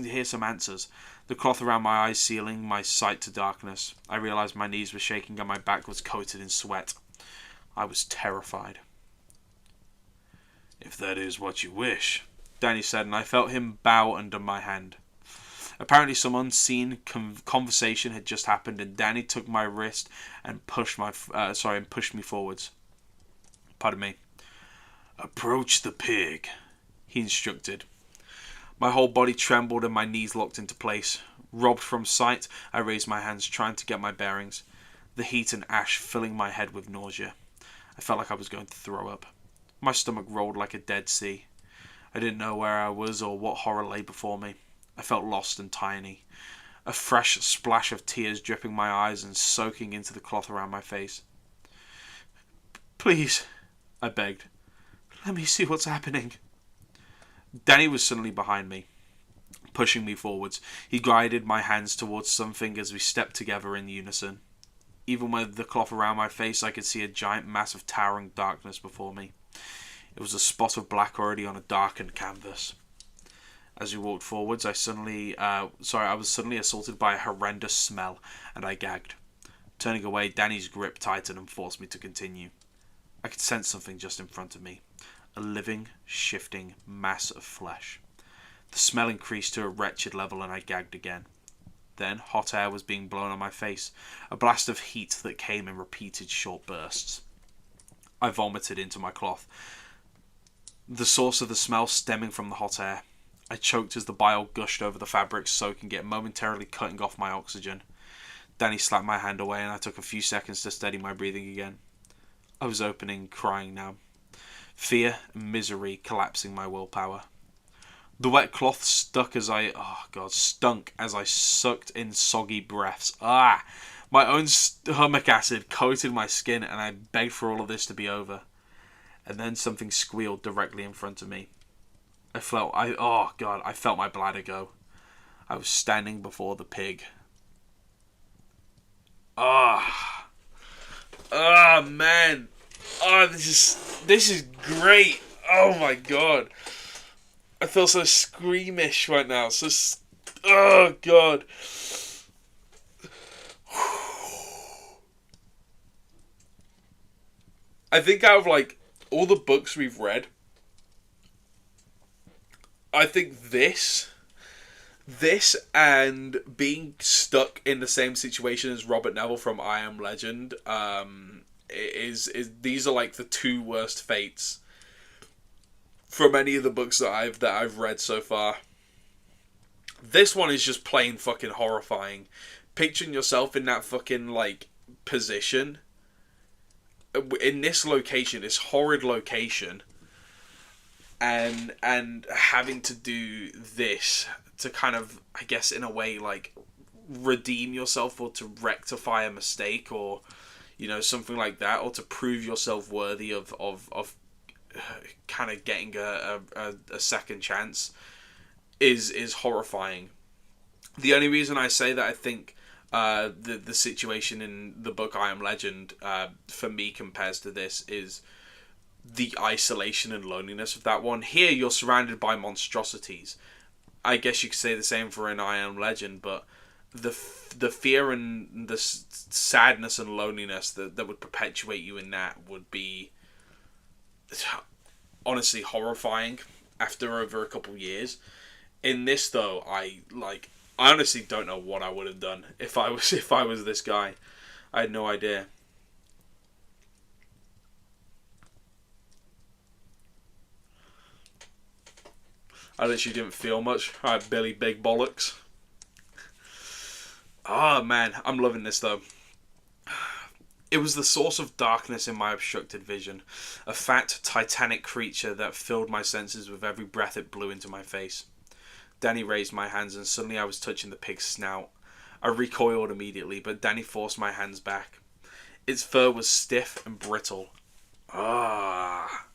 to hear some answers, the cloth around my eyes sealing my sight to darkness. I realised my knees were shaking and my back was coated in sweat. I was terrified. "If that is what you wish," Danny said, and I felt him bow under my hand. Apparently some unseen conversation had just happened, and Danny took my wrist and pushed me forwards. Pardon me. "Approach the pig," he instructed. My whole body trembled and my knees locked into place. Robbed from sight, I raised my hands, trying to get my bearings, the heat and ash filling my head with nausea. I felt like I was going to throw up. My stomach rolled like a Dead Sea. I didn't know where I was or what horror lay before me. I felt lost and tiny. A fresh splash of tears dripping my eyes and soaking into the cloth around my face. "Please," I begged. "Let me see what's happening." Danny was suddenly behind me, pushing me forwards. He guided my hands towards something as we stepped together in unison. Even with the cloth around my face, I could see a giant mass of towering darkness before me. It was a spot of black already on a darkened canvas. As we walked forwards, I was suddenly assaulted by a horrendous smell, and I gagged. Turning away, Danny's grip tightened and forced me to continue. I could sense something just in front of me. A living, shifting mass of flesh. The smell increased to a wretched level, and I gagged again. Then hot air was being blown on my face, a blast of heat that came in repeated short bursts. I vomited into my cloth, the source of the smell stemming from the hot air. I choked as the bile gushed over the fabric, soaking it, momentarily cutting off my oxygen. Danny slapped my hand away, and I took a few seconds to steady my breathing again. I was opening, crying now. Fear and misery collapsing my willpower. The wet cloth stunk as I sucked in soggy breaths. My own stomach acid coated my skin, and I begged for all of this to be over. And then something squealed directly in front of me. I felt my bladder go. I was standing before the pig. Man. This is great. Oh my god. I feel so squeamish right now. Oh god. I think out of all the books we've read, I think this and being stuck in the same situation as Robert Neville from I Am Legend, these are the two worst fates from any of the books that I've read so far. This one is just plain fucking horrifying. Picturing yourself in that fucking position in this location, this horrid location, and having to do this to kind of, I guess, in a way, like, redeem yourself or to rectify a mistake or, you know, something like that, or to prove yourself worthy of kind of getting a second chance is horrifying. The only reason I say that I think the situation in the book I Am Legend for me compares to this is the isolation and loneliness of that one. Here you're surrounded by monstrosities. I guess you could say the same for an I Am Legend, but the fear and the sadness and loneliness that would perpetuate you in that would be honestly horrifying after over a couple years. In this though, I honestly don't know what I would have done if I was this guy. I had no idea. I literally didn't feel much. Alright, Billy Big Bollocks. Oh man, I'm loving this though. It was the source of darkness in my obstructed vision. A fat, titanic creature that filled my senses with every breath it blew into my face. Danny raised my hands and suddenly I was touching the pig's snout. I recoiled immediately, but Danny forced my hands back. Its fur was stiff and brittle. Ah.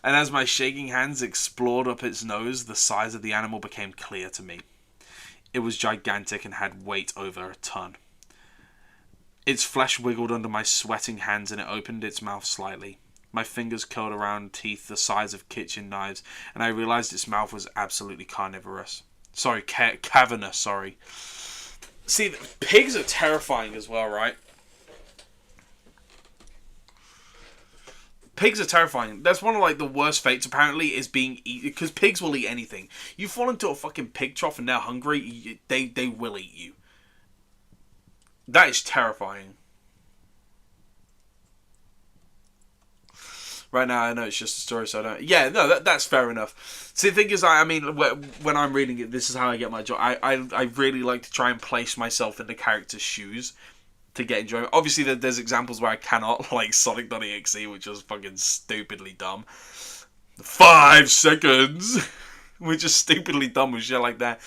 And as my shaking hands explored up its nose, the size of the animal became clear to me. It was gigantic and had weight over a ton. Its flesh wiggled under my sweating hands and it opened its mouth slightly. My fingers curled around teeth the size of kitchen knives, and I realized its mouth was absolutely carnivorous. Sorry, cavernous, sorry. See, pigs are terrifying as well, right? Pigs are terrifying. That's one of like the worst fates apparently, is being eaten, because pigs will eat anything. You fall into a fucking pig trough and they're hungry, they will eat you. That is terrifying. Right now, I know it's just a story, so I don't... Yeah, no, that's fair enough. See, the thing is, I mean, when I'm reading it, this is how I get my joy. I really like to try and place myself in the character's shoes to get enjoyment. Obviously, there's examples where I cannot, like sonic.exe, which was fucking stupidly dumb. 5 seconds! Which is stupidly dumb with shit like that.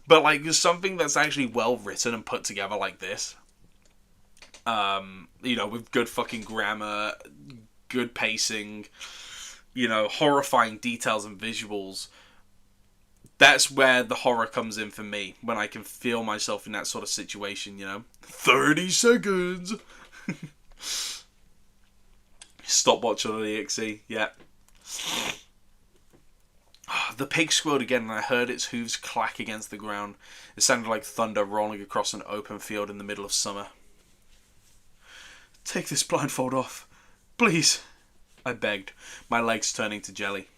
But, like, there's something that's actually well written and put together like this. You know, with good fucking grammar, good pacing, you know, horrifying details and visuals. That's where the horror comes in for me, when I can feel myself in that sort of situation, you know. 30 seconds! Stopwatch on the exe, yeah. The pig squealed again and I heard its hooves clack against the ground. It sounded like thunder rolling across an open field in the middle of summer. Take this blindfold off. Please, I begged, my legs turning to jelly.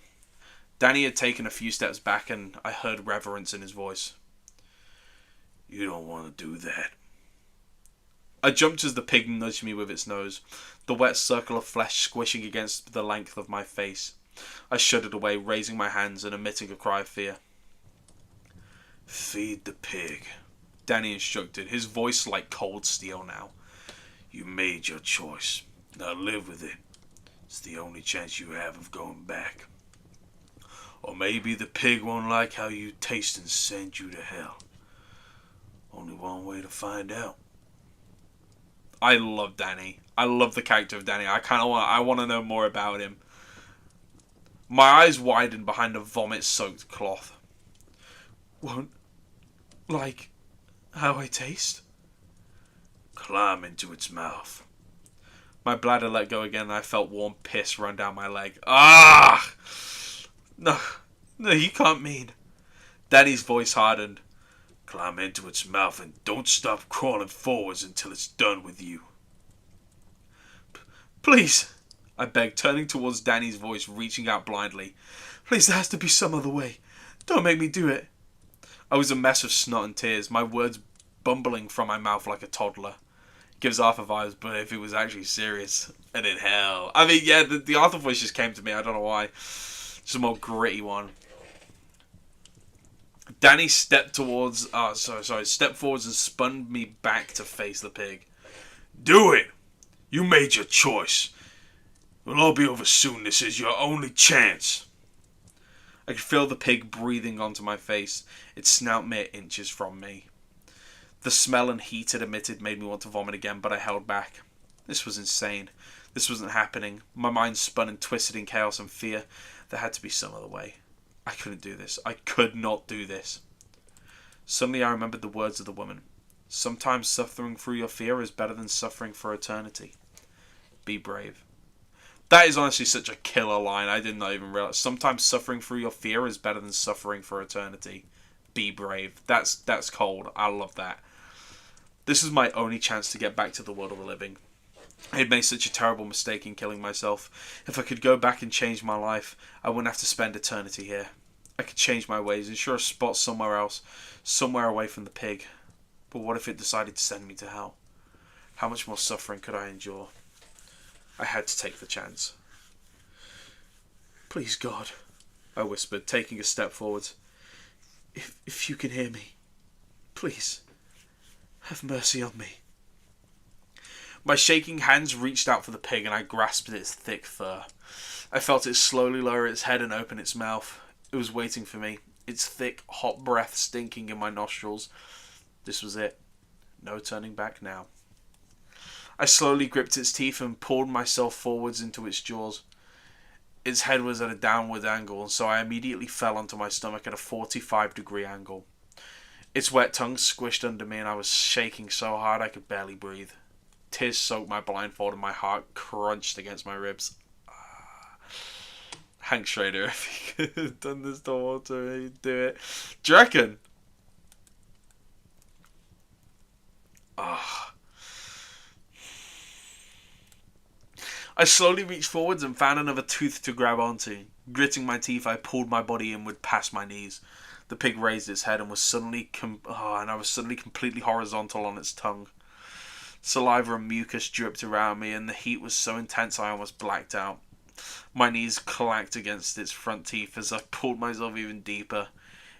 Danny had taken a few steps back and I heard reverence in his voice. You don't want to do that. I jumped as the pig nudged me with its nose, the wet circle of flesh squishing against the length of my face. I shuddered away, raising my hands and emitting a cry of fear. Feed the pig, Danny instructed, his voice like cold steel now. You made your choice. Now live with it. It's the only chance you have of going back. Or maybe the pig won't like how you taste and send you to hell. Only one way to find out. I love Danny. I love the character of Danny. I want to know more about him. My eyes widened behind a vomit-soaked cloth. Won't like how I taste? Climb into its mouth. My bladder let go again and I felt warm piss run down my leg. Ah! No, you can't mean. Danny's voice hardened. Climb into its mouth and don't stop crawling forwards until it's done with you. Please, I begged, turning towards Danny's voice, reaching out blindly. Please, there has to be some other way. Don't make me do it. I was a mess of snot and tears, my words bumbling from my mouth like a toddler. Gives Arthur vibes, but if it was actually serious, and in hell. I mean, yeah, the Arthur voice just came to me, I don't know why. Just a more gritty one. Danny stepped forwards and spun me back to face the pig. Do it! You made your choice. It'll all be over soon. This is your only chance. I could feel the pig breathing onto my face, its snout mere inches from me. The smell and heat it emitted made me want to vomit again, but I held back. This was insane. This wasn't happening. My mind spun and twisted in chaos and fear. There had to be some other way. I couldn't do this. I could not do this. Suddenly I remembered the words of the woman. Sometimes suffering through your fear is better than suffering for eternity. Be brave. That is honestly such a killer line. I did not even realize. Sometimes suffering through your fear is better than suffering for eternity. Be brave. That's cold. I love that. This is my only chance to get back to the world of the living. I had made such a terrible mistake in killing myself. If I could go back and change my life, I wouldn't have to spend eternity here. I could change my ways, ensure a spot somewhere else, somewhere away from the pig. But what if it decided to send me to hell? How much more suffering could I endure? I had to take the chance. Please, God, I whispered, taking a step forward. If you can hear me, please, have mercy on me. My shaking hands reached out for the pig and I grasped its thick fur. I felt it slowly lower its head and open its mouth. It was waiting for me, its thick, hot breath stinking in my nostrils. This was it. No turning back now. I slowly gripped its teeth and pulled myself forwards into its jaws. Its head was at a downward angle, and so I immediately fell onto my stomach at a 45-degree angle. Its wet tongue squished under me and I was shaking so hard I could barely breathe. Tears soaked my blindfold and my heart crunched against my ribs. Hank Schrader, if he could have done this to Walter, he'd do it. Do you reckon? I slowly reached forwards and found another tooth to grab onto. Gritting my teeth, I pulled my body inward past my knees. The pig raised its head and was suddenly I was suddenly completely horizontal on its tongue. Saliva and mucus dripped around me, and the heat was so intense I almost blacked out. My knees clacked against its front teeth as I pulled myself even deeper.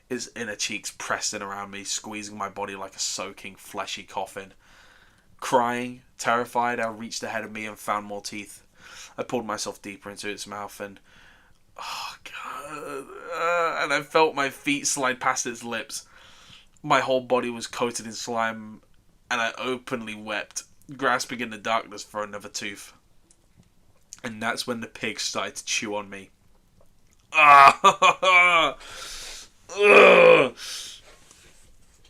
Its inner cheeks pressed in around me, squeezing my body like a soaking, fleshy coffin. Crying, terrified, I reached ahead of me and found more teeth. I pulled myself deeper into its mouth and... oh, God. And I felt my feet slide past its lips. My whole body was coated in slime, and I openly wept, grasping in the darkness for another tooth. And that's when the pig started to chew on me.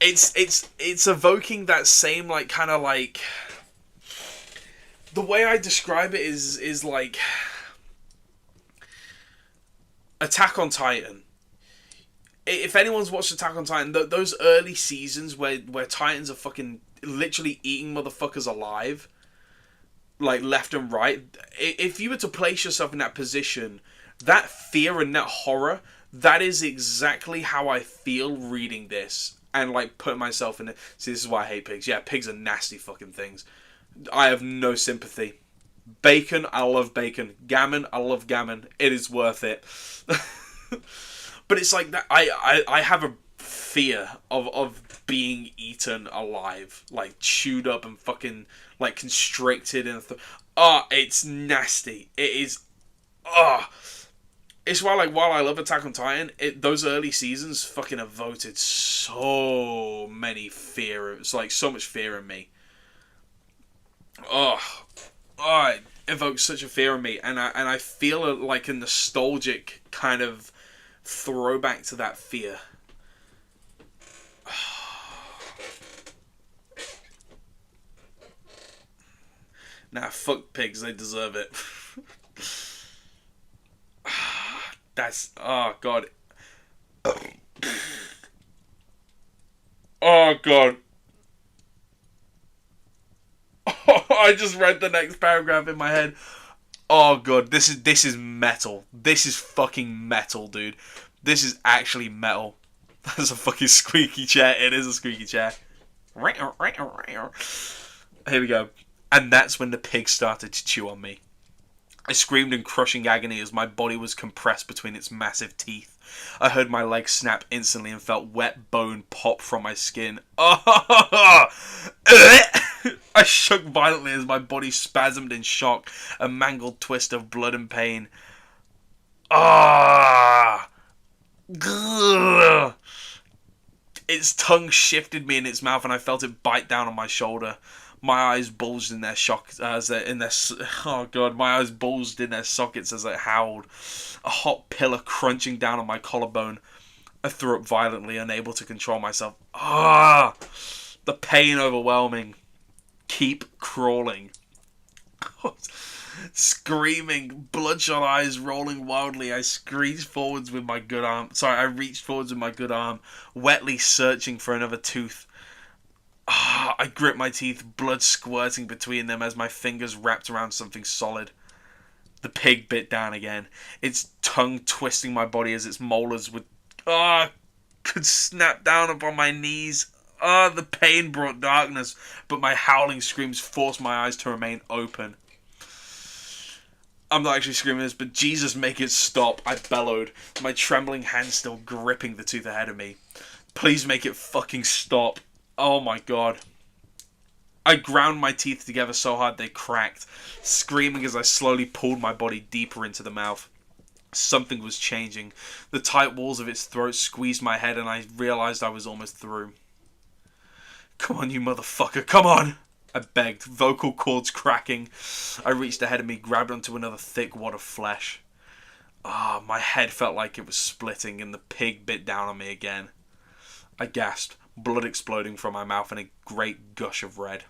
It's evoking that same like kind of like, the way I describe it is like Attack on Titan. If anyone's watched Attack on Titan, those early seasons where Titans are fucking literally eating motherfuckers alive, like left and right, if you were to place yourself in that position, that fear and that horror, that is exactly how I feel reading this and like putting myself in it. See, this is why I hate pigs. Yeah, pigs are nasty fucking things. I have no sympathy. Bacon, I love bacon. Gammon, I love gammon. It is worth it. But it's like that. I have a fear of being eaten alive, like chewed up and fucking like constricted and it's nasty. It is. It's why while I love Attack on Titan, those early seasons fucking evoted so many fear. It's like so much fear in me. It evokes such a fear in me, and I feel like a nostalgic kind of throwback to that fear. Nah, fuck pigs, they deserve it. That's... oh, God. Oh, God. I just read the next paragraph in my head. Oh, God. This is metal. This is fucking metal, dude. This is actually metal. That's a fucking squeaky chair. It is a squeaky chair. Here we go. And that's when the pig started to chew on me. I screamed in crushing agony as my body was compressed between its massive teeth. I heard my legs snap instantly and felt wet bone pop from my skin. I shook violently as my body spasmed in shock, a mangled twist of blood and pain. Ah! Grrr. Its tongue shifted me in its mouth, and I felt it bite down on my shoulder. My eyes bulged in their my eyes bulged in their sockets as it howled. A hot pillar crunching down on my collarbone. I threw up violently, unable to control myself. Ah! The pain overwhelming. Keep crawling. Screaming, bloodshot eyes rolling wildly, I reached forwards with my good arm, wetly searching for another tooth. I gripped my teeth, blood squirting between them as my fingers wrapped around something solid. The pig bit down again, its tongue twisting my body as its molars could snap down upon my knees. The pain brought darkness, but my howling screams forced my eyes to remain open. I'm not actually screaming this, but Jesus, make it stop, I bellowed, my trembling hand still gripping the tooth ahead of me. Please make it fucking stop. Oh my god. I ground my teeth together so hard they cracked, screaming as I slowly pulled my body deeper into the mouth. Something was changing. The tight walls of its throat squeezed my head, and I realized I was almost through. Come on, you motherfucker, come on! I begged, vocal cords cracking. I reached ahead of me, grabbed onto another thick wad of flesh. My head felt like it was splitting, and the pig bit down on me again. I gasped, blood exploding from my mouth in a great gush of red.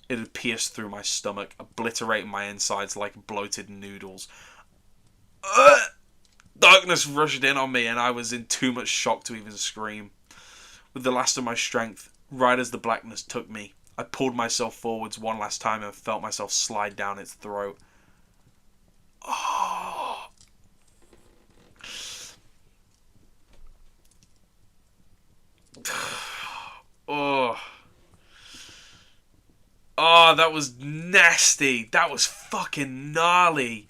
It had pierced through my stomach, obliterating my insides like bloated noodles. Darkness rushed in on me, and I was in too much shock to even scream. With the last of my strength, right as the blackness took me, I pulled myself forwards one last time and felt myself slide down its throat. Oh, that was nasty. That was fucking gnarly.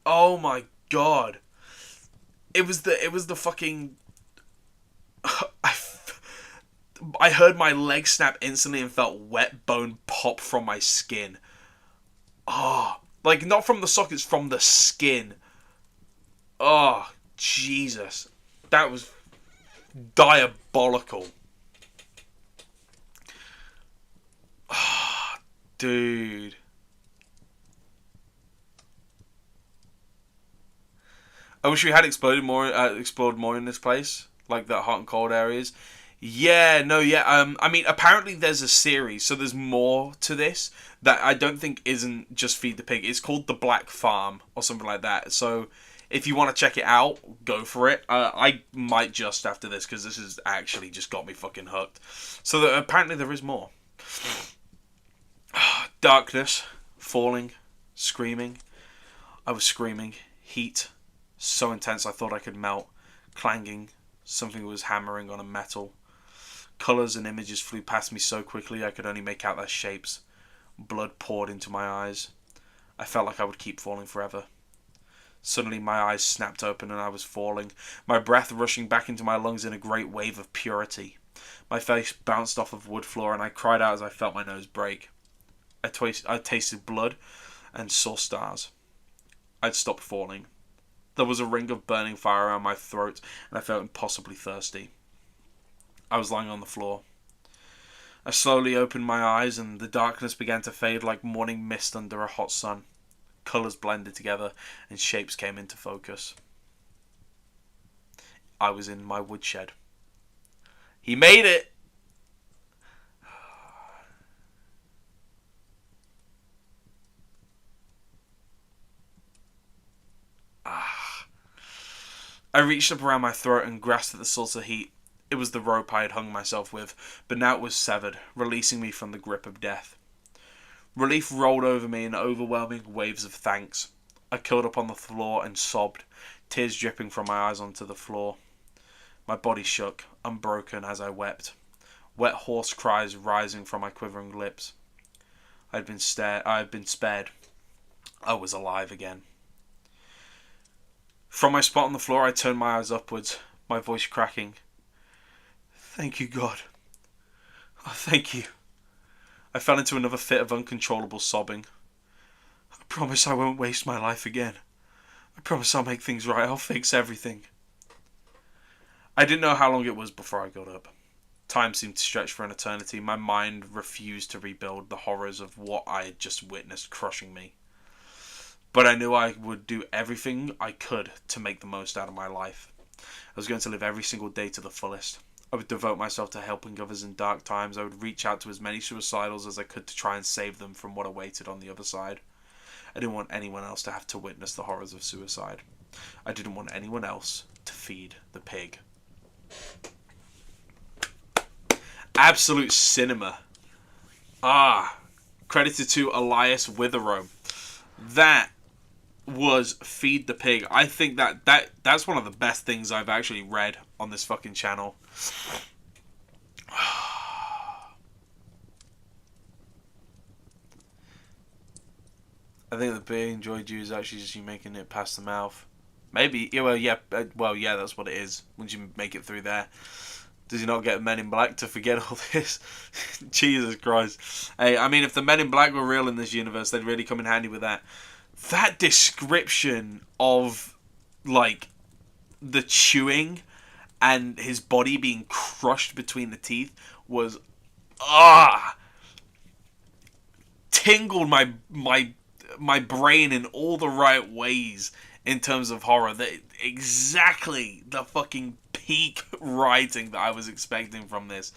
Oh my god. It was the fucking... I heard my leg snap instantly and felt wet bone pop from my skin. Like not from the sockets, from the skin. Oh, Jesus. That was diabolical. Dude. I wish we had explored more in this place, like the hot and cold areas. I mean, apparently there's a series, so there's more to this that I don't think isn't just Feed the Pig. It's called The Black Farm or something like that. So if you want to check it out, go for it. I might just after this, because this has actually just got me fucking hooked. So apparently there is more. Darkness, falling, screaming. I was screaming. Heat, so intense I thought I could melt. Clanging, something was hammering on a metal. Colours and images flew past me so quickly I could only make out their shapes. Blood poured into my eyes. I felt like I would keep falling forever. Suddenly my eyes snapped open and I was falling, my breath rushing back into my lungs in a great wave of purity. My face bounced off of wood floor and I cried out as I felt my nose break. I tasted blood and saw stars. I'd stopped falling. There was a ring of burning fire around my throat and I felt impossibly thirsty. I was lying on the floor. I slowly opened my eyes and the darkness began to fade like morning mist under a hot sun. Colours blended together and shapes came into focus. I was in my woodshed. He made it! I reached up around my throat and grasped at the source of heat. It was the rope I had hung myself with, but now it was severed, releasing me from the grip of death. Relief rolled over me in overwhelming waves of thanks. I curled up on the floor and sobbed, tears dripping from my eyes onto the floor. My body shook, unbroken as I wept, wet hoarse cries rising from my quivering lips. I had been spared. I was alive again. From my spot on the floor, I turned my eyes upwards, my voice cracking. Thank you, God. Oh, thank you. I fell into another fit of uncontrollable sobbing. I promise I won't waste my life again. I promise I'll make things right. I'll fix everything. I didn't know how long it was before I got up. Time seemed to stretch for an eternity. My mind refused to rebuild the horrors of what I had just witnessed crushing me. But I knew I would do everything I could to make the most out of my life. I was going to live every single day to the fullest. I would devote myself to helping others in dark times. I would reach out to as many suicidals as I could to try and save them from what awaited on the other side. I didn't want anyone else to have to witness the horrors of suicide. I didn't want anyone else to feed the pig. Absolute cinema. Credited to Elias Witherome. That was Feed the Pig. I think that's one of the best things I've actually read on this fucking channel. I think the pig enjoyed you is actually just you making it past the mouth. Maybe. Yeah, well, yeah, that's what it is. Once you make it through there. Does he not get Men in Black to forget all this? Jesus Christ. Hey, I mean, if the Men in Black were real in this universe, they'd really come in handy with that. That description of, like, the chewing and his body being crushed between the teeth was, tingled my brain in all the right ways in terms of horror. That exactly the fucking peak writing that I was expecting from this.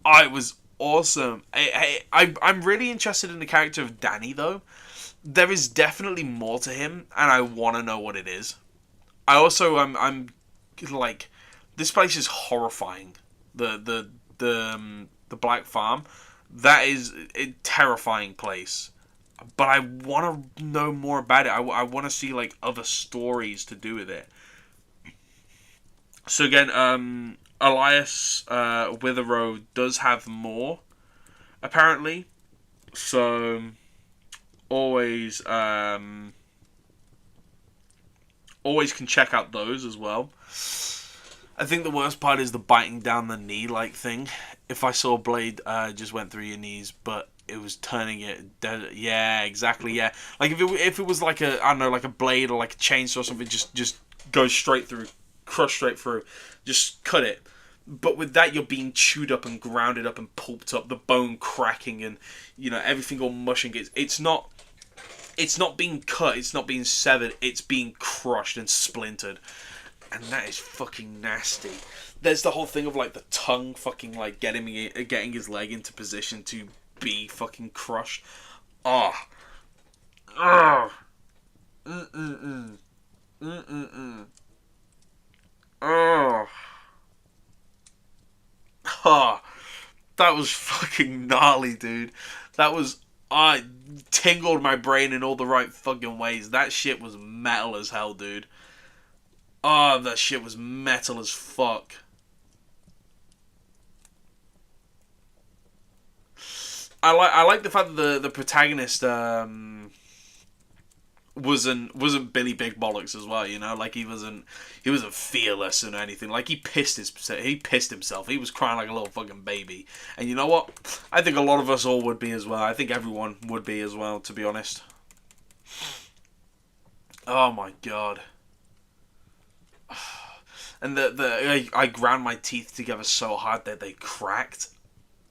It was awesome. I'm really interested in the character of Danny, though. There is definitely more to him, and I want to know what it is. I also I'm like, this place is horrifying. The Black Farm, that is a terrifying place. But I want to know more about it. I want to see like other stories to do with it. So again, Elias Witherrow does have more, apparently. So always can check out those as well. I think the worst part is the biting down the knee like thing. If I saw a blade just went through your knees, but it was turning it dead. Yeah, exactly. Yeah, like if it was like a, I don't know, like a blade or like a chainsaw or something, just goes straight through, crush straight through, just cut it. But with that, you're being chewed up and grounded up and pulped up, the bone cracking and everything all mushing. It's not being cut, it's not being severed, it's being crushed and splintered. And that is fucking nasty. There's the whole thing of like the tongue fucking like getting his leg into position to be fucking crushed. Oh, that was fucking gnarly, dude. That was, I tingled my brain in all the right fucking ways. That shit was metal as hell, dude. That shit was metal as fuck. I like the fact that the protagonist wasn't Billy Big Bollocks as well, like he wasn't fearless or anything. Like he pissed himself. He was crying like a little fucking baby. And you know what? I think a lot of us all would be as well. I think everyone would be as well, to be honest. Oh my god. And I ground my teeth together so hard that they cracked.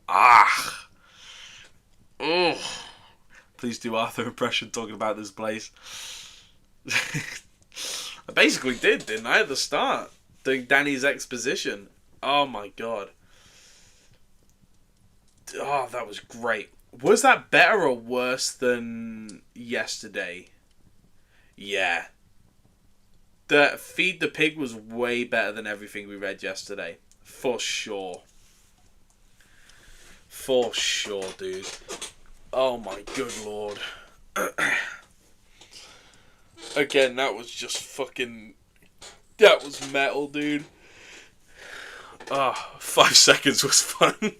Ugh. Please do Arthur impression talking about this place. I basically didn't I, at the start? Doing Danny's exposition. Oh my god. Oh, that was great. Was that better or worse than yesterday? Yeah. The Feed the Pig was way better than everything we read yesterday. For sure. For sure, dude. Oh my good lord. Again, that was just fucking... That was metal, dude. 5 seconds was fun.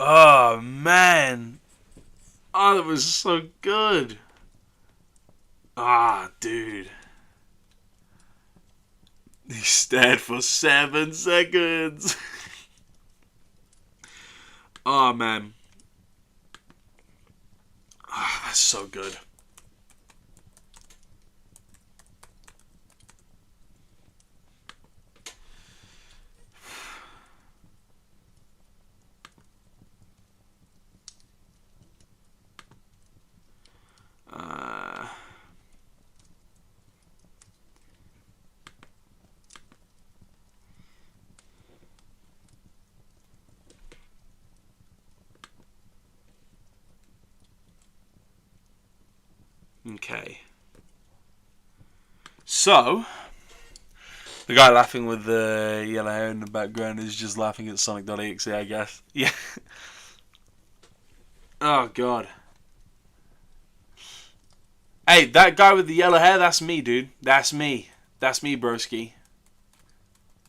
Oh, man. That was so good. Dude. He stared for 7 seconds. Oh, man. Ah, that's so good. Okay. So, the guy laughing with the yellow hair in the background is just laughing at sonic.exe, I guess. Yeah. Oh, God. Hey, that guy with the yellow hair, that's me, dude. That's me. That's me, broski.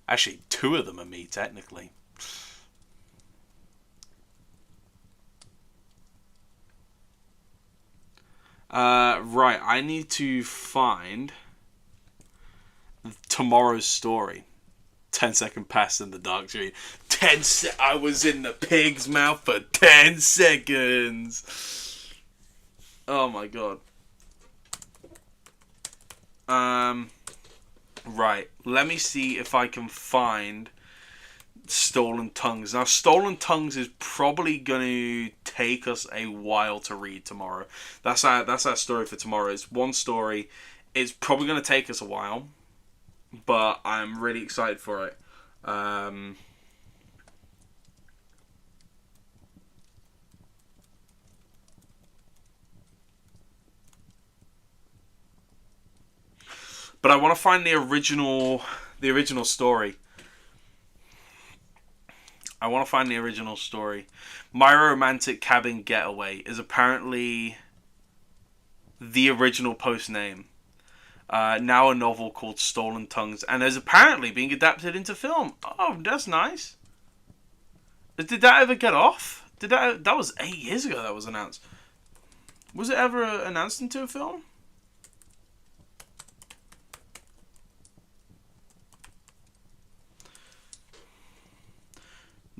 Actually, two of them are me, technically. Right, I need to find tomorrow's story. 10-second pass in the dark tree. I was in the pig's mouth for 10 seconds. Oh my god. Right. Let me see if I can find Stolen Tongues. Now, Stolen Tongues is probably going to take us a while to read tomorrow. That's our story for tomorrow. It's one story. It's probably going to take us a while, but I'm really excited for it. But I want to find the original story. I want to find the original story. My Romantic Cabin Getaway is apparently the original post name. Now a novel called Stolen Tongues, and is apparently being adapted into film. Oh, that's nice. Did that ever get off? That was 8 years ago that was announced. Was it ever announced into a film?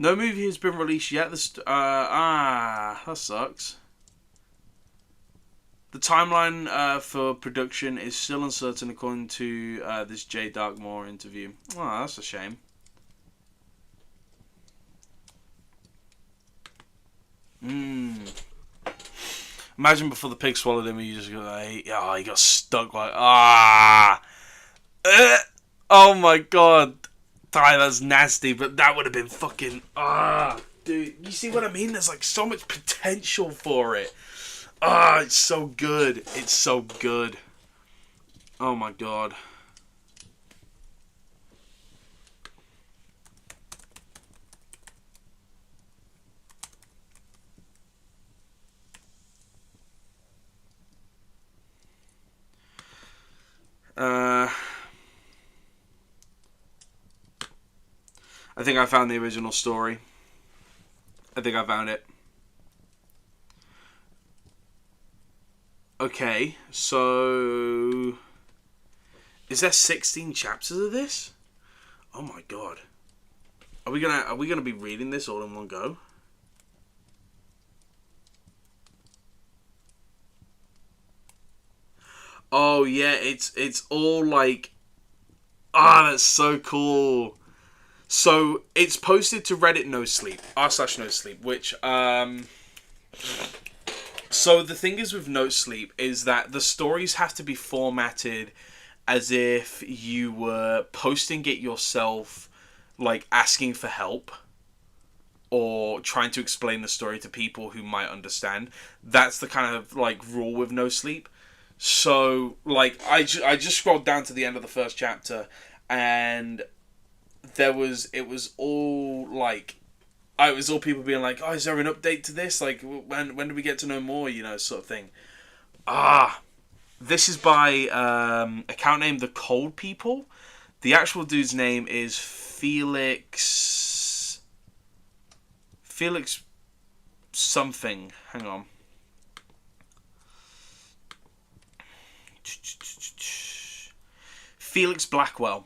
No movie has been released yet. That sucks. The timeline for production is still uncertain according to this Jay Darkmore interview. Oh, that's a shame. Imagine before the pig swallowed him, you just go like, he got stuck like, oh my god. That's nasty, but that would have been fucking, dude, you see what I mean? There's like so much potential for it. It's so good. It's so good. Oh my god. I think I found the original story. I think I found it. Okay, so is there 16 chapters of this? Oh my god. Are we gonna be reading this all in one go? Oh yeah, it's all like, that's so cool. So it's posted to Reddit No Sleep, r/No Sleep, which so the thing is with No Sleep is that the stories have to be formatted as if you were posting it yourself, like asking for help or trying to explain the story to people who might understand. That's the kind of like rule with No Sleep. So like I just scrolled down to the end of the first chapter, and it was all like, it was all people being like, oh, is there an update to this? Like, when do we get to know more? Sort of thing. This is by account name The Cold People. The actual dude's name is Felix something. Hang on. Felix Blackwell.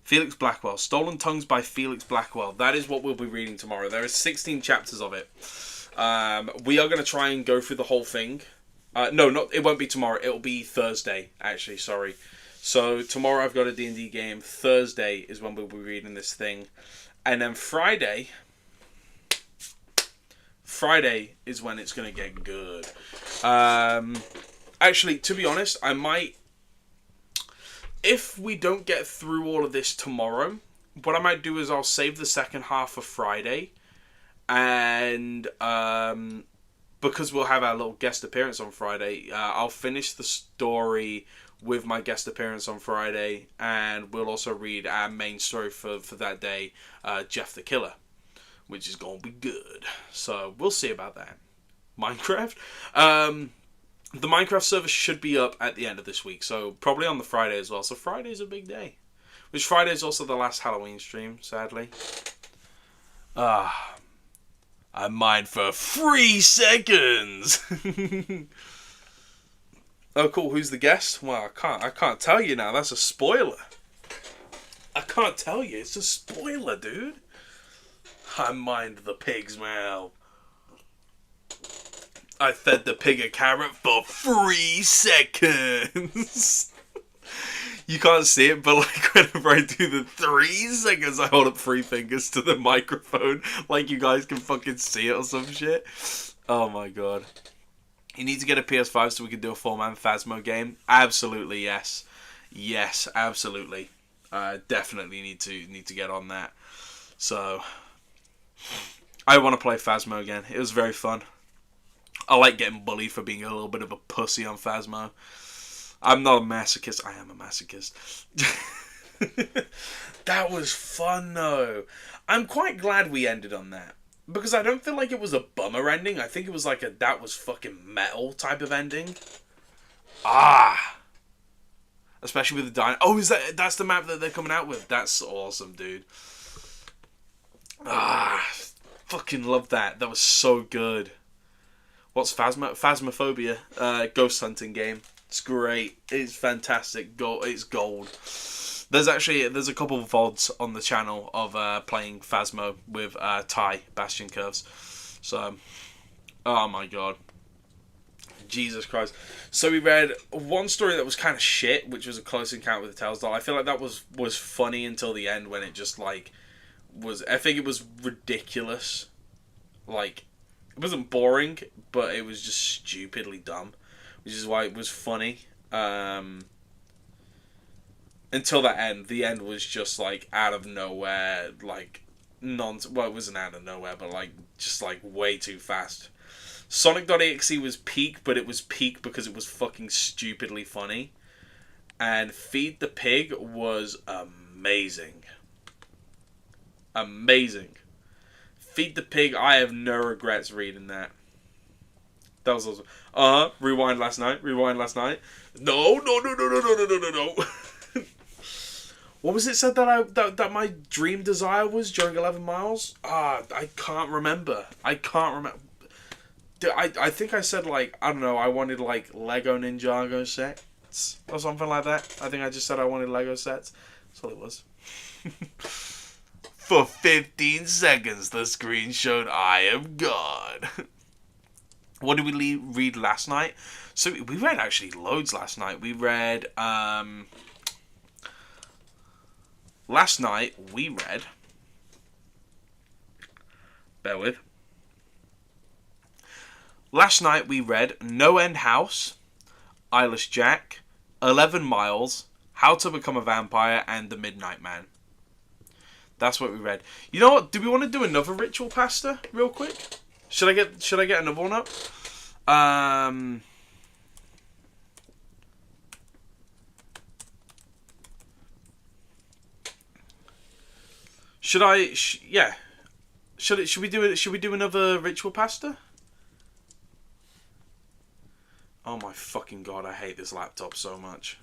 Felix Blackwell. Stolen Tongues by Felix Blackwell. That is what we'll be reading tomorrow. There are 16 chapters of it. We are going to try and go through the whole thing. It won't be tomorrow. It'll be Thursday, actually. Sorry. So tomorrow I've got a D&D game. Thursday is when we'll be reading this thing. And then Friday is when it's going to get good. Actually, to be honest, I might... If we don't get through all of this tomorrow, what I might do is I'll save the second half for Friday. And because we'll have our little guest appearance on Friday, I'll finish the story with my guest appearance on Friday. And we'll also read our main story for that day, Jeff the Killer, which is going to be good. So we'll see about that. Minecraft? The Minecraft server should be up at the end of this week, so probably on the Friday as well. So Friday's a big day. Which Friday is also the last Halloween stream, sadly. I mined for 3 seconds! Oh, cool. Who's the guest? Well, I can't tell you now. That's a spoiler. I can't tell you. It's a spoiler, dude. I mined the pig's mouth. I fed the pig a carrot for 3 seconds. You can't see it, but like whenever I do the 3 seconds, I hold up 3 fingers to the microphone, like you guys can fucking see it or some shit. Oh my god. You need to get a PS5 so we can do a 4-man Phasmo game. Absolutely, yes. Yes, absolutely. Definitely need to get on that. So, I want to play Phasmo again. It was very fun. I like getting bullied for being a little bit of a pussy on Phasmo. I'm not a masochist. I am a masochist. That was fun, though. I'm quite glad we ended on that. Because I don't feel like it was a bummer ending. I think it was like a that was fucking metal type of ending. Especially with the dino. Oh, that's the map that they're coming out with? That's awesome, dude. Fucking love that. That was so good. What's Phasmophobia? Ghost hunting game. It's great. It's fantastic. It's gold. There's a couple of VODs on the channel of playing Phasmo with Ty, Bastion Curves. So, oh my god. Jesus Christ. So we read one story that was kind of shit, which was A Close Encounter with the Telltale. I feel like that was funny until the end when it just like was... I think it was ridiculous. Like... It wasn't boring, but it was just stupidly dumb, which is why it was funny. Until that end. The end was just, like, out of nowhere, like, well, it wasn't out of nowhere, but, like, just, like, way too fast. Sonic.exe was peak, but it was peak because it was fucking stupidly funny. And Feed the Pig was amazing. Amazing. Feed the Pig, I have no regrets reading that. That was awesome. Rewind last night. No. What was it said that my dream desire was during 11 miles? I can't remember. I think I said, like, I don't know, I wanted, like, Lego Ninjago sets or something like that. I think I just said I wanted Lego sets. That's all it was. For 15 seconds, the screen showed I am God. What did we read last night? So we read actually loads last night. We read... Last night, we read... Bear with. Last night, we read No End House, Eyeless Jack, 11 Miles, How to Become a Vampire, and The Midnight Man. That's what we read. You know what? Do we want to do another ritual pasta real quick? Should I get another one up? Should we do another ritual pasta? Oh my fucking god, I hate this laptop so much.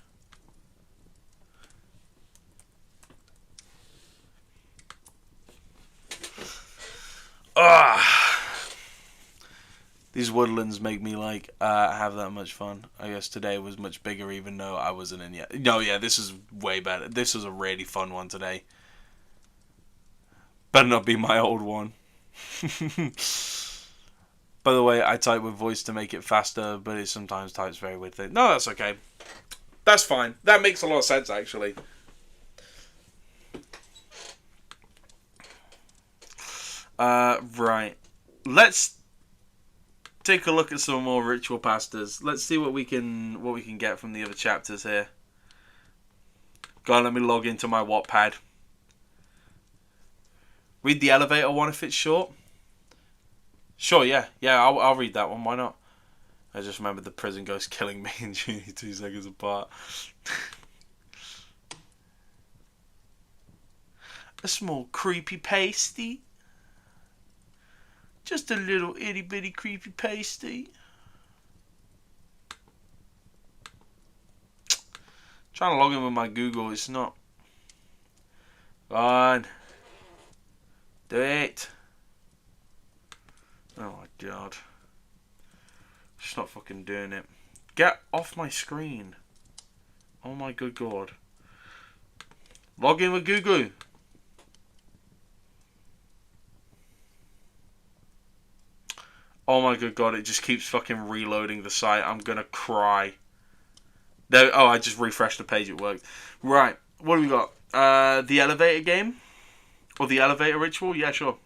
These woodlands make me like have that much fun. I guess today was much bigger, even though I wasn't in yet. No, yeah, this is way better. This was a really fun one today. Better not be my old one. By the way, I type with voice to make it faster, but it sometimes types very weird things. No, that's okay. That's fine. That makes a lot of sense, actually. Right. Let's take a look at some more ritual pastas. Let's see what we can get from the other chapters here. Go on, let me log into my Wattpad. Read the elevator one if it's short. Sure, yeah. I'll read that one. Why not? I just remembered the prison ghost killing me and Junie 2 seconds apart. A small creepy pasty. Just a little itty bitty creepy pasty. Trying to log in with my Google, it's not. Go on. Do it. Oh my god. Just not fucking doing it. Get off my screen. Oh my good god. Log in with Google. Oh my good god, it just keeps fucking reloading the site. I'm gonna cry. There, oh, I just refreshed the page, it worked. Right, what do we got? The elevator game? Or the elevator ritual? Yeah, sure.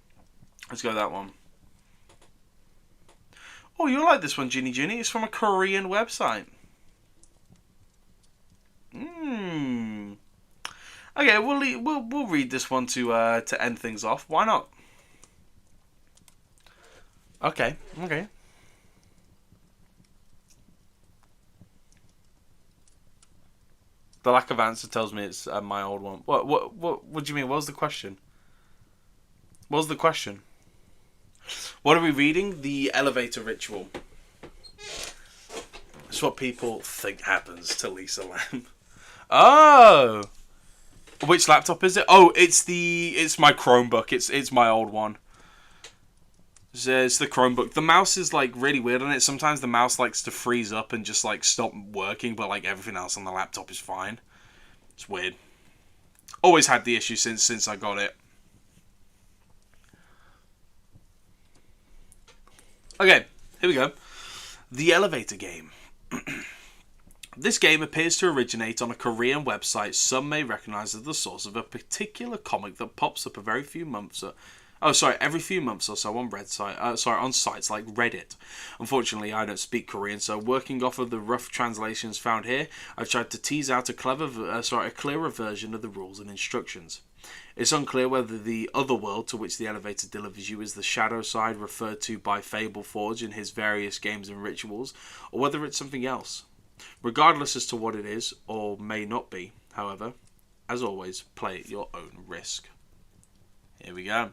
Let's go that one. Oh, you'll like this one, Ginny Ginny. It's from a Korean website. Okay, we'll read this one to end things off. Why not? Okay. The lack of answer tells me it's my old one. What do you mean? What was the question? What was the question? What are we reading? The elevator ritual. It's what people think happens to Lisa Lamb. Oh! Which laptop is it? Oh, it's my Chromebook. It's my old one. It's the Chromebook. The mouse is like really weird on it. Sometimes the mouse likes to freeze up and just like stop working, but like everything else on the laptop is fine. It's weird. Always had the issue since I got it. Okay, here we go. The elevator game. This game appears to originate on a Korean website some may recognize as the source of a particular comic that pops up every few months or so on on sites like Reddit. Unfortunately, I don't speak Korean, so working off of the rough translations found here, I've tried to tease out a clearer version of the rules and instructions. It's unclear whether the other world to which the elevator delivers you is the shadow side referred to by Fable Forge in his various games and rituals, or whether it's something else. Regardless as to what it is, or may not be, however, as always, play at your own risk. Here we go.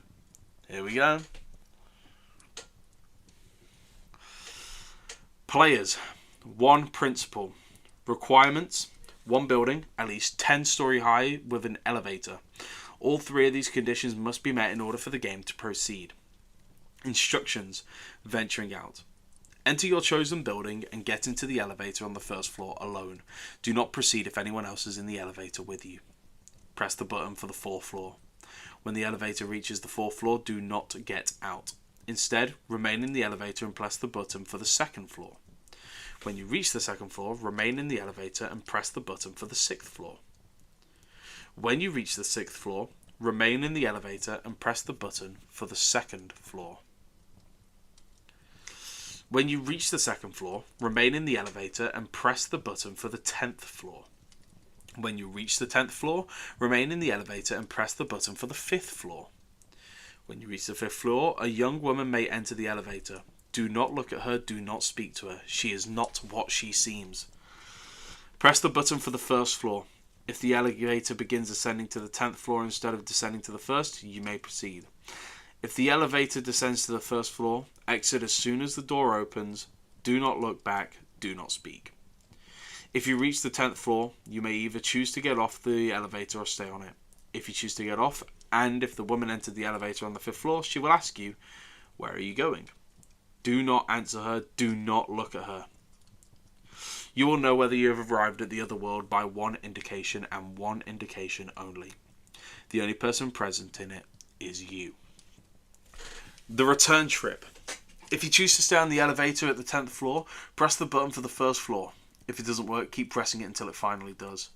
Players. 1 principle. Requirements. 1 building, at least 10-story high with an elevator. All 3 of these conditions must be met in order for the game to proceed. Instructions. Venturing out. Enter your chosen building and get into the elevator on the first floor alone. Do not proceed if anyone else is in the elevator with you. Press the button for the 4th floor. When the elevator reaches the 4th floor, do not get out. Instead, remain in the elevator and press the button for the 2nd floor. When you reach the 2nd floor, remain in the elevator and press the button for the 6th floor. When you reach the 6th floor, remain in the elevator and press the button for the 2nd floor. When you reach the 2nd floor, remain in the elevator and press the button for the 10th floor. When you reach the 10th floor, remain in the elevator and press the button for the 5th floor. When you reach the 5th floor, a young woman may enter the elevator. Do not look at her, do not speak to her. She is not what she seems. Press the button for the 1st floor. If the elevator begins ascending to the 10th floor instead of descending to the 1st, you may proceed. If the elevator descends to the 1st floor, exit as soon as the door opens. Do not look back, do not speak. If you reach the 10th floor, you may either choose to get off the elevator or stay on it. If you choose to get off, and if the woman entered the elevator on the 5th floor, she will ask you, "Where are you going?" Do not answer her. Do not look at her. You will know whether you have arrived at the other world by one indication and one indication only. The only person present in it is you. The return trip. If you choose to stay on the elevator at the 10th floor, press the button for the first floor. If it doesn't work, keep pressing it until it finally does.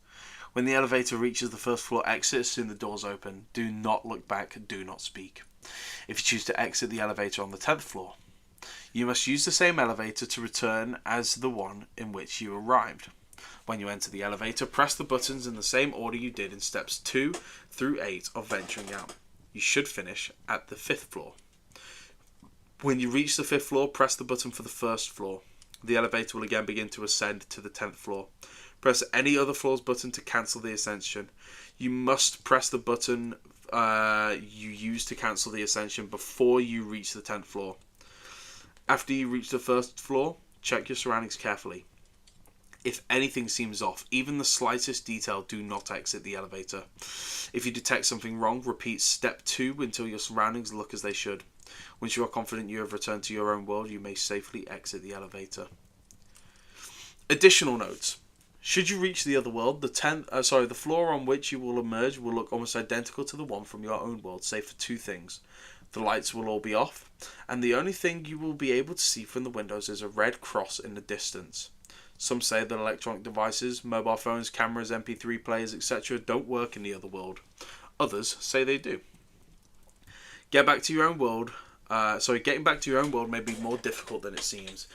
When the elevator reaches the first floor exit, soon the doors open. Do not look back, do not speak. If you choose to exit the elevator on the 10th floor, you must use the same elevator to return as the one in which you arrived. When you enter the elevator, press the buttons in the same order you did in steps 2 through 8 of venturing out. You should finish at the 5th floor. When you reach the 5th floor, press the button for the first floor. The elevator will again begin to ascend to the 10th floor. Press any other floor's button to cancel the ascension. You must press the button you used to cancel the ascension before you reach the 10th floor. After you reach the first floor, check your surroundings carefully. If anything seems off, even the slightest detail, do not exit the elevator. If you detect something wrong, repeat step 2 until your surroundings look as they should. Once you are confident you have returned to your own world, you may safely exit the elevator. Additional notes. Should you reach the other world, the floor on which you will emerge will look almost identical to the one from your own world, save for 2 things. The lights will all be off, and the only thing you will be able to see from the windows is a red cross in the distance. Some say that electronic devices, mobile phones, cameras, MP3 players, etc. don't work in the other world. Others say they do. Getting back to your own world may be more difficult than it seems.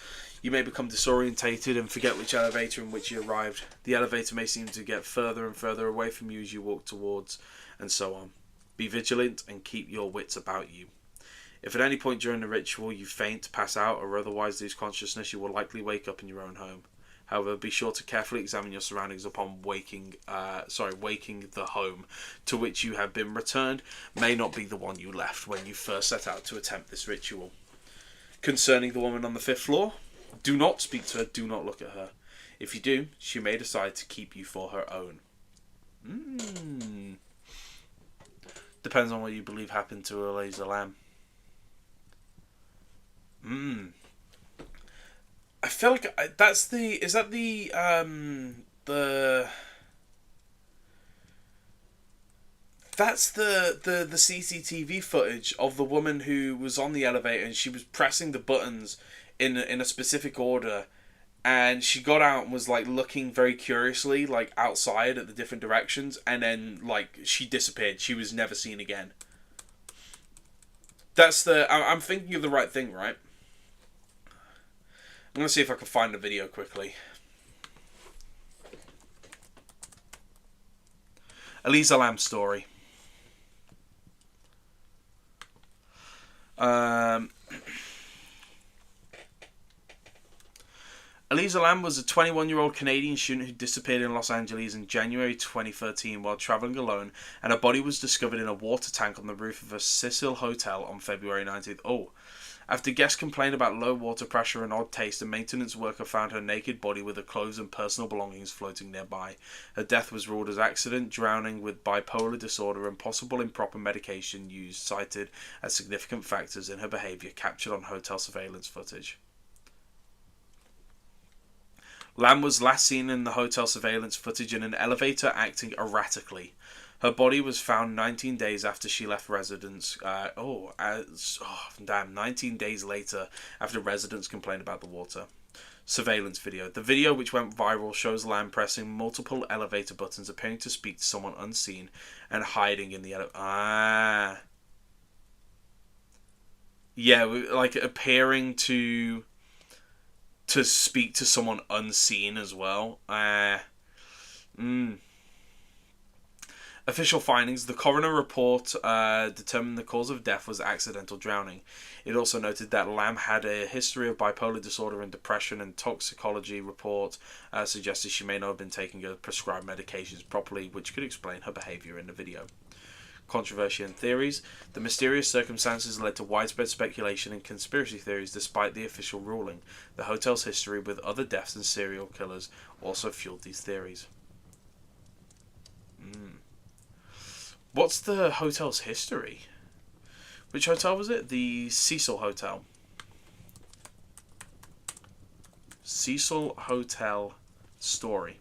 You may become disorientated and forget which elevator in which you arrived. The elevator may seem to get further and further away from you as you walk towards, and so on. Be vigilant and keep your wits about you. If at any point during the ritual you faint, pass out, or otherwise lose consciousness, you will likely wake up in your own home. However, be sure to carefully examine your surroundings upon waking the home to which you have been returned may not be the one you left when you first set out to attempt this ritual. Concerning the woman on the 5th floor, do not speak to her, do not look at her. If you do, she may decide to keep you for her own. Depends on what you believe happened to Eliza Lamb. I feel like that's the CCTV footage of the woman who was on the elevator and she was pressing the buttons in a specific order, and she got out and was like looking very curiously like outside at the different directions, and then like she disappeared. She was never seen again. I'm thinking of the right thing, right? I'm going to see if I can find the video quickly. Eliza Lamb story. Eliza Lamb was a 21-year-old Canadian student who disappeared in Los Angeles in January 2013 while travelling alone, and her body was discovered in a water tank on the roof of a Cecil hotel on February 19th. After guests complained about low water pressure and odd taste, a maintenance worker found her naked body with her clothes and personal belongings floating nearby. Her death was ruled as accident, drowning with bipolar disorder, and possible improper medication used cited as significant factors in her behaviour captured on hotel surveillance footage. Lamb was last seen in the hotel surveillance footage in an elevator acting erratically. Her body was found 19 days after she left residence. 19 days later after residents complained about the water. Surveillance video. The video, which went viral, shows Lamb pressing multiple elevator buttons, appearing to speak to someone unseen and hiding in the elevator. Yeah, like appearing to speak to someone unseen as well. Official findings. The coroner report determined the cause of death was accidental drowning. It also noted that Lamb had a history of bipolar disorder and depression, and toxicology report suggested she may not have been taking her prescribed medications properly, which could explain her behaviour in the video. Controversy and theories. The mysterious circumstances led to widespread speculation and conspiracy theories despite the official ruling. The hotel's history with other deaths and serial killers also fueled these theories. What's the hotel's history? Which hotel was it? The Cecil Hotel. Cecil Hotel story.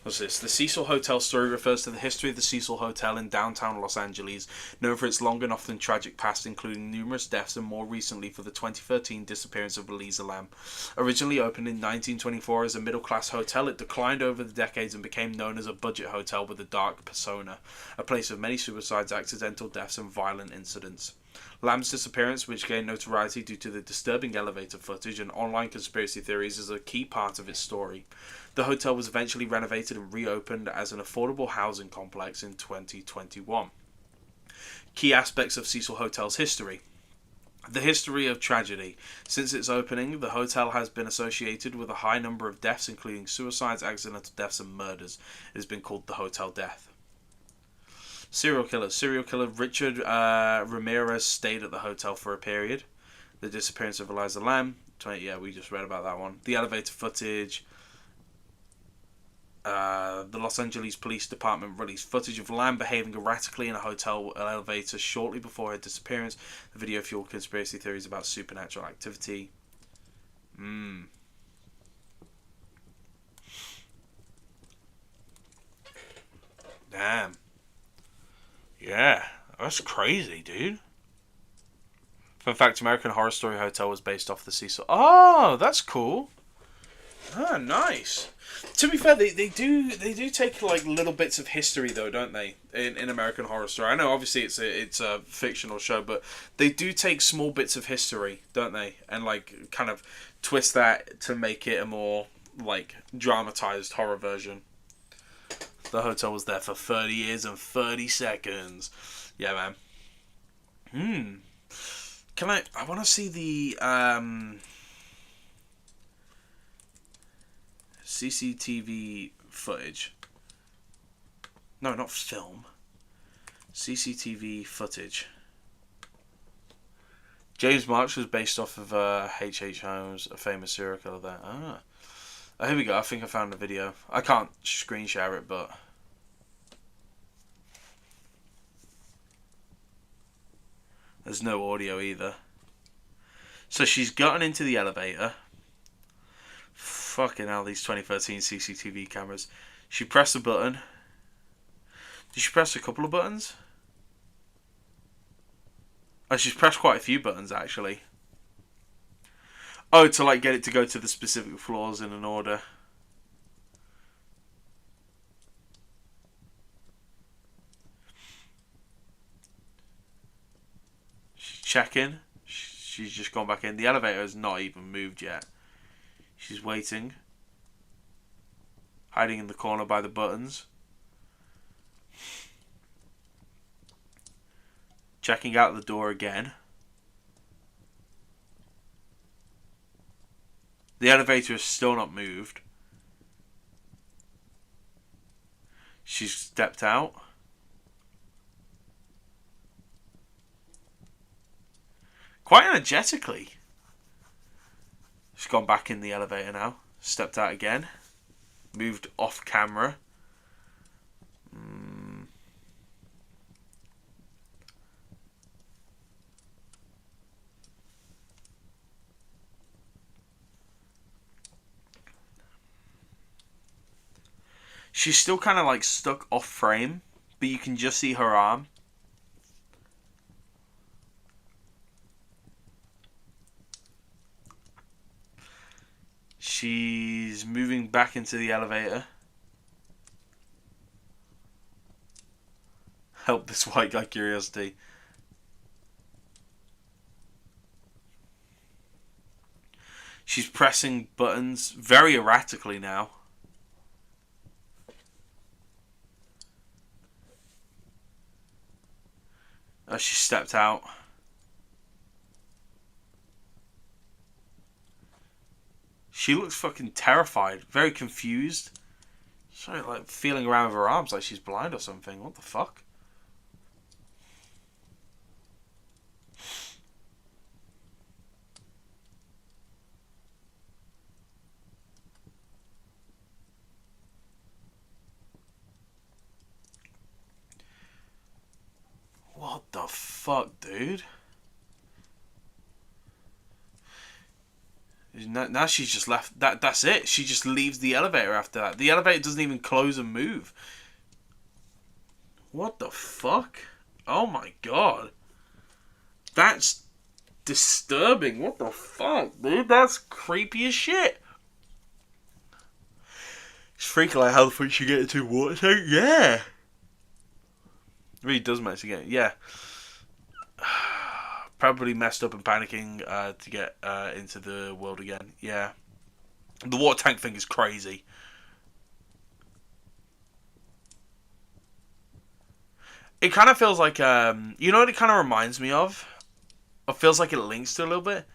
What's this? The Cecil Hotel story refers to the history of the Cecil Hotel in downtown Los Angeles, known for its long and often tragic past, including numerous deaths and more recently for the 2013 disappearance of Eliza Lam. Originally opened in 1924 as a middle-class hotel, it declined over the decades and became known as a budget hotel with a dark persona, a place of many suicides, accidental deaths, and violent incidents. Lam's disappearance, which gained notoriety due to the disturbing elevator footage and online conspiracy theories, is a key part of its story. The hotel was eventually renovated and reopened as an affordable housing complex in 2021. Key aspects of Cecil Hotel's history. The history of tragedy. Since its opening, the hotel has been associated with a high number of deaths, including suicides, accidental deaths, and murders. It has been called the Hotel Death. Serial killer. Serial killer Richard Ramirez stayed at the hotel for a period. The disappearance of Eliza Lam. We just read about that one. The elevator footage. The Los Angeles Police Department released footage of Lam behaving erratically in a hotel elevator shortly before her disappearance. The video fueled conspiracy theories about supernatural activity. Damn. Yeah, that's crazy, dude. Fun fact, American Horror Story Hotel was based off the Cecil. Oh, that's cool. Ah, nice. To be fair, they do take like little bits of history though, don't they? In American Horror Story, I know obviously it's a fictional show, but they do take small bits of history, don't they? And like kind of twist that to make it a more like dramatized horror version. The hotel was there for 30 years and 30 seconds. Yeah, man. I want to see the CCTV footage. No, not film. CCTV footage. James Marks was based off of H.H. Holmes, a famous serial killer there. Oh, here we go. I think I found the video. I can't screen share it, but... there's no audio either. So she's gotten into the elevator. Fucking hell, these 2013 CCTV cameras. She pressed a button. Did she press a couple of buttons? Oh, she's pressed quite a few buttons, actually. Oh, to like get it to go to the specific floors in an order. She's checking. She's just gone back in. The elevator has not even moved yet. She's waiting. Hiding in the corner by the buttons. Checking out the door again. The elevator has still not moved. She's stepped out. Quite energetically. She's gone back in the elevator now. Stepped out again. Moved off camera. She's still kind of like stuck off frame, but you can just see her arm. She's moving back into the elevator. Help this white guy curiosity. She's pressing buttons very erratically now. As she stepped out. She looks fucking terrified, very confused. She's like feeling around with her arms like she's blind or something. What the fuck? fuck, dude? Now she's just left. That's it. She just leaves the elevator after that. The elevator doesn't even close and move. What the fuck? Oh my god. That's disturbing. What the fuck, dude? That's creepy as shit. It's freaking like how the fuck she get into water tank? Yeah. It really does manage to get it. Yeah. Probably messed up and panicking to get into the world again. Yeah. The water tank thing is crazy. It kind of feels like, you know what it kind of reminds me of? It feels like it links to a little bit.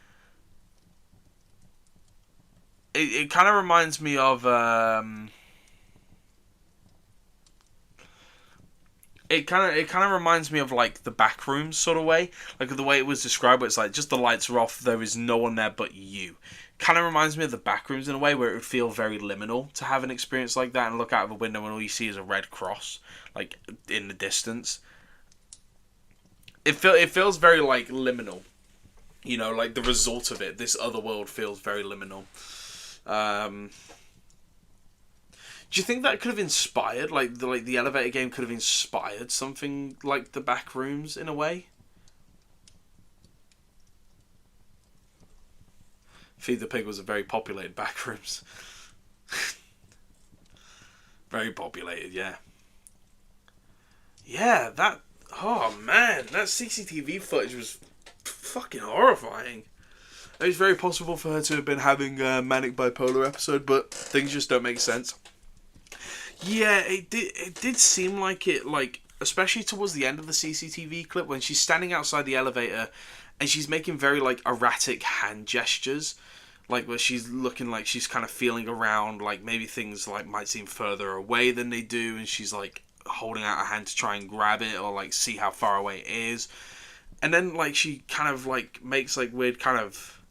It kind of reminds me of, it kind of reminds me of like the Backrooms sort of way, like the way it was described, where it's like just the lights are off, there is no one there but you. Kind of reminds me of the Backrooms in a way, where it would feel very liminal to have an experience like that and look out of a window and all you see is a red cross, like in the distance. It feels very like liminal, you know, like the result of it. This other world feels very liminal. Do you think that could have inspired, like the elevator game could have inspired something like the Backrooms in a way? Feed the Pig was a very populated Backrooms. Very populated, yeah. Yeah, that... Oh, man. That CCTV footage was fucking horrifying. It was very possible for her to have been having a manic bipolar episode, but things just don't make sense. Yeah, it did seem like it, like, especially towards the end of the CCTV clip, when she's standing outside the elevator and she's making very, like, erratic hand gestures, like, where she's looking like she's kind of feeling around, like, maybe things, like, might seem further away than they do, and she's, like, holding out her hand to try and grab it, or, like, see how far away it is, and then, like, she kind of, like, makes, like, weird kind of,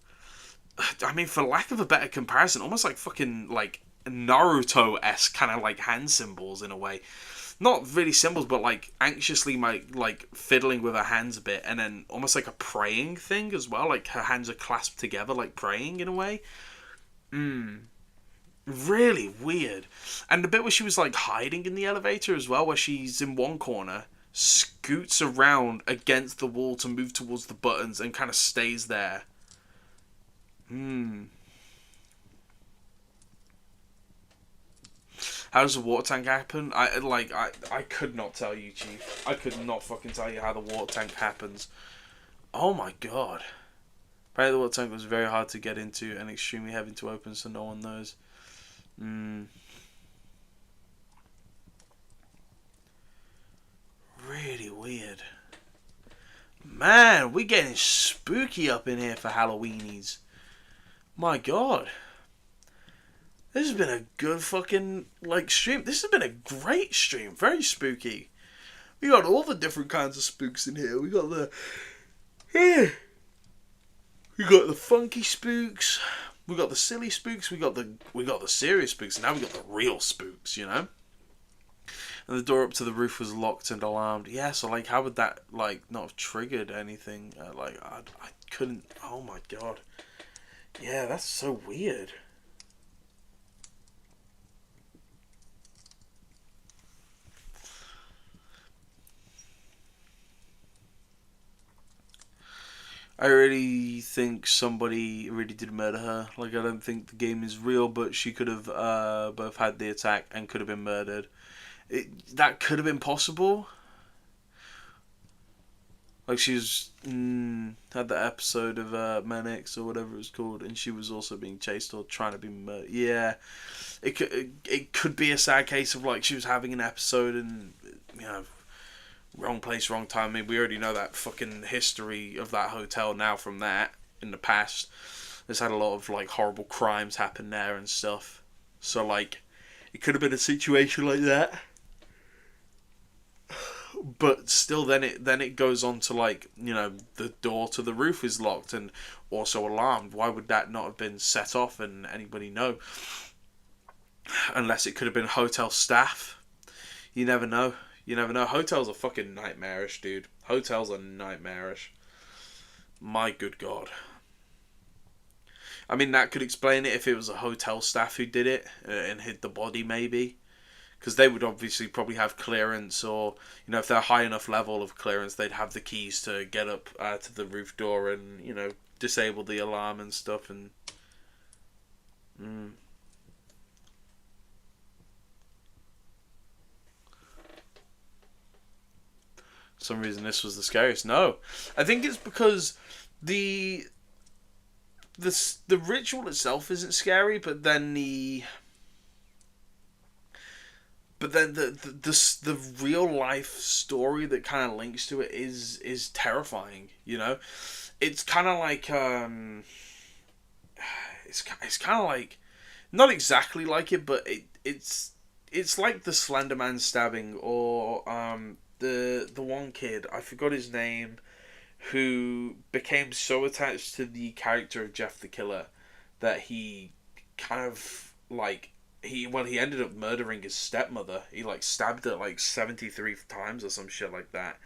I mean, for lack of a better comparison, almost like fucking, like, Naruto-esque kind of like hand symbols in a way. Not really symbols, but like anxiously like fiddling with her hands a bit, and then almost like a praying thing as well. Like her hands are clasped together, like praying in a way. Really weird. And the bit where she was like hiding in the elevator as well, where she's in one corner, scoots around against the wall to move towards the buttons, and kind of stays there. How does the water tank happen? I could not tell you, Chief. I could not fucking tell you how the water tank happens. Oh my god. Apparently the water tank was very hard to get into and extremely heavy to open, so no one knows. Really weird. Man, we're getting spooky up in here for Halloweenies. My god. This has been a good fucking, like, stream. This has been a great stream. Very spooky. We got all the different kinds of spooks in here. We got the... We got the funky spooks. We got the silly spooks. We got the serious spooks. And now we got the real spooks, you know? And the door up to the roof was locked and alarmed. Yeah, so, like, how would that, like, not have triggered anything? I couldn't... Oh, my God. Yeah, that's so weird. I really think somebody really did murder her. Like, I don't think the game is real, but she could have both had the attack and could have been murdered. That could have been possible. Like, she's had that episode of Manix or whatever it was called, and she was also being chased or trying to be murdered. Yeah, it could be a sad case of, like, she was having an episode and, you know, wrong place, wrong time. I mean, we already know that fucking history of that hotel now from that in the past. There's had a lot of, like, horrible crimes happen there and stuff. So, like, it could have been a situation like that. But still, then it goes on to, like, you know, the door to the roof is locked and also alarmed. Why would that not have been set off and anybody know? Unless it could have been hotel staff. You never know. You never know. Hotels are fucking nightmarish, dude. Hotels are nightmarish. My good God. I mean, that could explain it if it was a hotel staff who did it and hid the body, maybe. Because they would obviously probably have clearance, or, you know, if they're high enough level of clearance, they'd have the keys to get up to the roof door and, you know, disable the alarm and stuff. And for some reason this was the scariest. No, I think it's because the ritual itself isn't scary, but then the real life story that kind of links to it is terrifying. You know, it's kind of like it's kind of like, not exactly like it, but it's like the Slender Man stabbing, or the one kid, I forgot his name, who became so attached to the character of Jeff the Killer that he kind of like he ended up murdering his stepmother. He like stabbed her like 73 times or some shit like that.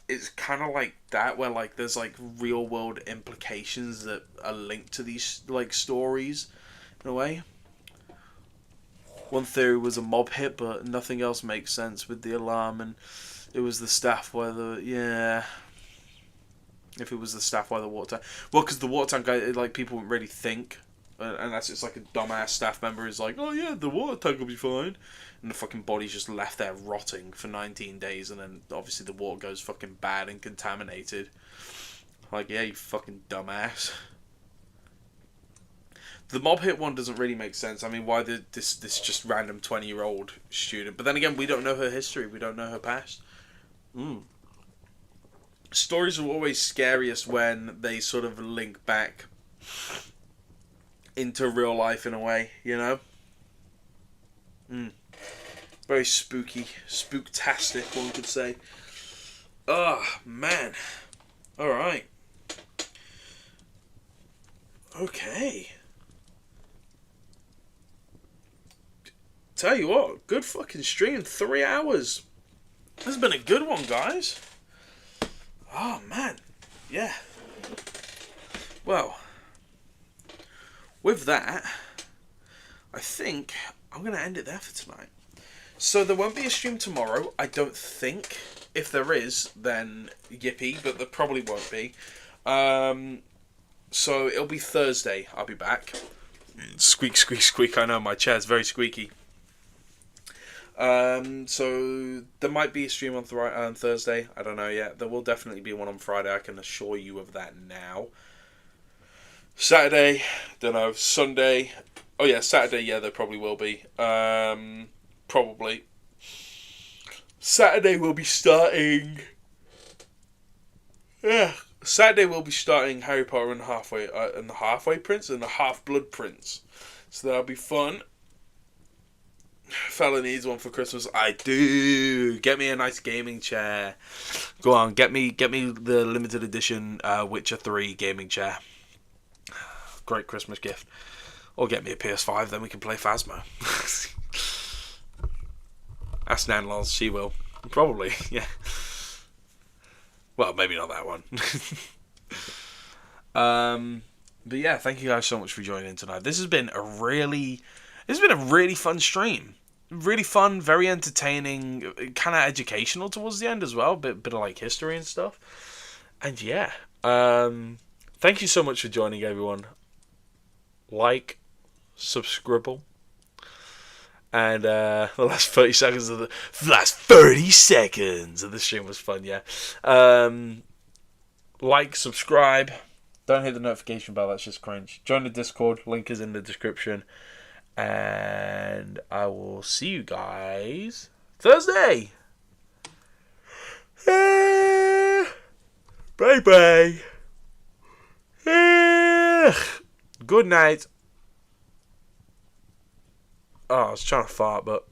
It's kind of like that, where like there's like real world implications that are linked to these like stories in a way. One theory was a mob hit, but nothing else makes sense with the alarm, and it was the staff where if it was the staff why the water tank. Well, because the water tank guy, like, people wouldn't really think, unless it's like a dumbass staff member who's like, oh yeah, the water tank will be fine, and the fucking body's just left there rotting for 19 days, and then obviously the water goes fucking bad and contaminated. Like, yeah, you fucking dumbass. The mob hit one doesn't really make sense. I mean, why this just random 20-year-old student? But then again, we don't know her history. We don't know her past. Stories are always scariest when they sort of link back into real life in a way, you know? Very spooky. Spooktastic, one could say. Oh, man. Alright. Okay. Tell you what, good fucking stream, 3 hours. This has been a good one, guys. Oh, man. Yeah. Well, with that, I think I'm going to end it there for tonight. So there won't be a stream tomorrow, I don't think. If there is, then yippee, but there probably won't be. So it'll be Thursday, I'll be back. Squeak, squeak, squeak, I know, my chair's very squeaky. So there might be a stream on Thursday. I don't know yet. There will definitely be one on Friday. I can assure you of that now. Saturday, don't know. Sunday. Oh yeah, Saturday. Yeah, there probably will be. Probably. Saturday we'll be starting. Yeah, Saturday we'll be starting Harry Potter and the Halfway Prince and the Half-Blood Prince. So that'll be fun. Fella needs one for Christmas. I do. Get me a nice gaming chair. Go on, get me the limited edition Witcher 3 gaming chair. Great Christmas gift. Or get me a PS5, then we can play Phasmo. Ask Nan Lols, she will. Probably, yeah. Well, maybe not that one. But yeah, thank you guys so much for joining in tonight. This has been a really fun stream. Really fun, very entertaining, kind of educational towards the end as well. Bit of like history and stuff. And yeah, thank you so much for joining, everyone. Like, subscribe, and the last 30 seconds of the stream was fun. Yeah, like, subscribe. Don't hit the notification bell. That's just cringe. Join the Discord. Link is in the description. And I will see you guys Thursday. Bye bye. Good night. Oh, I was trying to fart, but